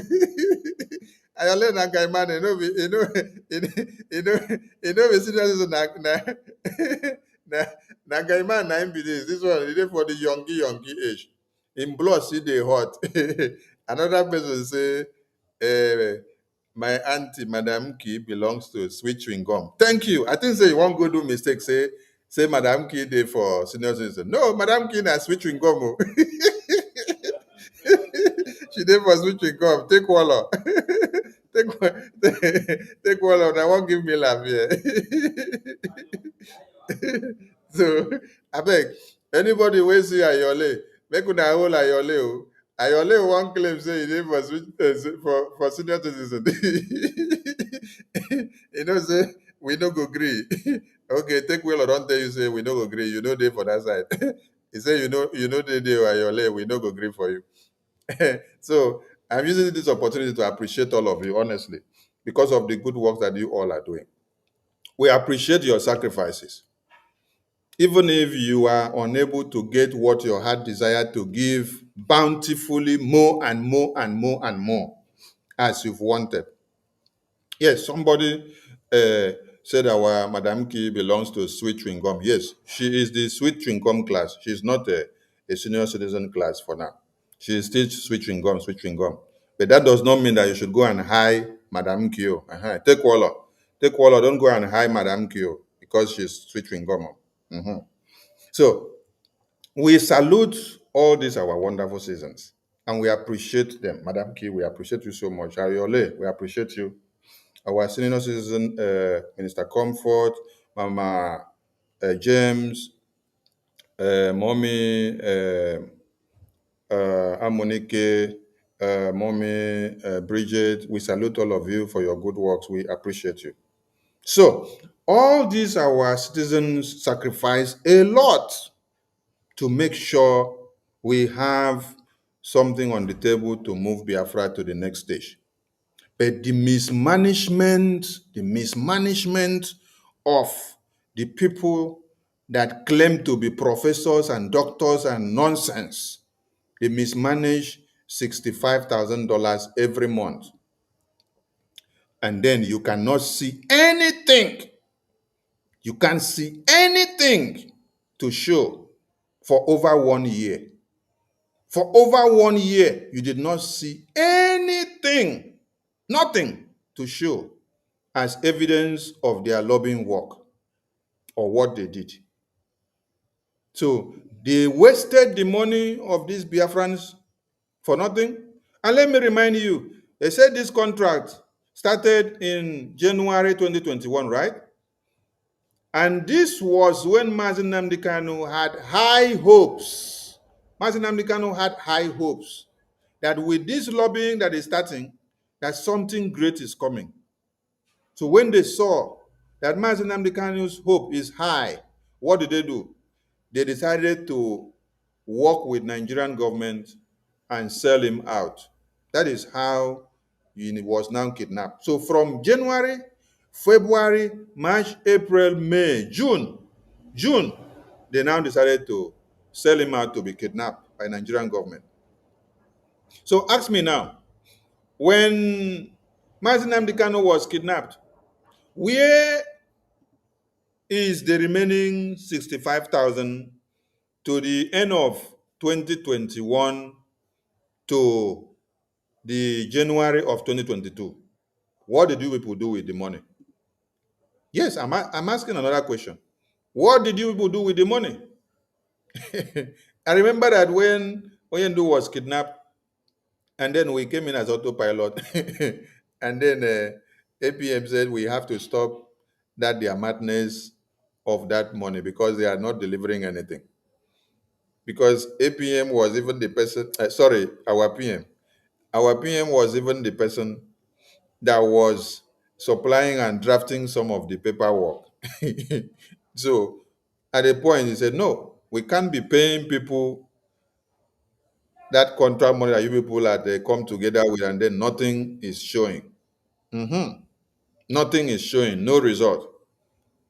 Ayole na guy man, you know be senior citizen na guy man na him be this. This one dey for the youngy age. In blood see dey hot. Another person say, my auntie, Madam Key, belongs to Sweet Chewing Gum. Thank you. I think say you won't go do mistake. Say Madam Key dey for senior citizen. No, Madam Key na Sweet Chewing Gum. She dey for Sweet Chewing Gum. Take water. Take water. Now won't give me laugh here. So I beg anybody wey see Ayole, make una hold Ayole. Oh. Ayole one claim say he dey for senior citizen. You know say we no go agree. Okay, take well or don't tell you say we no go agree. You know dey for that side. He say you know dey Ayole, we no go agree for you. So I'm using this opportunity to appreciate all of you, honestly, because of the good work that you all are doing. We appreciate your sacrifices. Even if you are unable to get what your heart desired to give bountifully more and more as you've wanted. Yes, somebody said our Madam Key belongs to Sweet Chewing Gum. Yes, she is the Sweet Chewing Gum class. She's not a senior citizen class for now. She is still Sweet Chewing Gum. But that does not mean that you should go and high Madam Kyo. Take water. Don't go and high Madam Kyo because she's Sweet Chewing Gum. So we salute all these our wonderful citizens and we appreciate them. Madam Key, we appreciate you so much. Ayole, we appreciate you. Our senior citizen, Minister Comfort, Mama James, Mommy Amonike, Mommy Bridget, we salute all of you for your good works. We appreciate you. So all these our citizens sacrifice a lot to make sure we have something on the table to move Biafra to the next stage. But the mismanagement of the people that claim to be professors and doctors and nonsense. They mismanage $65,000 every month. And then you cannot see anything. You can't see anything to show for over 1 year. For over 1 year, you did not see anything, nothing to show as evidence of their lobbying work or what they did. So they wasted the money of these Biafrans for nothing. And let me remind you, they said this contract started in January 2021, right? And this was when Mazi Nnamdi Kanu had high hopes. Mazi Nnamdi Kanu had high hopes that with this lobbying that is starting, that something great is coming. So when they saw that Mazi Nnamdi Kanu's hope is high, what did they do? They decided to work with Nigerian government and sell him out. That is how he was now kidnapped. So from January, February, March, April, May, June, they now decided to sell him out to be kidnapped by Nigerian government. So ask me now, when Mazi Nnamdi Kanu was kidnapped, where is the remaining 65,000 to the end of 2021 to the January of 2022? What did you people do with the money? Yes, I'm asking another question. What did you people do with the money? I remember that when Oyendu was kidnapped, and then we came in as autopilot, and then APM said we have to stop their madness of that money because they are not delivering anything. Because APM was even the person, our PM. Our PM was even the person that was supplying and drafting some of the paperwork. So at a point, he said, no, we can't be paying people that contract money that you people that they come together with, and then nothing is showing. Nothing is showing, no result.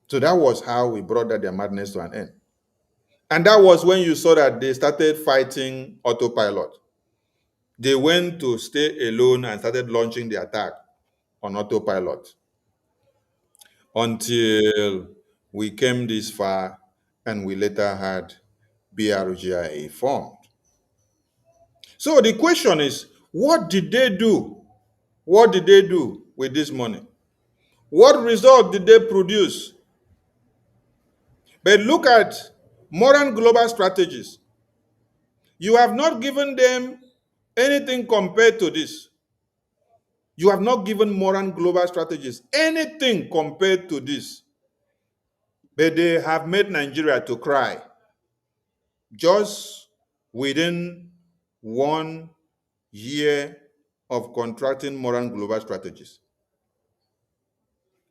So that was how we brought their madness to an end. And that was when you saw that they started fighting autopilot. They went to stay alone and started launching the attack on autopilot until we came this far and we later had BRGIA formed. So the question is, what did they do? What did they do with this money? What result did they produce? But look at Moran Global Strategies. You have not given them anything compared to this. You have not given Moran Global Strategies anything compared to this. But they have made Nigeria to cry just within 1 year of contracting Moran Global Strategies.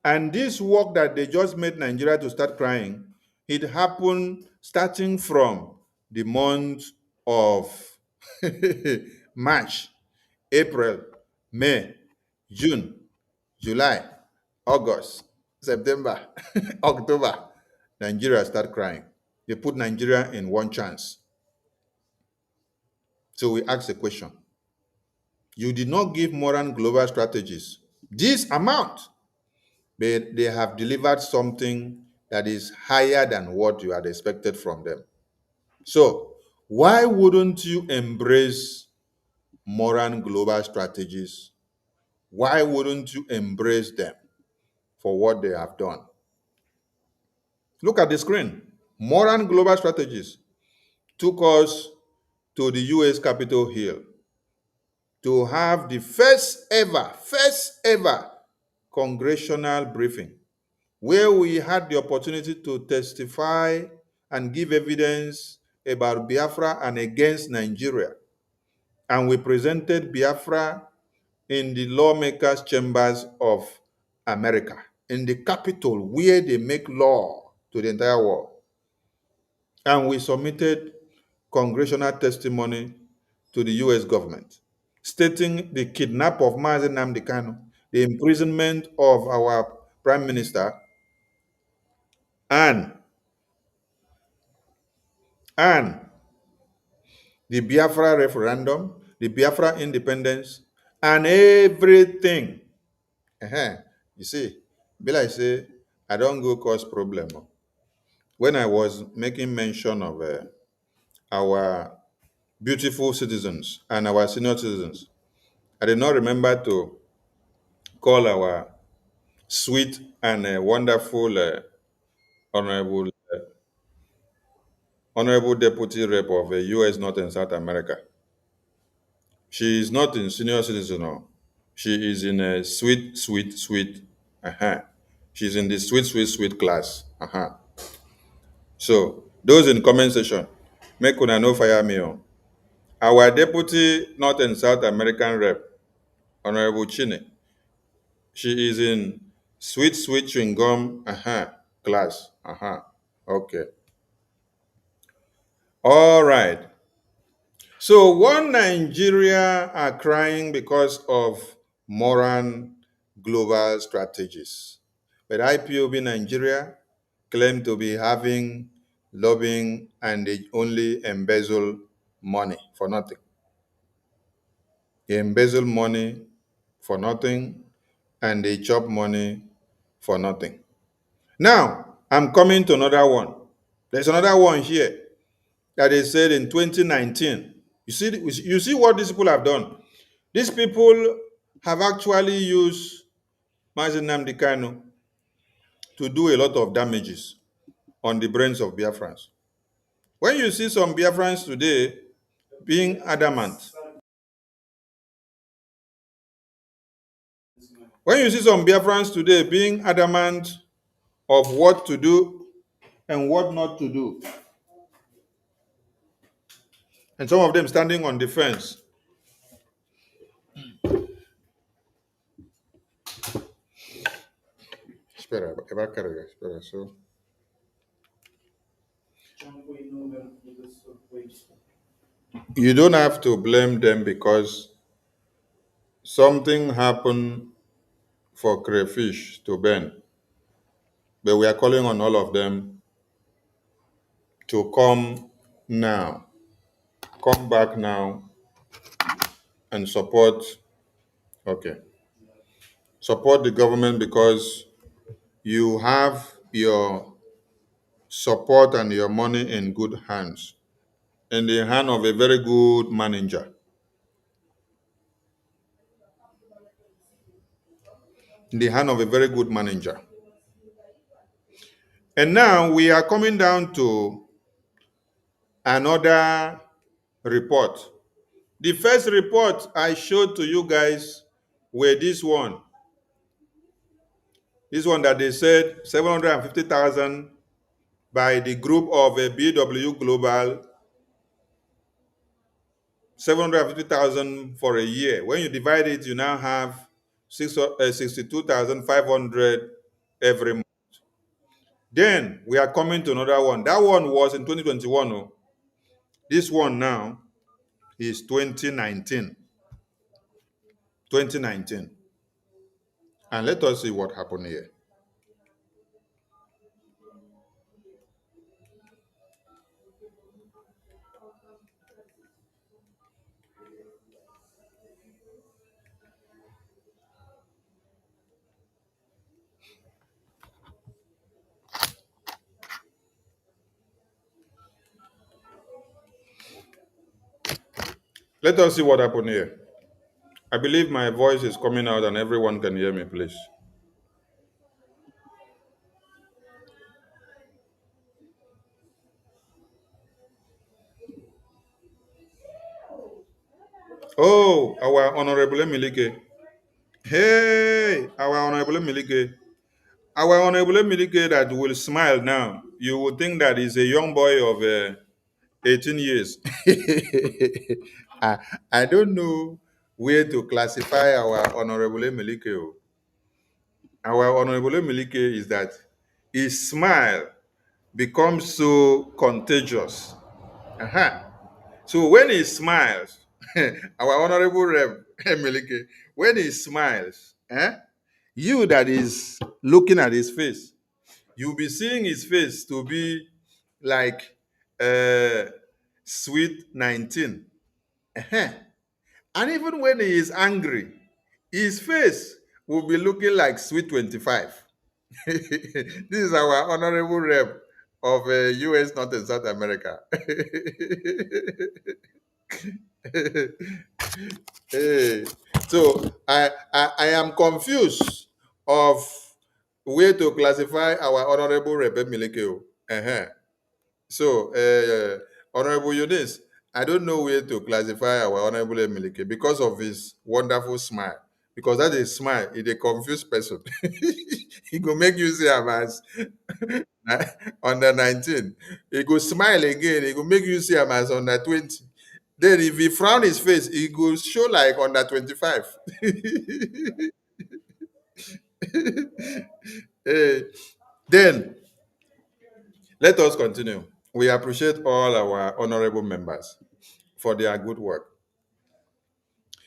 And this work that they just made Nigeria to start crying, it happened starting from the month of March, April, May, June, July, August, September, October. Nigeria start crying. They put Nigeria in one chance. So we ask the question. You did not give Moran Global Strategies this amount, but they have delivered something that is higher than what you had expected from them. So why wouldn't you embrace Moran Global Strategies? Why wouldn't you embrace them for what they have done? Look at the screen. Moran Global Strategies took us to the US Capitol Hill to have the first ever congressional briefing, where we had the opportunity to testify and give evidence about Biafra and against Nigeria. And we presented Biafra in the lawmakers' chambers of America, in the Capitol, where they make law to the entire world. And we submitted congressional testimony to the US government, stating the kidnap of Mazi Nnamdi Kanu, the imprisonment of our prime minister, and and the Biafra referendum, the Biafra independence, and everything. You see, be like say, I don't go cause problem. When I was making mention of our beautiful citizens and our senior citizens, I did not remember to call our sweet and wonderful honorable honorable deputy rep of U.S. North and South America. She is not in senior citizen. No. She is in a sweet, sweet, sweet. She's in the sweet, sweet, sweet class. So those in comment section, make una no fire me on. Our deputy North and South American rep, Honorable Chine, she is in sweet, sweet chewing gum. Class. Okay. All right. So one Nigeria are crying because of Moran global strategies. But IPOB Nigeria claim to be having lobbying and they only embezzle money for nothing. They embezzle money for nothing and they chop money for nothing. Now, I'm coming to another one. There's another one here that they said in 2019. You see what these people have done? These people have actually used Mazi Nnamdi Kanu to do a lot of damages on the brains of Biafrans. When you see some Biafrans today being adamant, of what to do and what not to do, and some of them standing on the fence, so you don't have to blame them because something happened for crayfish to burn. But we are calling on all of them to come back now and support the government because you have your support and your money in good hands, in the hand of a very good manager. In the hand of a very good manager. And now we are coming down to another report. The first report I showed to you guys were this one. This one that they said 750,000 by the group of a BW Global, 750,000 for a year. When you divide it, you now have 62,500 every month. Then we are coming to another one. That one was in 2021. Oh. This one now is 2019. 2019. And let us see what happened here. Let us see what happened here. I believe my voice is coming out and everyone can hear me, please. Oh, our Honorable Emilike. Hey, our Honorable Emilike. Our Honorable Emilike that will smile now. You would think that he's a young boy of 18 years. I don't know where to classify our Honorable Emilike. Our Honorable Emilike is that his smile becomes so contagious. So when he smiles, our Honorable Rep Emilike, when he smiles, you that is looking at his face, you'll be seeing his face to be like Sweet 19. And even when he is angry, his face will be looking like Sweet 25. This is our honorable rep of US, North and South America. Hey, so I am confused of where to classify our honorable rep Milikeo. So, Honorable Eunice, I don't know where to classify our Honorable Emilike because of his wonderful smile. Because that is smile, is a confused person. He go make you see him as under 19. He go smile again, he go make you see him as under 20. Then if he frown his face, he go show like under 25. Eh, then, let us continue. We appreciate all our honorable members for their good work.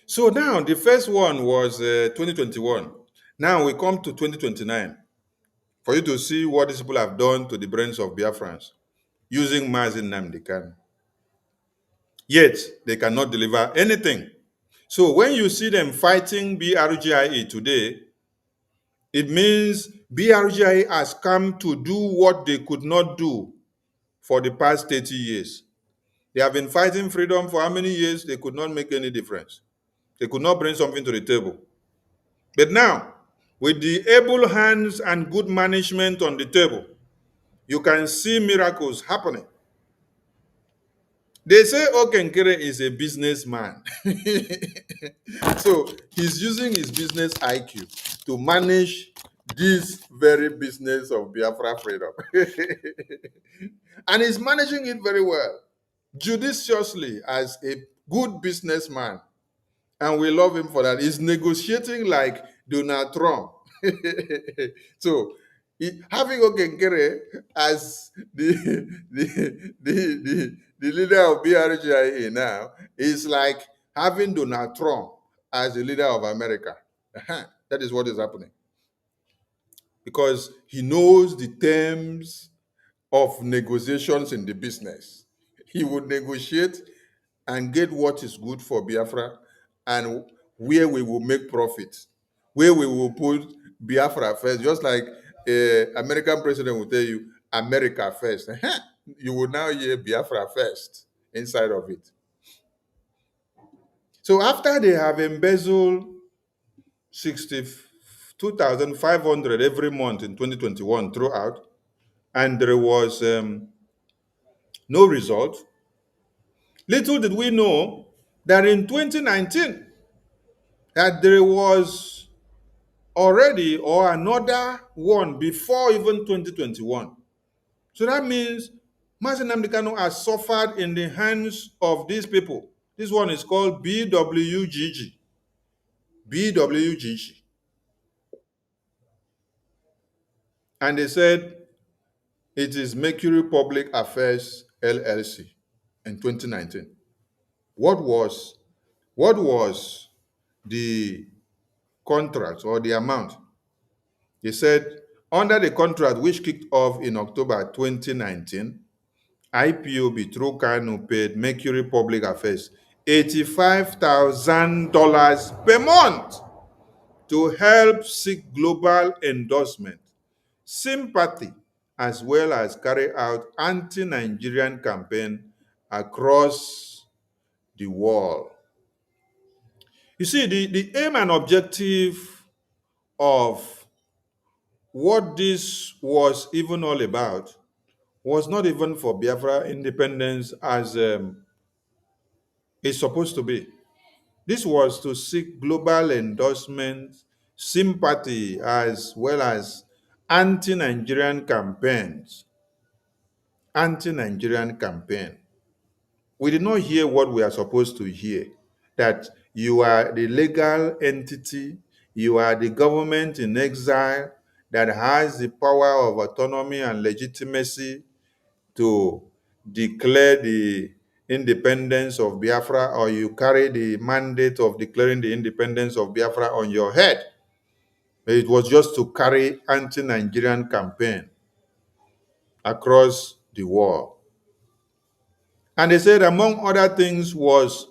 So now the first one was 2021. Now we come to 2029 for you to see what these people have done to the brains of Biafrans using Mazin Nnamdi Kanu. Yet they cannot deliver anything. So when you see them fighting BRGIA today, it means BRGIA has come to do what they could not do for the past 30 years. They have been fighting freedom for how many years? They could not make any difference. They could not bring something to the table. But now, with the able hands and good management on the table, you can see miracles happening. They say Okenkere is a businessman. So he's using his business IQ to manage this very business of Biafra freedom. And he's managing it very well, judiciously, as a good businessman. And we love him for that. He's negotiating like Donald Trump. So, having Okenkere as the leader of BRGIA now is like having Donald Trump as the leader of America. That is what is happening. Because he knows the terms of negotiations in the business. He would negotiate and get what is good for Biafra and where we will make profit, where we will put Biafra first, just like American president will tell you, America first. You will now hear Biafra first inside of it. So after they have embezzled 62,500 every month in 2021 throughout, and there was no result, little did we know that in 2019, that there was already or another one before even 2021. So that means Mazi Nnamdi Kanu has suffered in the hands of these people. This one is called BWGG. BWGG. And they said it is Mercury Public Affairs LLC in 2019. What was the contract or the amount? They said under the contract which kicked off in October 2019, IPOB through Kanu paid Mercury Public Affairs $85,000 per month to help seek global endorsement, sympathy, as well as carry out anti-Nigerian campaign across the world. You see, the aim and objective of what this was even all about was not even for Biafra independence as it's supposed to be. This was to seek global endorsement, sympathy, as well as anti-Nigerian campaigns. Anti-Nigerian campaign. We did not hear what we are supposed to hear, that you are the legal entity, you are the government in exile that has the power of autonomy and legitimacy to declare the independence of Biafra, or you carry the mandate of declaring the independence of Biafra on your head. It was just to carry anti-Nigerian campaign across the world. And they said, among other things, was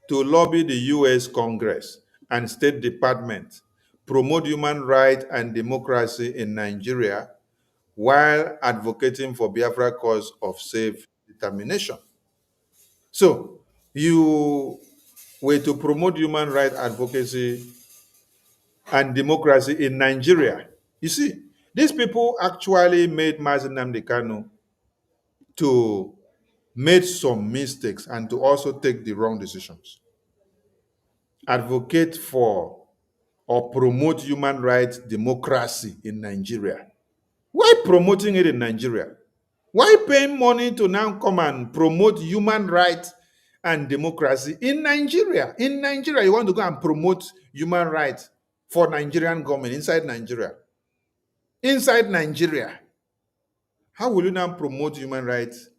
to lobby the US Congress and State Department, promote human rights and democracy in Nigeria while advocating for Biafra cause of self-determination. So you were to promote human rights advocacy and democracy in Nigeria. You see, these people actually made Mazi Nnamdi Kanu to make some mistakes and to also take the wrong decisions. Advocate for or promote human rights democracy in Nigeria. Why promoting it in Nigeria? Why paying money to now come and promote human rights and democracy in Nigeria? In Nigeria, you want to go and promote human rights for Nigerian government inside Nigeria. Inside Nigeria, how will you now promote human rights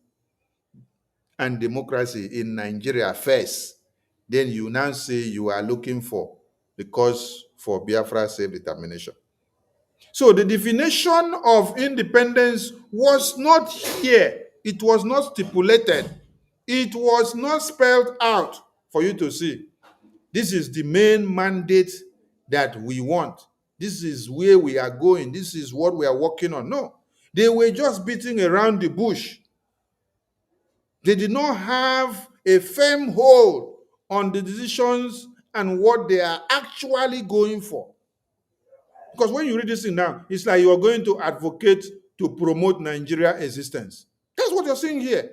and democracy in Nigeria first? Then you now say you are looking for the cause for Biafra self-determination. So the definition of independence was not here. It was not stipulated. It was not spelled out for you to see. This is the main mandate that we want. This is where we are going. This is what we are working on. No, they were just beating around the bush. They did not have a firm hold on the decisions and what they are actually going for. Because when you read this thing now, it's like you are going to advocate to promote Nigeria existence. That's what you're saying here.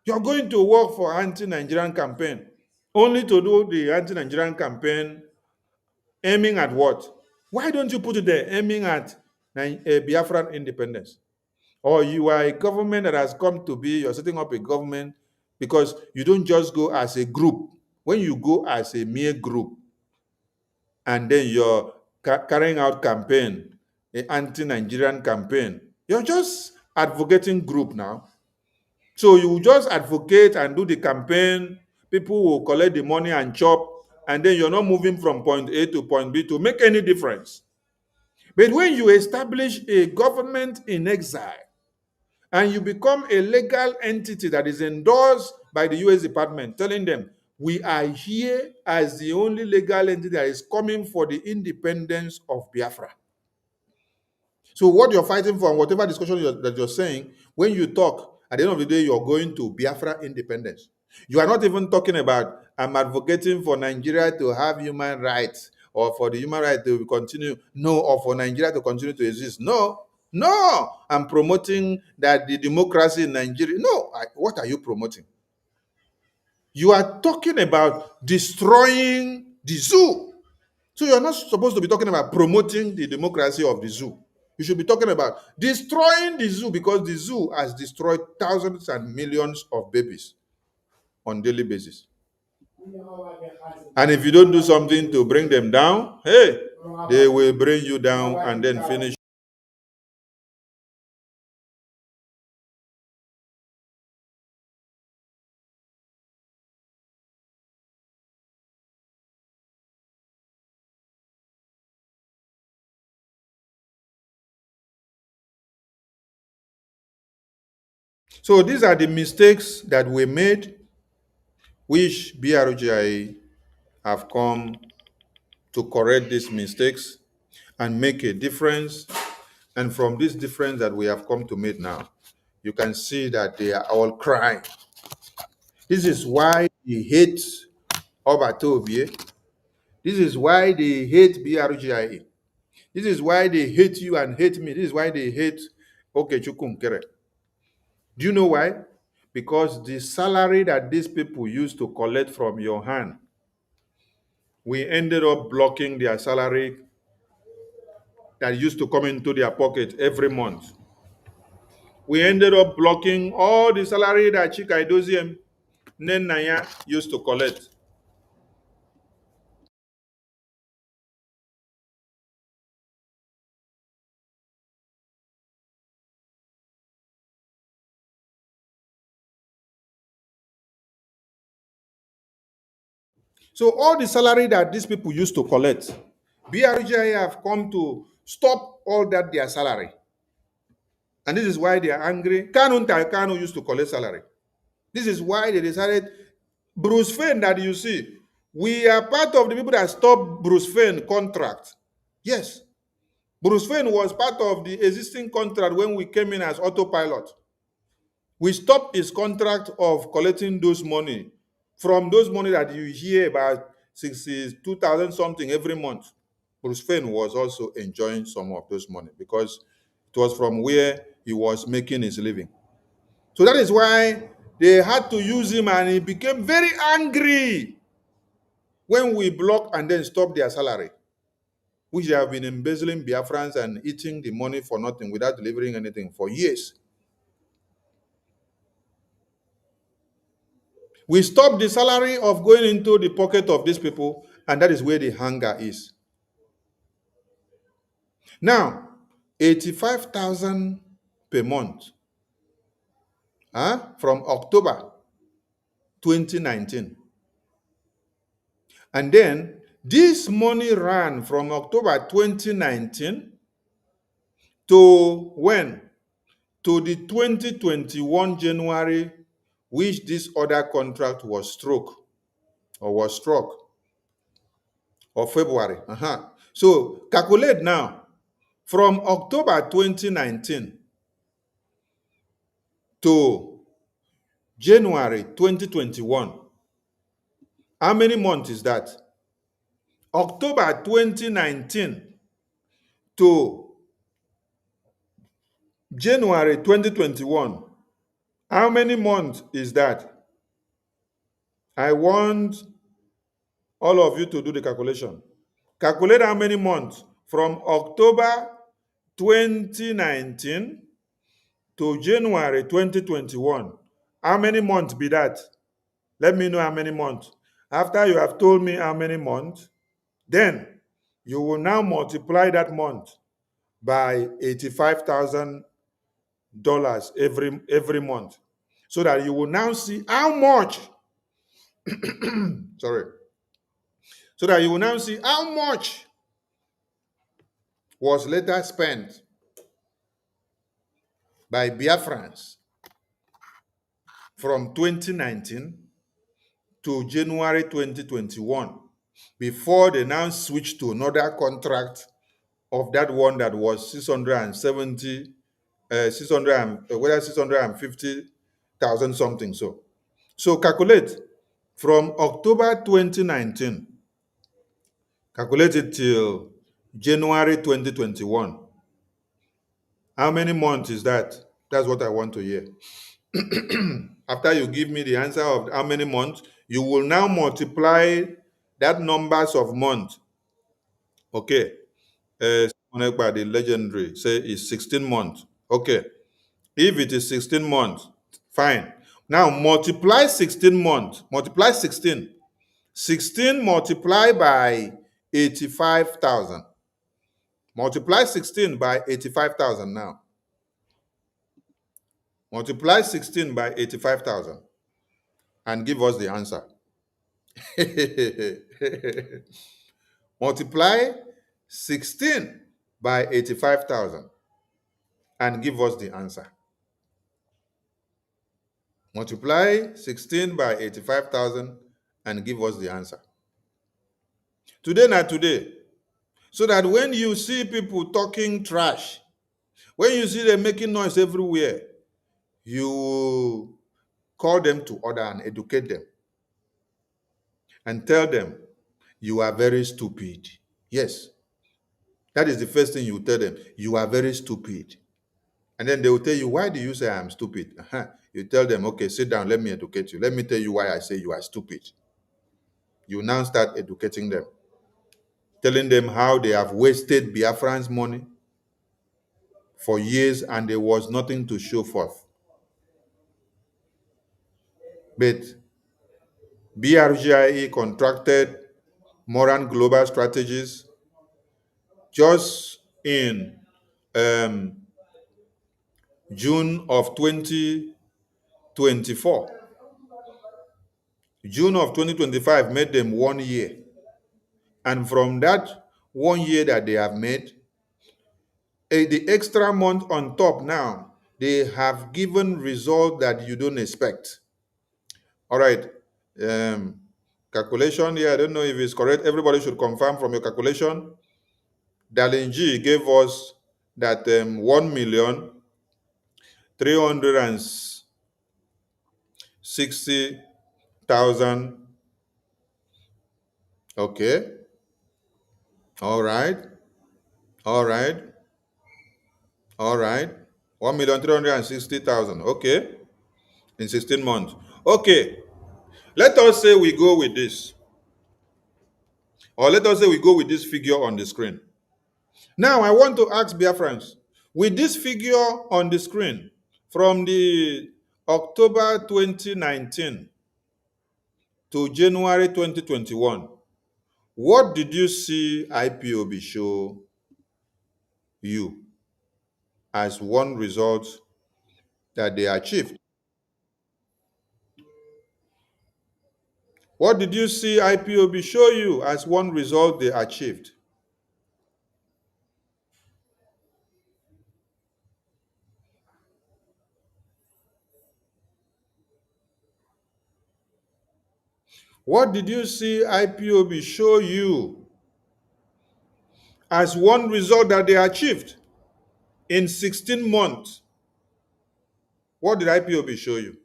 You're going to work for anti-Nigerian campaign, only to do the anti-Nigerian campaign aiming at what? Why don't you put it there, aiming at Biafran independence? Or you are a government that has come to be, you're setting up a government because you don't just go as a group. When you go as a mere group, and then you're carrying out campaign, an anti-Nigerian campaign, you're just advocating group now. So you just advocate and do the campaign, people will collect the money and chop, and then you're not moving from point A to point B to make any difference. But when you establish a government in exile, and you become a legal entity that is endorsed by the US Department, telling them, we are here as the only legal entity that is coming for the independence of Biafra. So what you're fighting for, and whatever discussion that you're saying, when you talk, at the end of the day, you're going to Biafra independence. You are not even talking about, I'm advocating for Nigeria to have human rights, or for the human right to continue, no, or for Nigeria to continue to exist. No, I'm promoting that the democracy in Nigeria. No, what are you promoting? You are talking about destroying the zoo. So you're not supposed to be talking about promoting the democracy of the zoo. You should be talking about destroying the zoo, because the zoo has destroyed thousands and millions of babies on a daily basis. And if you don't do something to bring them down, hey, they will bring you down and then finish. So these are the mistakes that were made, which BRGI have come to correct these mistakes and make a difference. And from this difference that we have come to make now, you can see that they are all crying. This is why they hate Obatobie. This is why they hate BRGIA. This is why they hate you and hate me. This is why they hate Okechukwu Nkere. Do you know why? Because the salary that these people used to collect from your hand, we ended up blocking their salary that used to come into their pocket every month. We ended up blocking all the salary that Chika Idoziem Nenaya used to collect. So all the salary that these people used to collect, BRGI have come to stop all that their salary. And this is why they are angry. Kanu used to collect salary. This is why they decided Bruce Fein that you see, we are part of the people that stopped Bruce Fein contract. Yes. Bruce Fein was part of the existing contract when we came in as autopilot. We stopped his contract of collecting those money from those money that you hear about 62,000 something every month. Bruce Fein was also enjoying some of those money because it was from where he was making his living. So that is why they had to use him, and he became very angry when we blocked and then stopped their salary, which they have been embezzling Biafrans and eating the money for nothing without delivering anything for years. We stopped the salary of going into the pocket of these people, and that is where the hunger is. Now, 85,000 per month from October 2019. And then this money ran from October 2019 to when? To the 2021 January, which this other contract was struck, or February. So calculate now, from October 2019 to January 2021, how many months is that? October 2019 to January 2021, how many months is that? I want all of you to do the calculation. Calculate how many months from October 2019 to January 2021. How many months be that? Let me know how many months. After you have told me how many months, then you will now multiply that month by $85,000 every month, so that you will now see how much so that you will now see how much was later spent by Biafrans from 2019 to January 2021, before they now switched to another contract of that one that was 650,000 something. So calculate from October 2019, calculate it till January 2021. How many months is that? That's what I want to hear. After you give me the answer of how many months, you will now multiply that numbers of months. Okay. By the legendary say is 16 months. Okay. If it is 16 months, fine. Now multiply 16 months. Multiply 16. 16 multiplied by 85,000. Multiply 16 by 85,000 now. Multiply 16 by 85,000 and give us the answer. Multiply 16 by 85,000 and give us the answer. Multiply 16 by 85,000 and give us the answer. Today, not today. So that when you see people talking trash, when you see them making noise everywhere, you call them to order and educate them and tell them, you are very stupid. Yes. That is the first thing you tell them. You are very stupid. And then they will tell you, why do you say I'm stupid? You tell them, okay, sit down, let me educate you. Let me tell you why I say you are stupid. You now start educating them, telling them how they have wasted Biafran's money for years and there was nothing to show forth. But Brgie contracted Moran Global Strategies just in June of 2024. June of 2025 made them 1 year. And from that 1 year that they have made, the extra month on top now they have given results that you don't expect. All right. Calculation here, I don't know if it's correct. Everybody should confirm from your calculation. Darlene G gave us that 1,360,000. Okay. All right. All right. All right. 1,360,000. Okay. In 16 months. Okay. Let us say we go with this. Or let us say we go with this figure on the screen. Now, I want to ask Biafrans, with this figure on the screen, from the October 2019 to January 2021, what did you see IPOB show you as one result that they achieved? What did you see IPOB show you as one result they achieved? What did you see IPOB show you as one result that they achieved in 16 months? What did IPOB show you?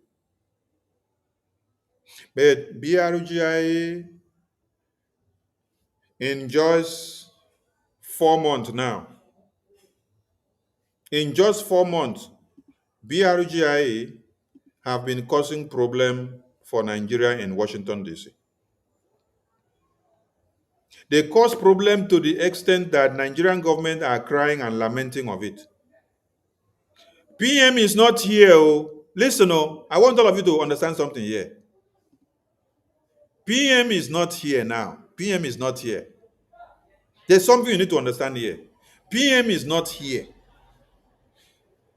But BRGI in just 4 months now, in just 4 months, BRGI have been causing problem for Nigeria in Washington, D.C. They cause problem to the extent that Nigerian government are crying and lamenting of it. PM is not here. Oh. Listen, oh, I want all of you to understand something here. PM is not here now. PM is not here. There's something you need to understand here. PM is not here.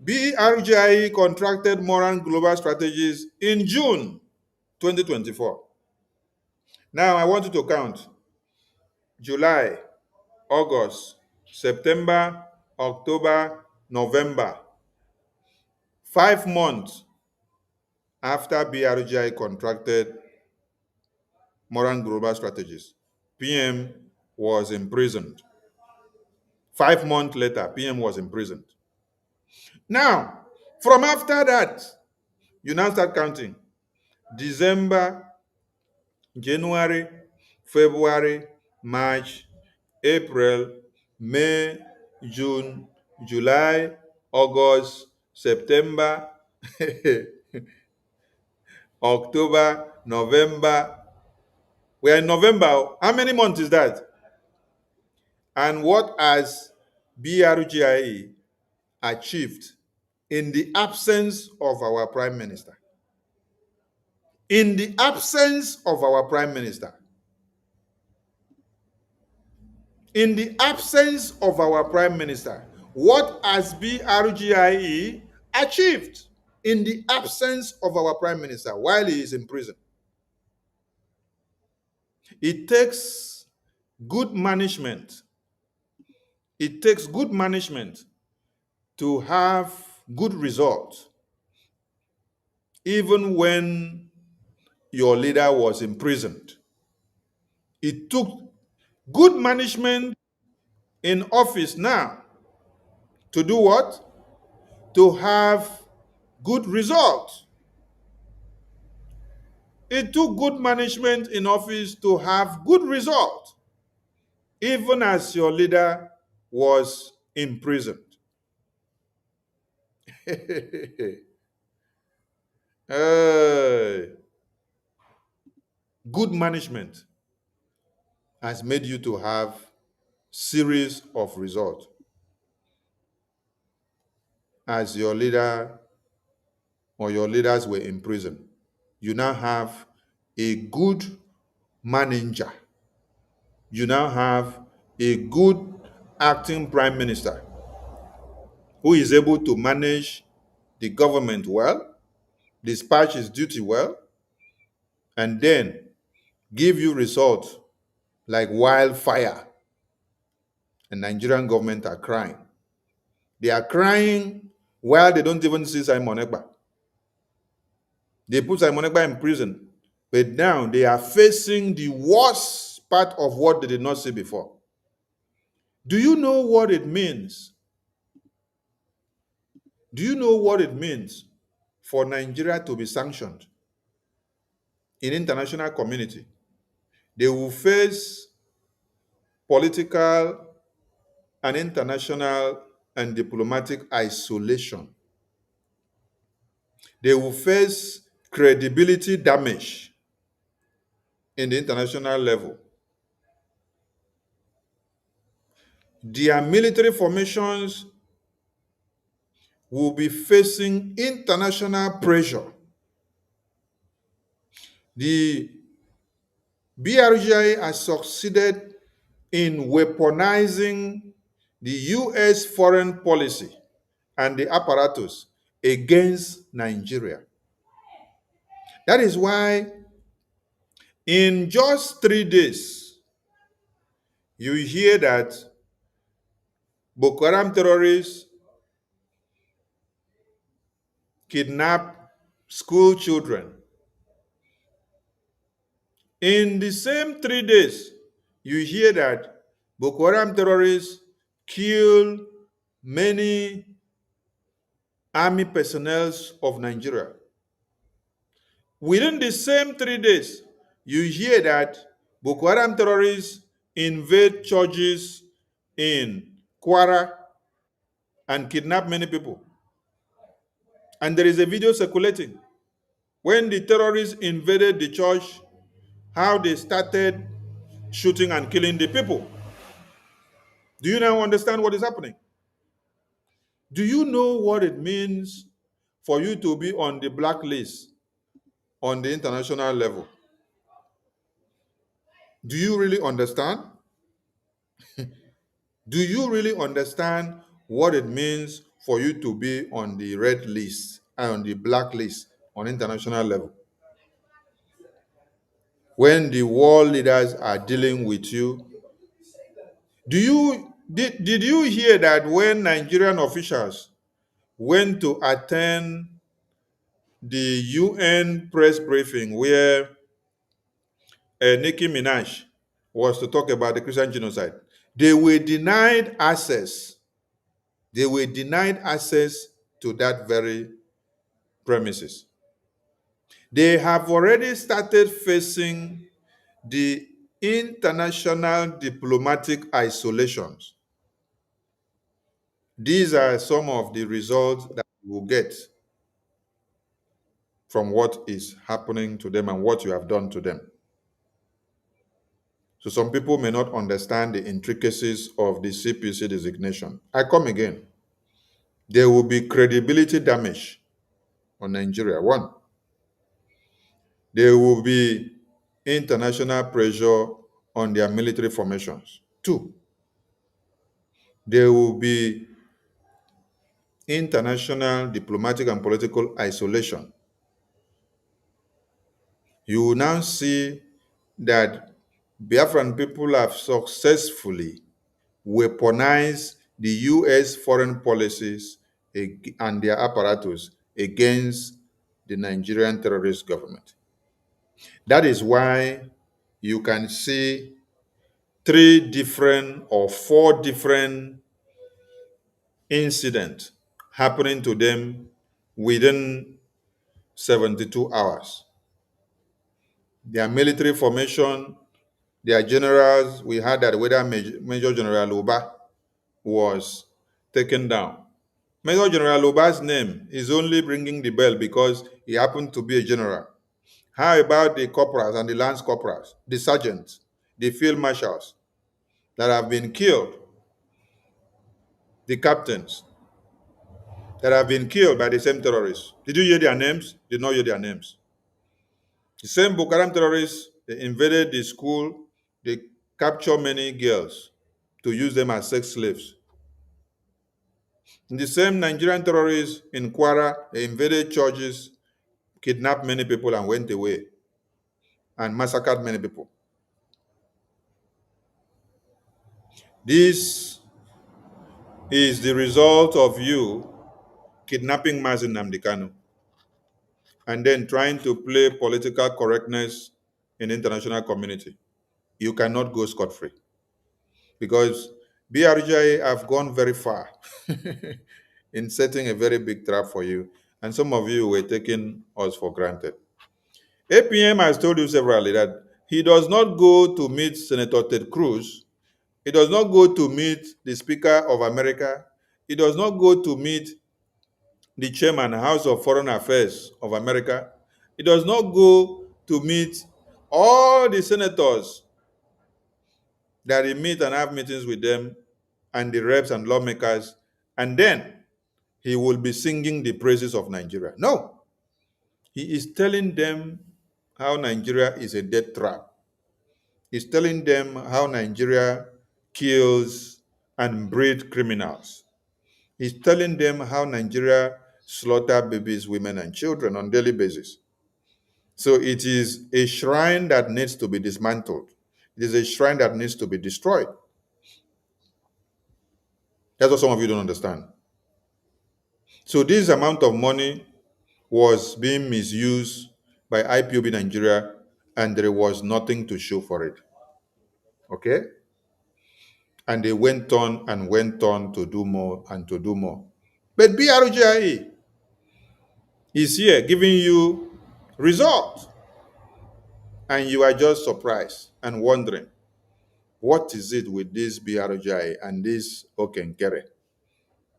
BRGI contracted Moran Global Strategies in June 2024. Now, I want you to count July, August, September, October, November. 5 months after BRGI contracted Moran Global Strategies, PM was imprisoned. 5 months later, PM was imprisoned. Now, from after that, you now start counting. December, January, February, March, April, May, June, July, August, September, October, November. We are in November. How many months is that? And what has BRGIE achieved in the absence of our Prime Minister? In the absence of our Prime Minister. In the absence of our Prime Minister, what has BRGIE achieved in the absence of our Prime Minister while he is in prison? It takes good management. It takes good management to have good results, even when your leader was imprisoned. It took good management in office now to do what? To have good results. It took good management in office to have good results, even as your leader was imprisoned. Good management has made you to have series of results. As your leader or your leaders were in prison, you now have a good manager. You now have a good acting prime minister who is able to manage the government well, dispatch his duty well, and then give you results like wildfire. And Nigerian government are crying. They are crying while they don't even see Simon Ekpa. They put Simon Ekpa in prison, but now they are facing the worst part of what they did not see before. Do you know what it means? Do you know what it means for Nigeria to be sanctioned in international community? They will face political and international and diplomatic isolation. They will face credibility damage in the international level. Their military formations will be facing international pressure. The Brgie has succeeded in weaponizing the US foreign policy and the apparatus against Nigeria. That is why in just 3 days, you hear that Boko Haram terrorists kidnap school children. In the same 3 days, you hear that Boko Haram terrorists kill many army personnel of Nigeria. Within the same 3 days, you hear that Boko Haram terrorists invade churches in Kwara and kidnap many people. And there is a video circulating when the terrorists invaded the church, how they started shooting and killing the people. Do you now understand what is happening? Do you know what it means for you to be on the blacklist on the international level? Do you really understand? Do you really understand what it means for you to be on the red list and on the blacklist on international level? When the world leaders are dealing with you, did you hear that when Nigerian officials went to attend the UN press briefing where Nicki Minaj was to talk about the Christian genocide, they were denied access. They were denied access to that very premises. They have already started facing the international diplomatic isolations. These are some of the results that you will get from what is happening to them and what you have done to them. So some people may not understand the intricacies of the CPC designation. I come again. There will be credibility damage on Nigeria. One, there will be international pressure on their military formations. Two, there will be international diplomatic and political isolation. You will now see that Biafran people have successfully weaponized the US foreign policies and their apparatus against the Nigerian terrorist government. That is why you can see 3 different or 4 different incidents happening to them within 72 hours. Their military formation, their generals, we heard that whether Major General Uba was taken down. Major General Uba's name is only ringing the bell because he happened to be a general. How about the corporals and the lance corporals, the sergeants, the field marshals that have been killed, the captains that have been killed by the same terrorists? Did you hear their names? Did not hear their names. The same Boko Haram terrorists, they invaded the school, they captured many girls to use them as sex slaves. The same Nigerian terrorists in Kwara, they invaded churches, kidnapped many people and went away and massacred many people. This is the result of you kidnapping Mazi Nnamdi Kanu, and then trying to play political correctness in the international community, you cannot go scot-free. Because BRGI have gone very far in setting a very big trap for you, and some of you were taking us for granted. APM has told you severally that he does not go to meet Senator Ted Cruz. He does not go to meet the Speaker of America. He does not go to meet the Chairman, House of Foreign Affairs of America. He does not go to meet all the senators that he meet and have meetings with them, and the reps and lawmakers, and then he will be singing the praises of Nigeria. No. He is telling them how Nigeria is a death trap. He's telling them how Nigeria kills and breeds criminals. He's telling them how Nigeria slaughter babies, women, and children on a daily basis. So it is a shrine that needs to be dismantled. It is a shrine that needs to be destroyed. That's what some of you don't understand. So this amount of money was being misused by IPOB Nigeria, and there was nothing to show for it. Okay? And they went on and went on to do more and to do more. But BRGIE is here giving you results, and you are just surprised and wondering, what is it with this BRGIE and this Okenkere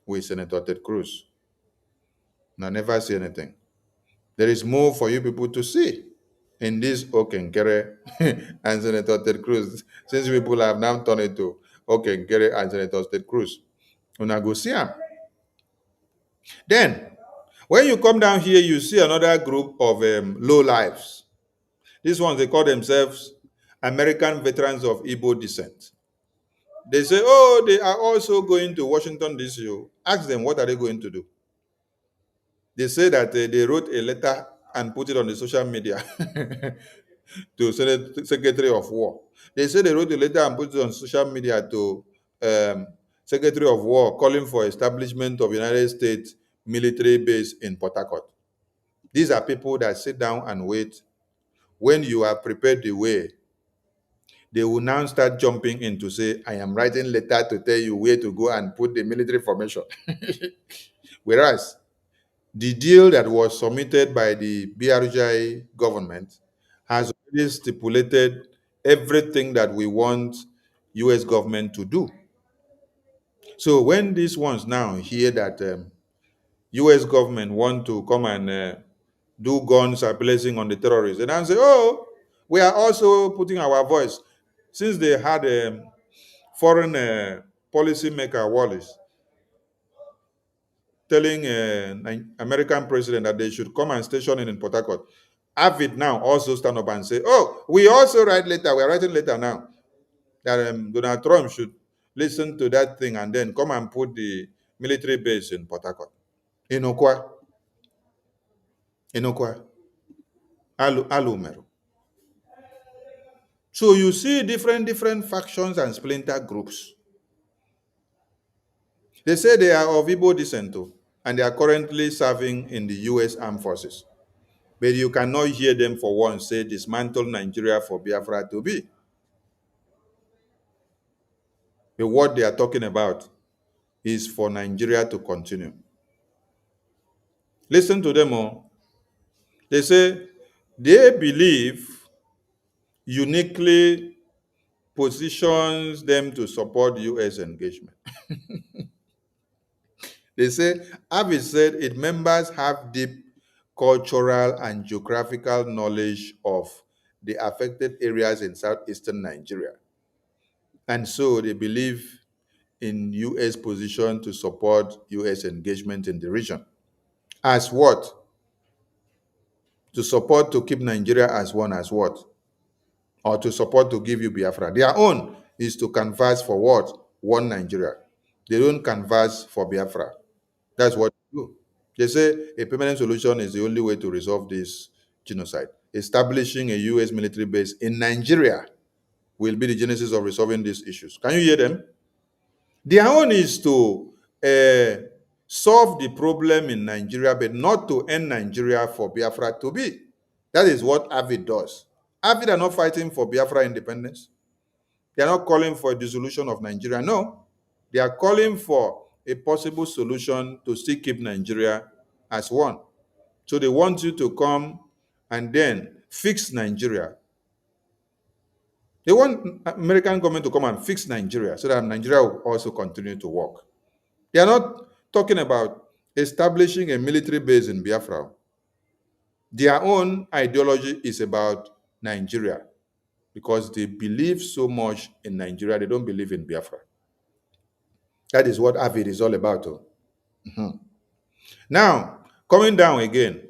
with Senator Ted Cruz? And I never see anything. There is more for you people to see in this Okenkere and Senator Ted Cruz, since people have now turned it to Okenkere and Senator Ted Cruz. Una go see am. Then, when you come down here, you see another group of low lives. These ones, they call themselves American Veterans of Igbo Descent. They say, oh, they are also going to Washington, D.C. Ask them, what are they going to do? They say that they wrote a letter and put it on the social media to Secretary of War. They say they wrote a letter and put it on social media to Secretary of War calling for establishment of United States military base in Port Harcourt. These are people that sit down and wait. When you have prepared the way, they will now start jumping in to say, I am writing letter to tell you where to go and put the military formation. Whereas the deal that was submitted by the BRGI government has already stipulated everything that we want U.S. government to do. So when these ones now hear that U.S. government want to come and do guns are blazing on the terrorists, and I say, oh, we are also putting our voice. Since they had a foreign policy maker, Wallace, telling an American president that they should come and station in Port Harcourt, have it now also stand up and say, oh, we also write letter, we are writing letter now, that Donald Trump should listen to that thing and then come and put the military base in Port Harcourt. Inokwa. Alumero. So you see different factions and splinter groups. They say they are of Igbo descent too, and they are currently serving in the U.S. Armed Forces. But you cannot hear them for once say dismantle Nigeria for Biafra to be. But what they are talking about is for Nigeria to continue. Listen to them all. They say they believe uniquely positions them to support U.S. engagement. They say, Avi said, its members have deep cultural and geographical knowledge of the affected areas in southeastern Nigeria. And so they believe in U.S. position to support U.S. engagement in the region. As what? To support to keep Nigeria as one as what? Or to support to give you Biafra. Their own is to canvass for what? One Nigeria. They don't canvass for Biafra. That's what they do. They say a permanent solution is the only way to resolve this genocide. Establishing a U.S. military base in Nigeria will be the genesis of resolving these issues. Can you hear them? Their own is to solve the problem in Nigeria, but not to end Nigeria for Biafra to be. That is what AVID does. AVID are not fighting for Biafra independence. They are not calling for a dissolution of Nigeria. No, they are calling for a possible solution to still keep Nigeria as one. So they want you to come and then fix Nigeria. They want American government to come and fix Nigeria so that Nigeria will also continue to work. They are not talking about establishing a military base in Biafra. Their own ideology is about Nigeria because they believe so much in Nigeria, they don't believe in Biafra. That is what AVID is all about. Now, coming down again,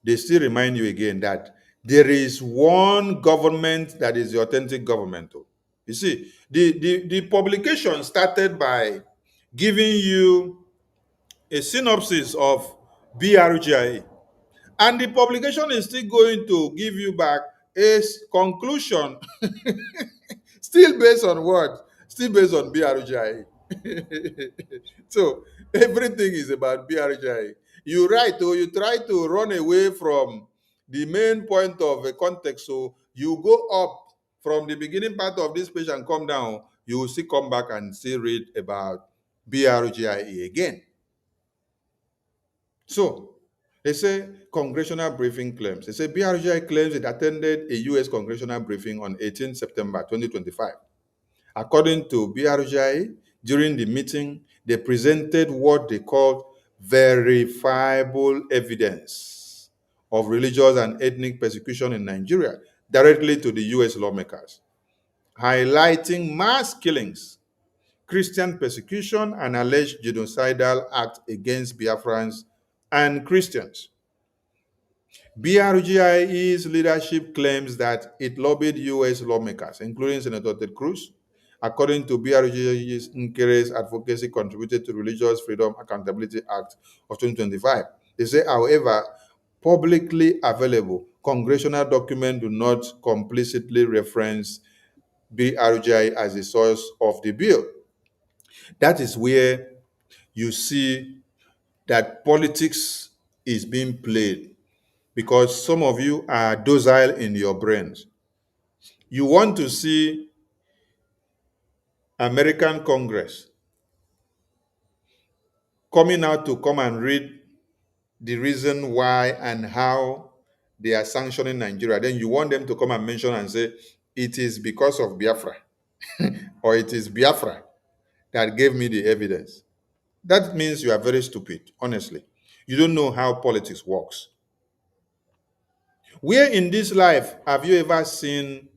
they still remind you again that there is one government that is the authentic government. You see, the publication started by giving you a synopsis of BRGIA. And the publication is still going to give you back a conclusion, still based on what? Still based on BRGIA. So everything is about BRGIA. You write or you try to run away from the main point of the context. So you go up from the beginning part of this page and come down, you will still come back and still read about BRGIA again. So they say congressional briefing claims. They say BRGI claims it attended a U.S. congressional briefing on 18 September 2025. According to BRGI, during the meeting, they presented what they called verifiable evidence of religious and ethnic persecution in Nigeria directly to the U.S. lawmakers, highlighting mass killings, Christian persecution, and alleged genocidal acts against Biafrans and Christians. BRGIE's leadership claims that it lobbied U.S. lawmakers, including Senator Ted Cruz. According to BRGIE's Nkere's advocacy contributed to Religious Freedom Accountability Act of 2025. They say, however, publicly available congressional documents do not complicitly reference BRGI as the source of the bill. That is where you see that politics is being played, because some of you are docile in your brains. You want to see American Congress coming out to come and read the reason why and how they are sanctioning Nigeria. Then you want them to come and mention and say, it is because of Biafra or it is Biafra that gave me the evidence. That means you are very stupid, honestly. You don't know how politics works. Where in this life have you ever seen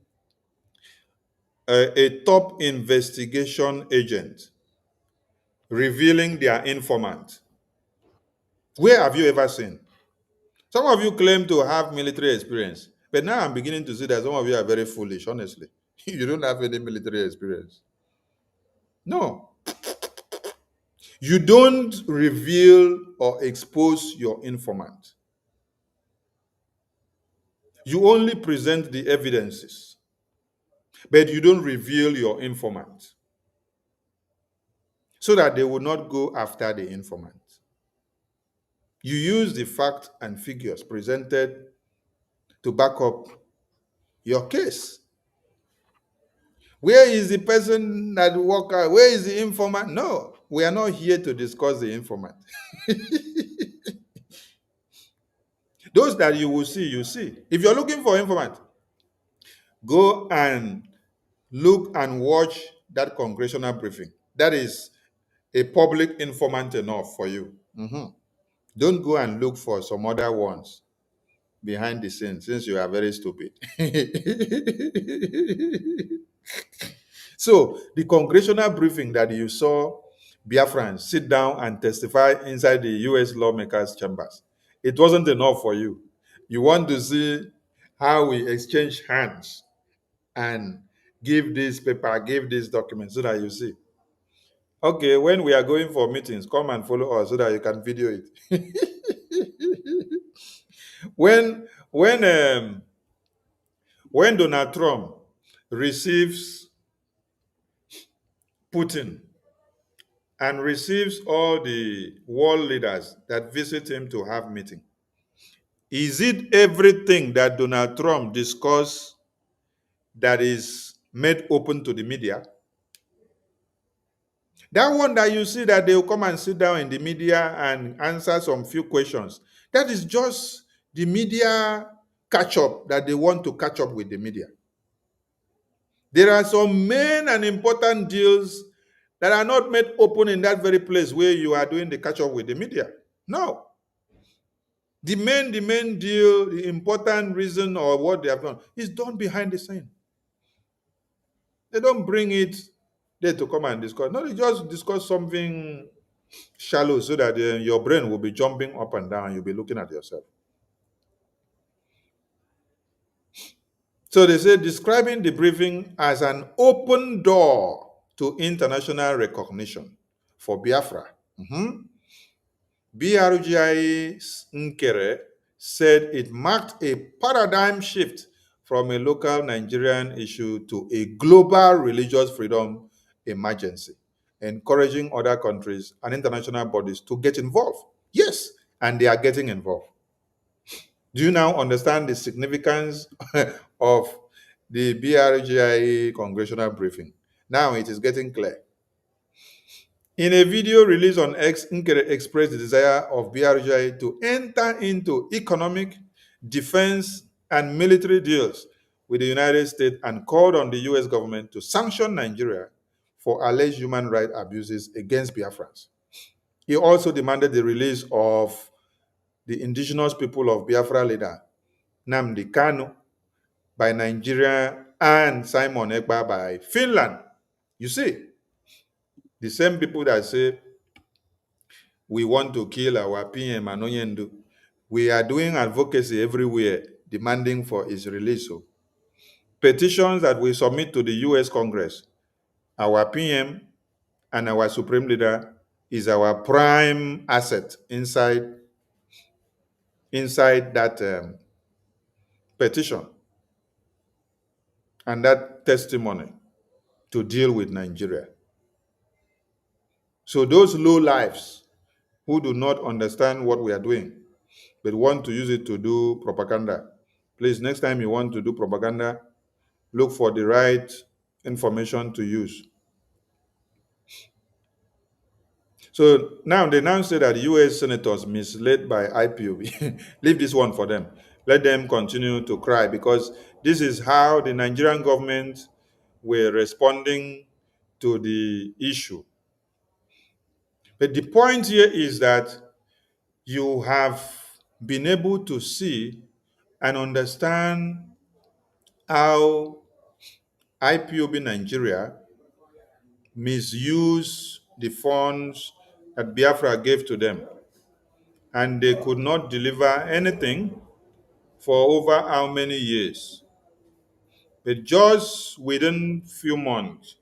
a top investigation agent revealing their informant? Where have you ever seen? Some of you claim to have military experience, but now I'm beginning to see that some of you are very foolish, honestly. You don't have any military experience. No. You don't reveal or expose your informant. You only present the evidences, but you don't reveal your informant so that they will not go after the informant. You use the facts and figures presented to back up your case. Where is the person that walked out? Where is the informant? No, we are not here to discuss the informant. Those that you will see, you see. If you're looking for informant, go and look and watch that congressional briefing. That is a public informant enough for you. Don't go and look for some other ones behind the scenes, since you are very stupid. So the congressional briefing that you saw Biafrans sit down and testify inside the U.S. lawmakers' chambers, it wasn't enough for you. You want to see how we exchange hands and give this paper, give this document, so that you see. Okay, when we are going for meetings, come and follow us so that you can video it. When Donald Trump receives Putin and receives all the world leaders that visit him to have meeting. Is it everything that Donald Trump discussed that is made open to the media? That one that you see that they'll come and sit down in the media and answer some few questions, that is just the media catch up that they want to catch up with the media. There are some main and important deals that are not made open in that very place where you are doing the catch up with the media. No. The main deal, the important reason or what they have done is done behind the scene. They don't bring it there to come and discuss. No, they just discuss something shallow so that your brain will be jumping up and down. You'll be looking at yourself. So they say describing the briefing as an open door to international recognition for Biafra. Brgie Nkere said it marked a paradigm shift from a local Nigerian issue to a global religious freedom emergency, encouraging other countries and international bodies to get involved. Yes, and they are getting involved. Do you now understand the significance of the Brgie congressional briefing? Now it is getting clear. In a video released on X, Nkere expressed the desire of Brgie to enter into economic, defense, and military deals with the United States and called on the U.S. government to sanction Nigeria for alleged human rights abuses against Biafrans. He also demanded the release of the indigenous people of Biafra leader Nnamdi Kanu by Nigeria and Simon Ekpa by Finland. You see, the same people that say we want to kill our PM Anoyendu, we are doing advocacy everywhere demanding for his release. So, petitions that we submit to the US Congress, our PM and our Supreme Leader is our prime asset inside that petition and that testimony to deal with Nigeria. So those low lives who do not understand what we are doing, but want to use it to do propaganda, please, next time you want to do propaganda, look for the right information to use. So now they now say that US senators misled by IPOB. Leave this one for them. Let them continue to cry because this is how the Nigerian government were responding to the issue. But the point here is that you have been able to see and understand how IPOB Nigeria misuse the funds that Biafra gave to them. And they could not deliver anything for over how many years? But just within few months,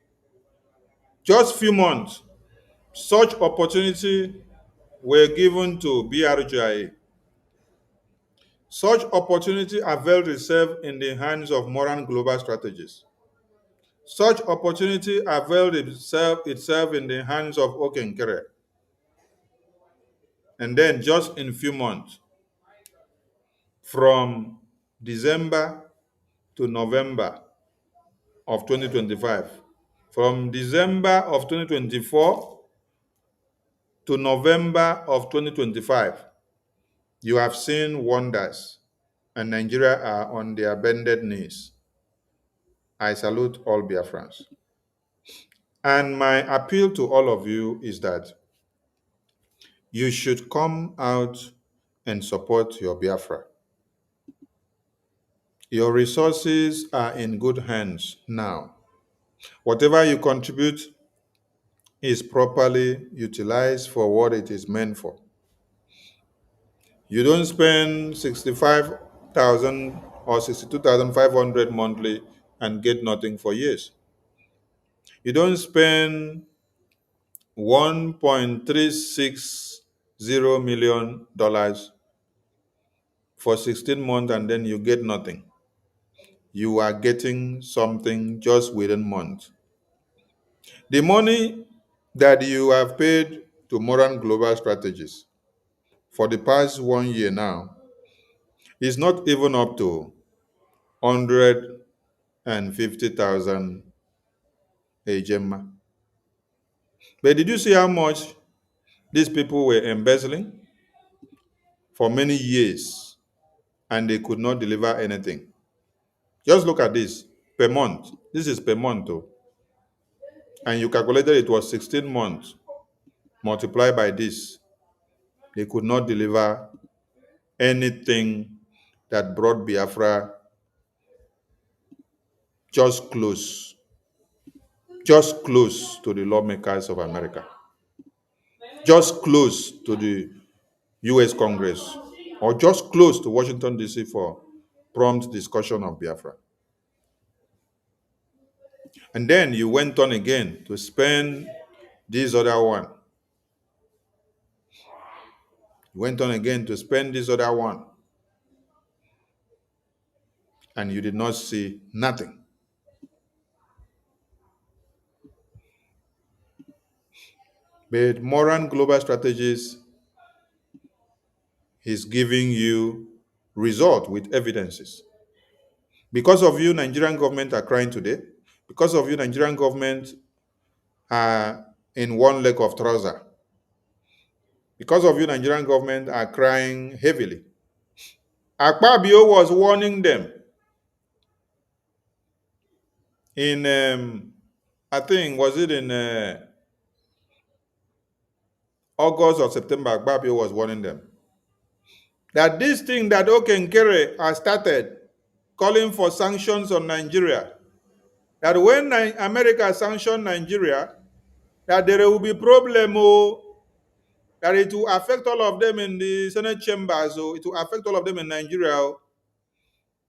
such opportunity were given to Brgie. Such opportunity availed itself in the hands of Moran Global Strategies. Such opportunity availed itself in the hands of Okenkere. And then just in few months, from December to November of 2025, from December of 2024 to November of 2025, you have seen wonders, and Nigeria are on their bended knees. I salute all Biafrans. And my appeal to all of you is that you should come out and support your Biafra. Your resources are in good hands now. Whatever you contribute is properly utilized for what it is meant for. You don't spend 65,000 or 62,500 monthly and get nothing for years. You don't spend $1.360 million for 16 months and then you get nothing. You are getting something just within months. The money that you have paid to Moran Global Strategies for the past 1 year now is not even up to 150,000 a Gemma. But did you see how much these people were embezzling for many years and they could not deliver anything? Just look at this per month. This is per month, though. And you calculated it was 16 months multiplied by this. They could not deliver anything that brought Biafra just close to the lawmakers of America, just close to the US Congress, or just close to Washington, D.C. for prompt discussion of Biafra. And then you went on again to spend this other one. You went on again to spend this other one. And you did not see nothing. But Moran Global Strategies is giving you result with evidences. Because of you, Nigerian government are crying today. Because of you, Nigerian government are in one leg of trouser. Because of you, Nigerian government are crying heavily. Akpabio was warning them in, I think, was it in August or September, Akpabio was warning them that this thing that Okenkere has started, calling for sanctions on Nigeria, that when America sanctions Nigeria, that there will be problem, that it will affect all of them in the Senate chambers, it will affect all of them in Nigeria.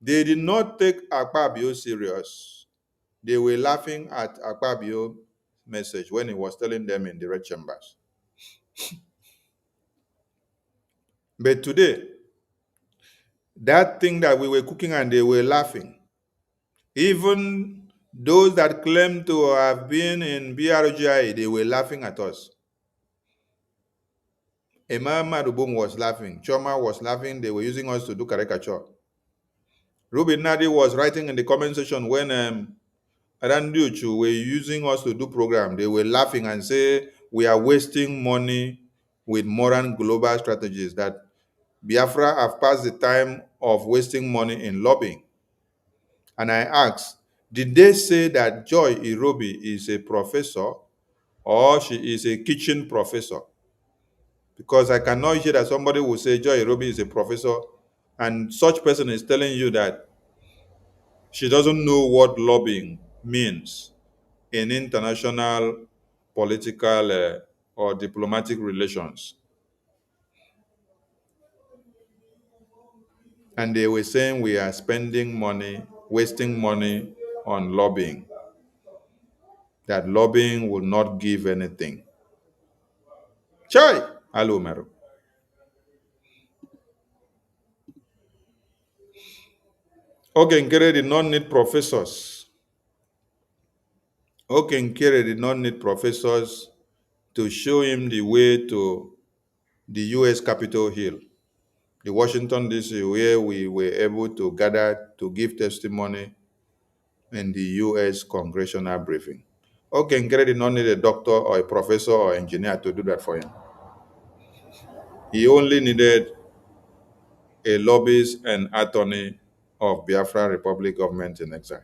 They did not take Akpabio serious. They were laughing at Akpabio's message when he was telling them in the red chambers. But today, that thing that we were cooking and they were laughing, even those that claim to have been in BRGI, they were laughing at us. Imam Madubum was laughing. Choma was laughing. They were using us to do caricature. Ruben Nadi was writing in the comment section when Aranduchu were using us to do program. They were laughing and say we are wasting money with Moran Global Strategies, that Biafra have passed the time of wasting money in lobbying. And I asked, did they say that Joy Irobi is a professor or she is a kitchen professor? Because I cannot hear that somebody will say Joy Irobi is a professor and such person is telling you that she doesn't know what lobbying means in international political or diplomatic relations. And they were saying we are spending money, wasting money on lobbying, that lobbying will not give anything. Chai! Hello, Mero. Okenkere did not need professors. Okenkere did not need professors to show him the way to the U.S. Capitol Hill, the Washington, D.C., where we were able to gather to give testimony in the U.S. congressional briefing. Okenkere did not need a doctor or a professor or engineer to do that for him. He only needed a lobbyist and attorney of Biafra Republic government in exile.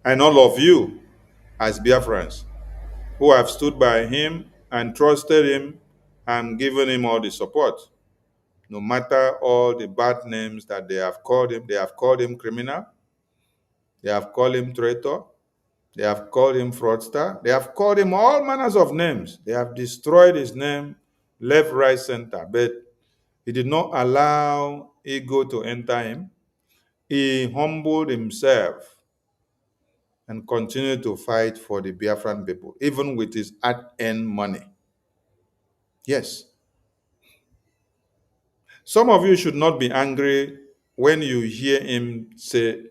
And all of you, as Biafrans, who have stood by him and trusted him and given him all the support, no matter all the bad names that they have called him criminal, they have called him traitor, they have called him fraudster, they have called him all manners of names. They have destroyed his name left, right, center, but he did not allow ego to enter him. He humbled himself and continued to fight for the Biafran people, even with his hard-earned money. Yes. Some of you should not be angry when you hear him say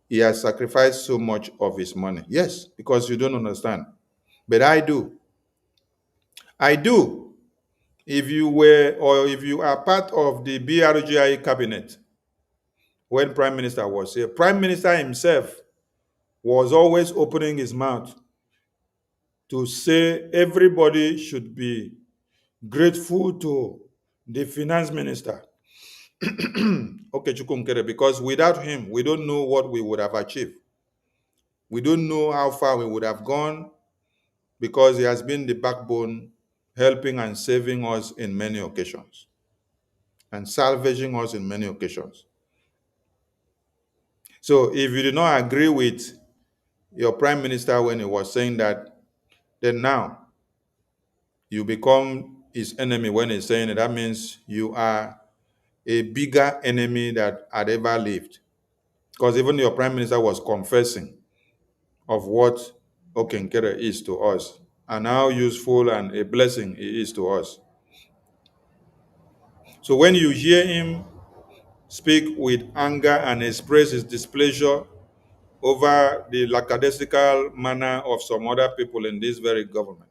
he has sacrificed so much of his money. Yes, because you don't understand. But I do. I do. If you were, or if you are part of the BRGI cabinet, when Prime Minister was here, Prime Minister himself was always opening his mouth to say everybody should be grateful to the finance minister, Okechukwu Nkere, because without him, we don't know what we would have achieved. We don't know how far we would have gone, because he has been the backbone, helping and saving us in many occasions and salvaging us in many occasions. So if you do not agree with your prime minister when he was saying that, then now you become his enemy when he's saying it. That means you are a bigger enemy that had ever lived. Because even your prime minister was confessing of what Okenkere is to us and how useful and a blessing he is to us. So when you hear him speak with anger and express his displeasure over the lackadaisical manner of some other people in this very government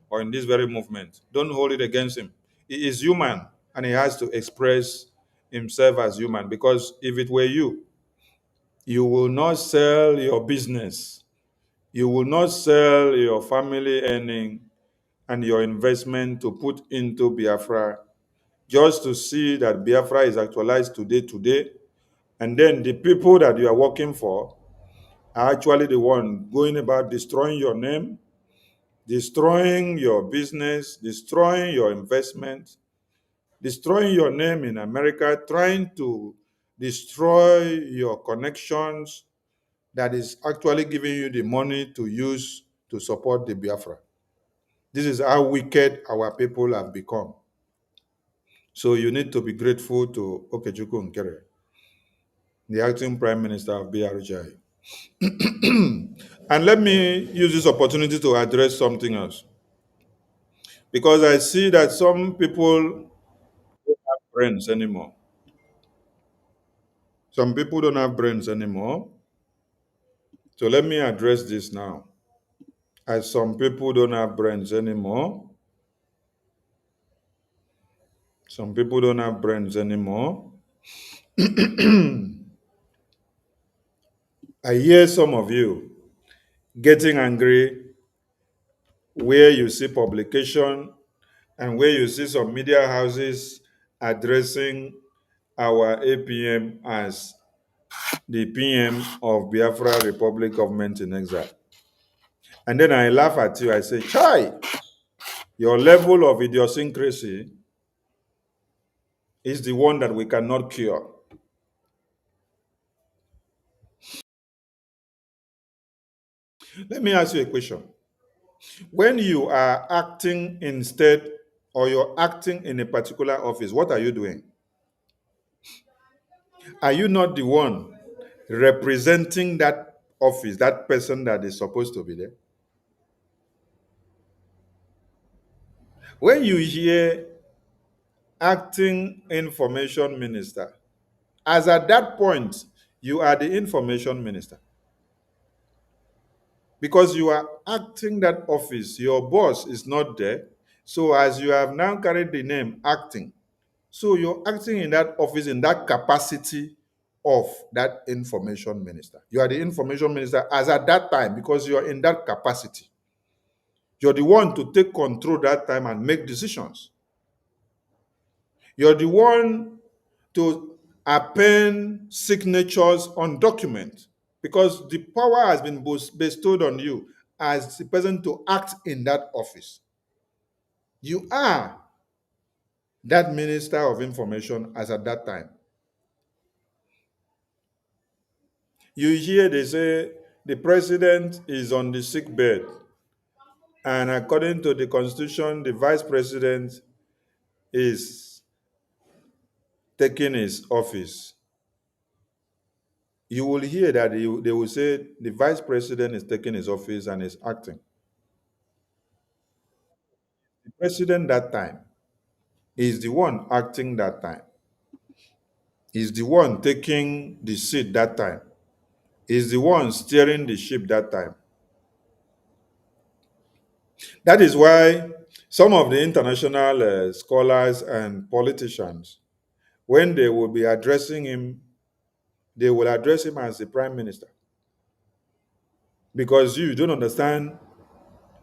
or in this very movement, don't hold it against him. He is human and he has to express himself as human, because if it were you, you will not sell your business, you will not sell your family earning and your investment to put into Biafra just to see that Biafra is actualized today, and then the people that you are working for are actually the one going about destroying your name, destroying your business, destroying your investment, destroying your name in America, trying to destroy your connections that is actually giving you the money to use to support the Biafra. This is how wicked our people have become. So you need to be grateful to Okechukwu Nkere, the acting Prime Minister of BRGI. And let me use this opportunity to address something else. Because I see that some people don't have brains anymore. Some people don't have brains anymore. So let me address this now. As some people don't have brains anymore. Some people don't have brains anymore. I hear some of you getting angry where you see publication and where you see some media houses addressing our APM as the PM of Biafra Republic Government in Exile. And then I laugh at you. I say, Chai, your level of idiosyncrasy is the one that we cannot cure. Let me ask you a question. When you are acting instead, or you're acting in a particular office, what are you doing? Are you not the one representing that office, that person that is supposed to be there? When you hear acting information minister, as at that point, you are the information minister. Because you are acting that office, your boss is not there. So as you have now carried the name acting, so you're acting in that office in that capacity of that information minister. You are the information minister as at that time, because you're in that capacity. You're the one to take control that time and make decisions. You're the one to append signatures on documents, because the power has been bestowed on you as the person to act in that office. You are that minister of information as at that time. You hear they say the president is on the sick bed, and according to the constitution, the vice president is taking his office. You will hear that they will say the vice president is taking his office and is acting. The president that time is the one acting that time. Is the one taking the seat that time. Is the one steering the ship that time. That is why Some of the international scholars and politicians, when they will be addressing him, they will address him as the prime minister. Because you don't understand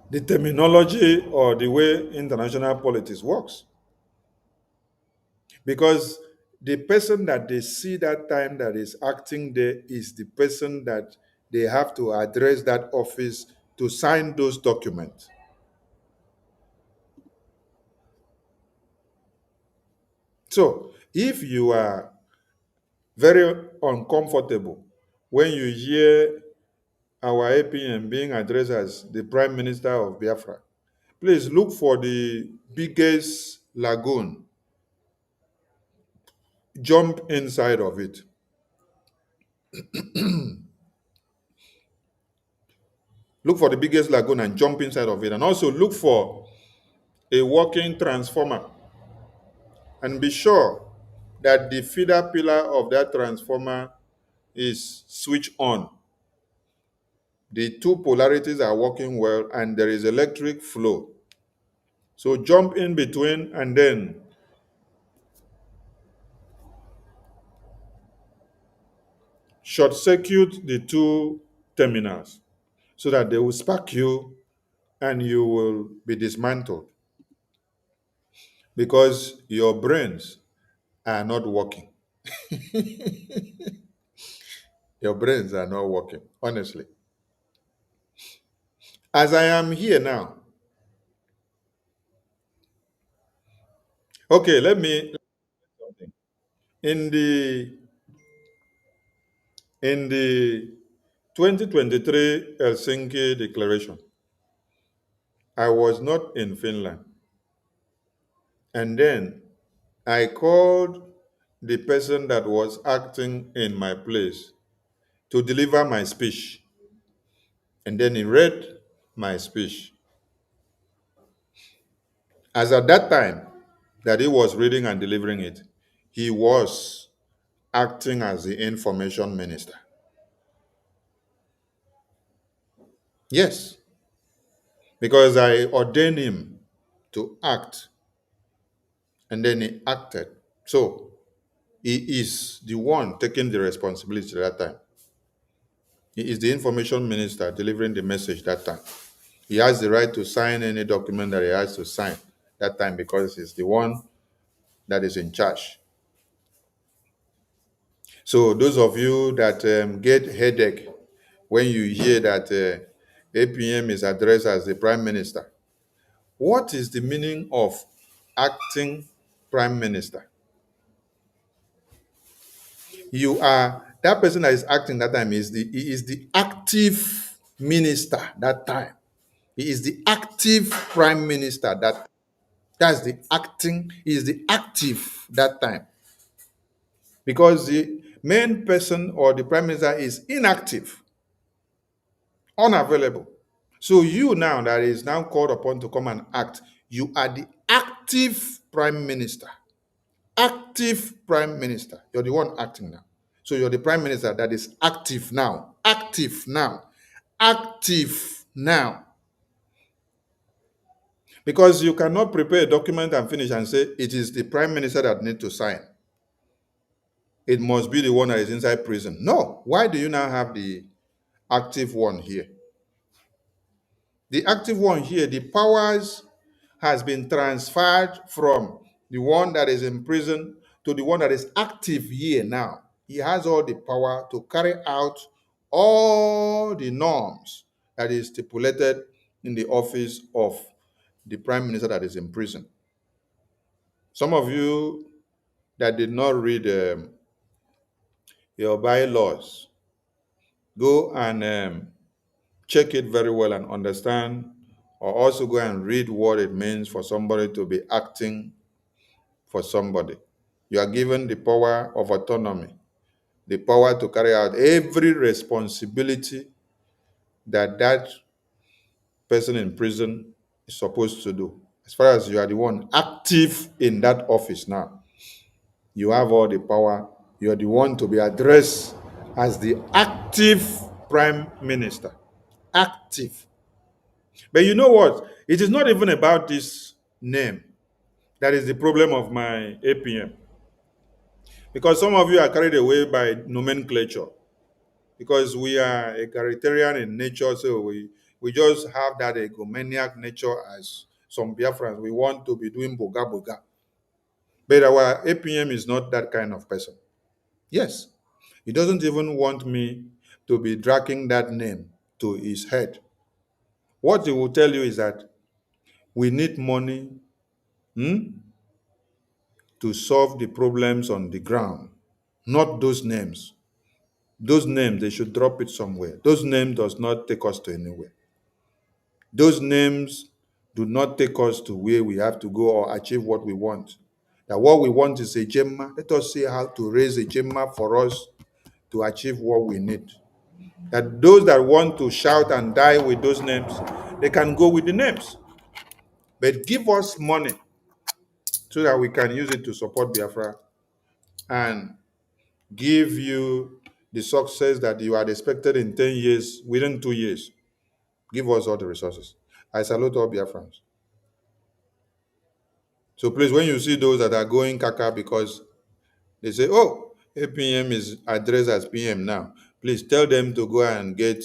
the terminology or the way international politics works. Because the person that they see that time that is acting there is the person that they have to address that office to sign those documents. So if you are very uncomfortable when you hear our APM being addressed as the Prime Minister of Biafra, please look for the biggest lagoon. Jump inside of it. Look for the biggest lagoon and jump inside of it. And also look for a working transformer. And be sure that the feeder pillar of that transformer is switched on. The two polarities are working well and there is electric flow. So jump in between and then short circuit the two terminals so that they will spark you and you will be dismantled because your brains are not working. Your brains are not working, honestly. As I am here now, okay, let me in the 2023 Helsinki Declaration, I was not in Finland. And then I called the person that was acting in my place to deliver my speech. And then he read my speech. As at that time that he was reading and delivering it, he was acting as the information minister. Yes, because I ordained him to act, and then he acted. So he is the one taking the responsibility at that time. He is the information minister delivering the message that time. He has the right to sign any document that he has to sign that time because he's the one that is in charge. So those of you that get headache when you hear that APM is addressed as the prime minister, what is the meaning of acting prime minister? You are that person that is acting that time he is the active minister that time. He is the active prime minister that's the acting, he is the active that time. Because the main person or the prime minister is inactive, unavailable. So you now that is now called upon to come and act, you are the active prime minister. Active prime minister. You're the one acting now. So you're the prime minister that is active now. Active now. Active now. Because you cannot prepare a document and finish and say it is the prime minister that needs to sign. It must be the one that is inside prison. No. Why do you now have the active one here? The active one here, the powers has been transferred from the one that is in prison to the one that is active here now. He has all the power to carry out all the norms that is stipulated in the office of the prime minister that is in prison. Some of you that did not read your bylaws, go and check it very well and understand, or also go and read what it means for somebody to be acting for somebody. You are given the power of autonomy, the power to carry out every responsibility that that person in prison is supposed to do. As far as you are the one active in that office now, you have all the power. You are the one to be addressed as the active prime minister. Active. But you know what? It is not even about this name that is the problem of my APM. Because some of you are carried away by nomenclature. Because we are egalitarian in nature, so we just have that egomaniac nature as some Biafrans. We want to be doing boga boga. But our APM is not that kind of person. Yes, he doesn't even want me to be dragging that name to his head. What he will tell you is that we need money to solve the problems on the ground, not those names. Those names, they should drop it somewhere. Those names does not take us to anywhere. Those names do not take us to where we have to go or achieve what we want. That what we want is a gemma. Let us see how to raise a gemma for us to achieve what we need. That those that want to shout and die with those names, they can go with the names. But give us money so that we can use it to support Biafra and give you the success that you had expected in 10 years, within 2 years. Give us all the resources. I salute all Biafrans. So please, when you see those that are going kaka because they say, oh, APM is addressed as PM now, please tell them to go and get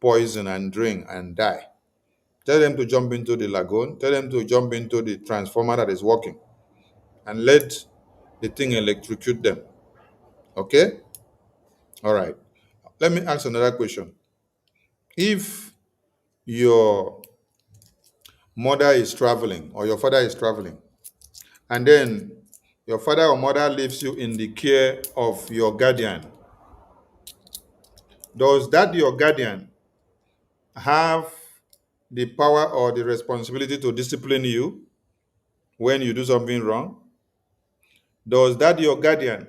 poison and drink and die. Tell them to jump into the lagoon. Tell them to jump into the transformer that is working and let the thing electrocute them. Okay? All right. Let me ask another question. If your mother is traveling or your father is traveling, and then your father or mother leaves you in the care of your guardian, does that your guardian have the power or the responsibility to discipline you when you do something wrong? Does that your guardian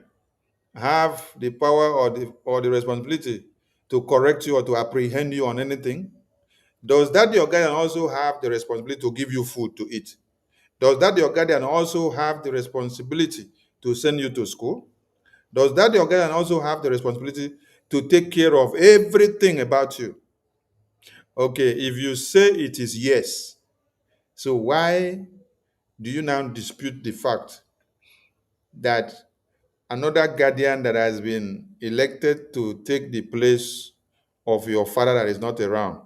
have the power or the responsibility to correct you or to apprehend you on anything? Does that your guardian also have the responsibility to give you food to eat? Does that your guardian also have the responsibility to send you to school? Does that your guardian also have the responsibility to take care of everything about you? Okay, if you say it is yes, so why do you now dispute the fact that another guardian that has been elected to take the place of your father that is not around,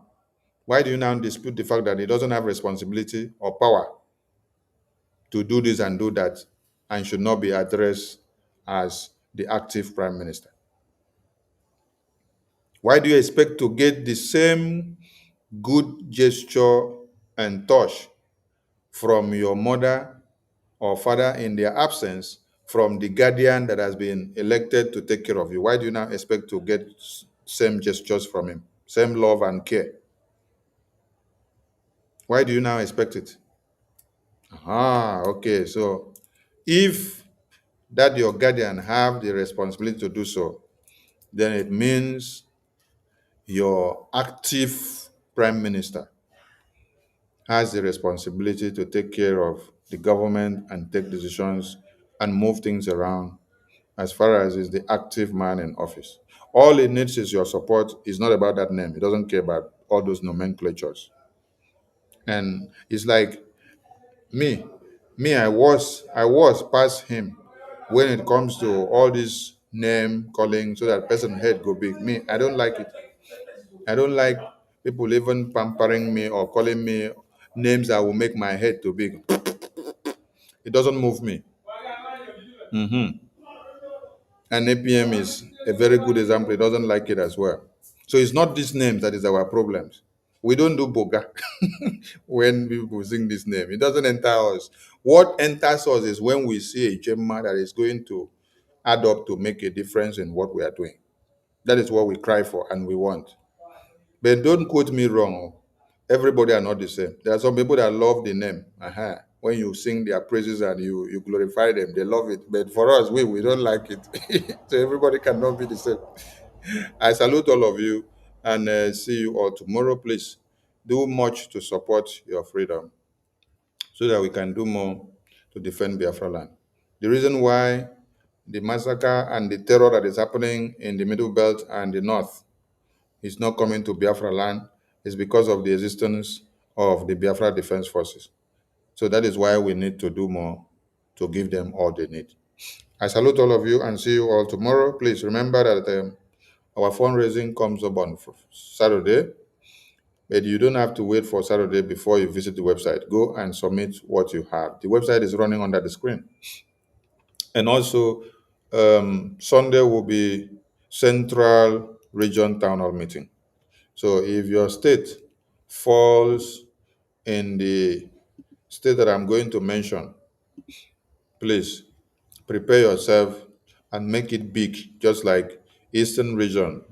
why do you now dispute the fact that he doesn't have responsibility or power to do this and do that and should not be addressed as the active prime minister? Why do you expect to get the same good gesture and touch from your mother or father in their absence from the guardian that has been elected to take care of you? Why do you now expect to get same gestures from him, same love and care? Why do you now expect it? Okay. So if that your guardian have the responsibility to do so, then it means your active prime minister has the responsibility to take care of the government and take decisions and move things around as far as is the active man in office. All it needs is your support. It's not about that name. It doesn't care about all those nomenclatures. And it's like me, I was past him when it comes to all this name calling so that person head go big. Me, I don't like it. I don't like people even pampering me or calling me names that will make my head too big. It doesn't move me. And APM is a very good example. It doesn't like it as well. So it's not these names that is our problems. We don't do boga when people sing this name. It doesn't enter us. What enters us is when we see a gemma that is going to add up to make a difference in what we are doing. That is what we cry for and we want. But don't quote me wrong. Everybody are not the same. There are some people that love the name. When you sing their praises and you glorify them, they love it. But for us, we don't like it. So everybody cannot be the same. I salute all of you and see you all tomorrow. Please do much to support your freedom so that we can do more to defend Biafra land. The reason why the massacre and the terror that is happening in the Middle Belt and the North is not coming to Biafra land is because of the existence of the Biafra Defense Forces. So that is why we need to do more to give them all they need. I salute all of you and see you all tomorrow. Please remember that our fundraising comes up on Saturday, but you don't have to wait for Saturday before you visit the website. Go and submit what you have. The website is running under the screen. And also, Sunday will be Central Region Town Hall meeting. So if your state falls in the state that I'm going to mention, please prepare yourself and make it big, just like Eastern Region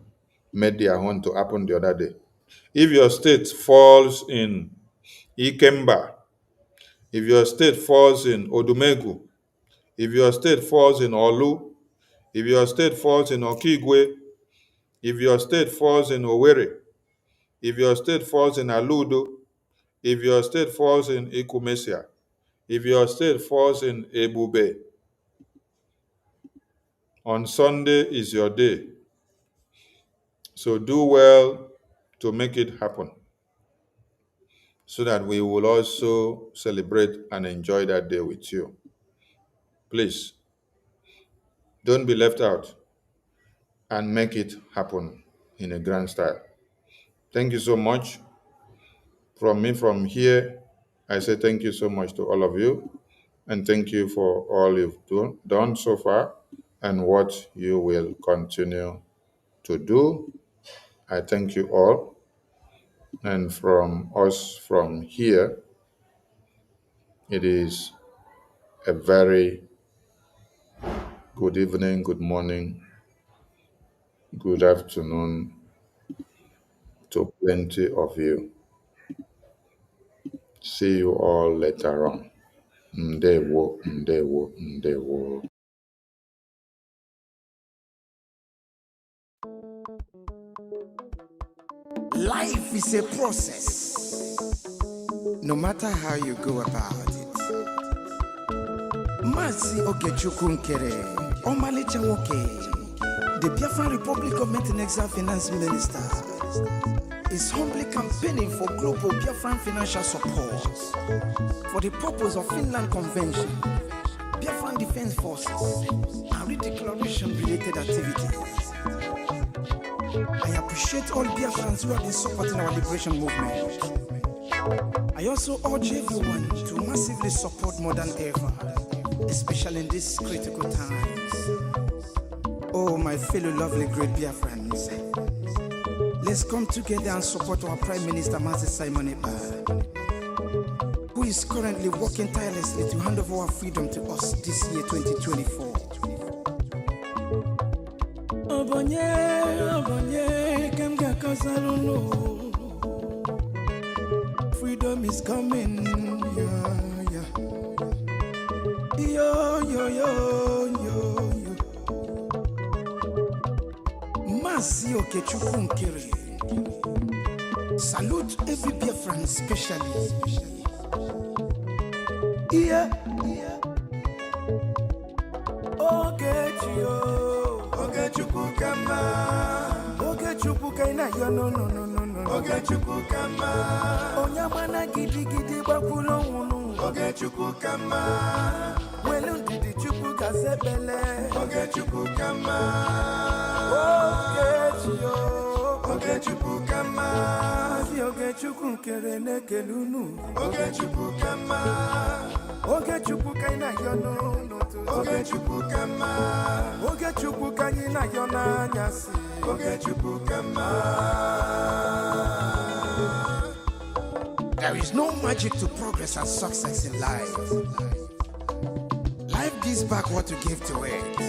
made their own to happen the other day. If your state falls in Ikemba, if your state falls in Odumegu, if your state falls in Olu, if your state falls in Okigwe, if your state falls in Owerri, if your state falls in Aludo, if your state falls in Ikumesia, if your state falls in Ebube, on Sunday is your day. So do well to make it happen, so that we will also celebrate and enjoy that day with you. Please, don't be left out and make it happen in a grand style. Thank you so much. From me from here, I say thank you so much to all of you, and thank you for all you've done so far and what you will continue to do. I thank you all. And from us from here, it is a very good evening, good morning, good afternoon to plenty of you. See you all later on. Ndewo, ndewo, ndewo. Life is a process, no matter how you go about it. Masi Okechukwu Nkere, Omalicha Nwoke, the Biafran Republic Government and Exile Finance Minister, is humbly campaigning for global Biafran financial support for the purpose of Finland Convention, Biafran Defense Forces, and redeclaration-related activities. I appreciate all Biafrans who have been supporting our liberation movement. I also urge everyone to massively support more than ever, especially in these critical times. Oh, my fellow lovely great Biafrans, let's come together and support our Prime Minister, Mazi Simon Ekpa, who is currently working tirelessly to hand over our freedom to us this year, 2024. Freedom is coming, yeah, yeah. Yo, yo, yo, yo, yo. Masi Okechukwu Nkere. Salute every Biafran, especially. Yeah, yeah. Okechukwu kama. Okechukwu kaina yo no no no no no. Okechukwu kama. Onyamana gidi gidi bakulo wunu. Okechukwu kama. Welu ndidi chukwu kasebele. Okechukwu kama. Okechukwu kama. Si Okechukwu Nkere nekelunu. Okechukwu kama. Okechukwu kaina yo no no. Okechukwu kama. Okechukwu kaina yo na nyasi. Okechukwu kama. There is no magic to progress and success in life. Life gives back what you give to it.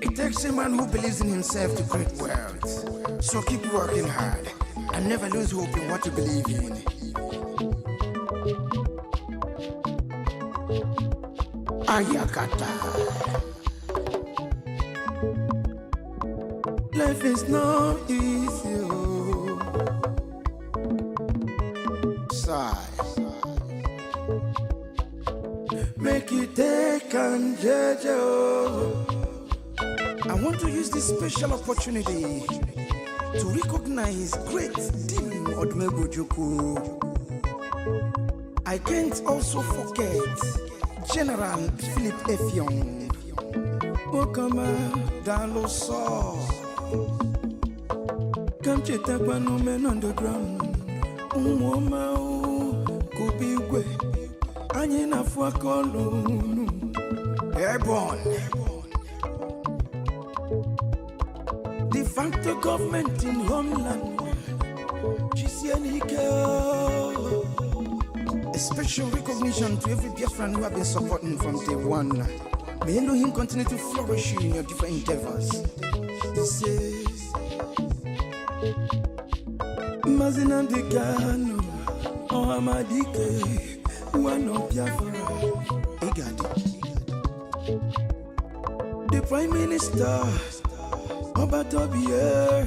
It takes a man who believes in himself to create wealth. So keep working hard and never lose hope in what you believe in. Ayakata. Life is not easy. Sigh. Make it take and jejo. I want to use this special opportunity to recognize great Dim Odumegwu Ojukwu I can't also forget General Philip Effiong. Okama Daloso. Come Chetakwan men underground. Umoma Kubigwe. Anyina Fuakolu. Airborne. De facto government in homeland. A special recognition to every Biafran who have been supporting from day one. May Elohim continue to flourish you in your different endeavors. He says, Mazina de Gano, Ohamadike, one of Biafra. Egadi. The Prime Minister, Obatobie,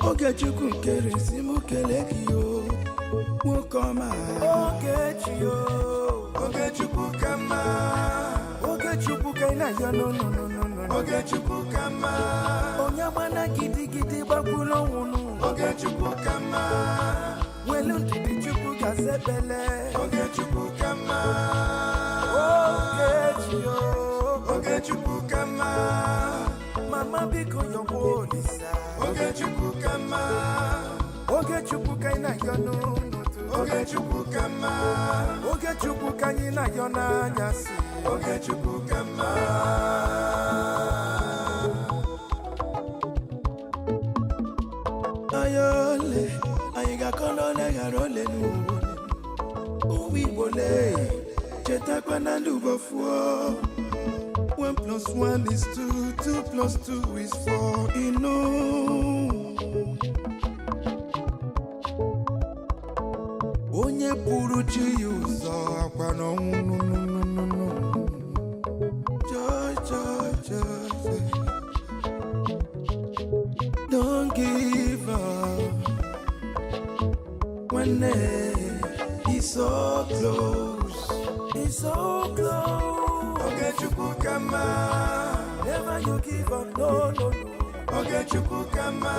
Ogechukwu Keresi Mukelekio, Wokoma, Ogechukwu Kama, Ogechukwu Kaina, no, Ogechukwu Kama, Onyamana Gidi Bakulo, Ogechukwu Kama, Welundi Chukwu Gazebele, Ogechukwu Kama, Ogechukwu Kama, Mama Biko Yobolisa, Ogechukwu Kama, Ogechukwu Kaina Yono, Ogechukwu Kama, Ogechukwu Kaina Yona Nyasi, Ogechukwu Kama. Ayole, Ayiga Kolone Garole Nune, Uwi Bole, Chetakwana Dubafuo. 1 + 1 is 2, 2 + 2 is 4, Onye puru chi uzo akwa no. Don't give up when it's so close. It's so close. Ogechukwu Kama, never you give up, no. Ogechukwu Kama,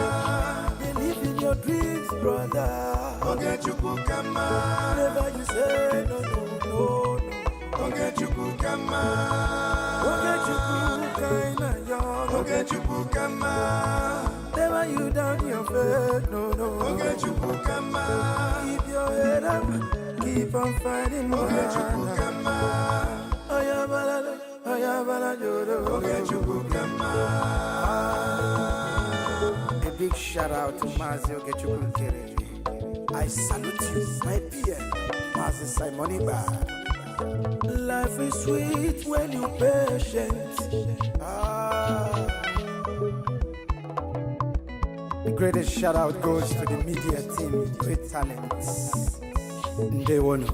believe in your dreams, brother. Ogechukwu Kama, never you say no. Ogechukwu Kama, Ogechukwu Kaina Yon, Ogechukwu Kama, never you down your faith, no. Ogechukwu Kama, keep your head up, keep on fighting, Ogechukwu Kama. A big shout out to Mazi Ogechukwu Kere. I salute you, my PM, Mazi Simon Iba. Life is sweet when you're patient. The greatest shout out goes to the media team, great talents. They won.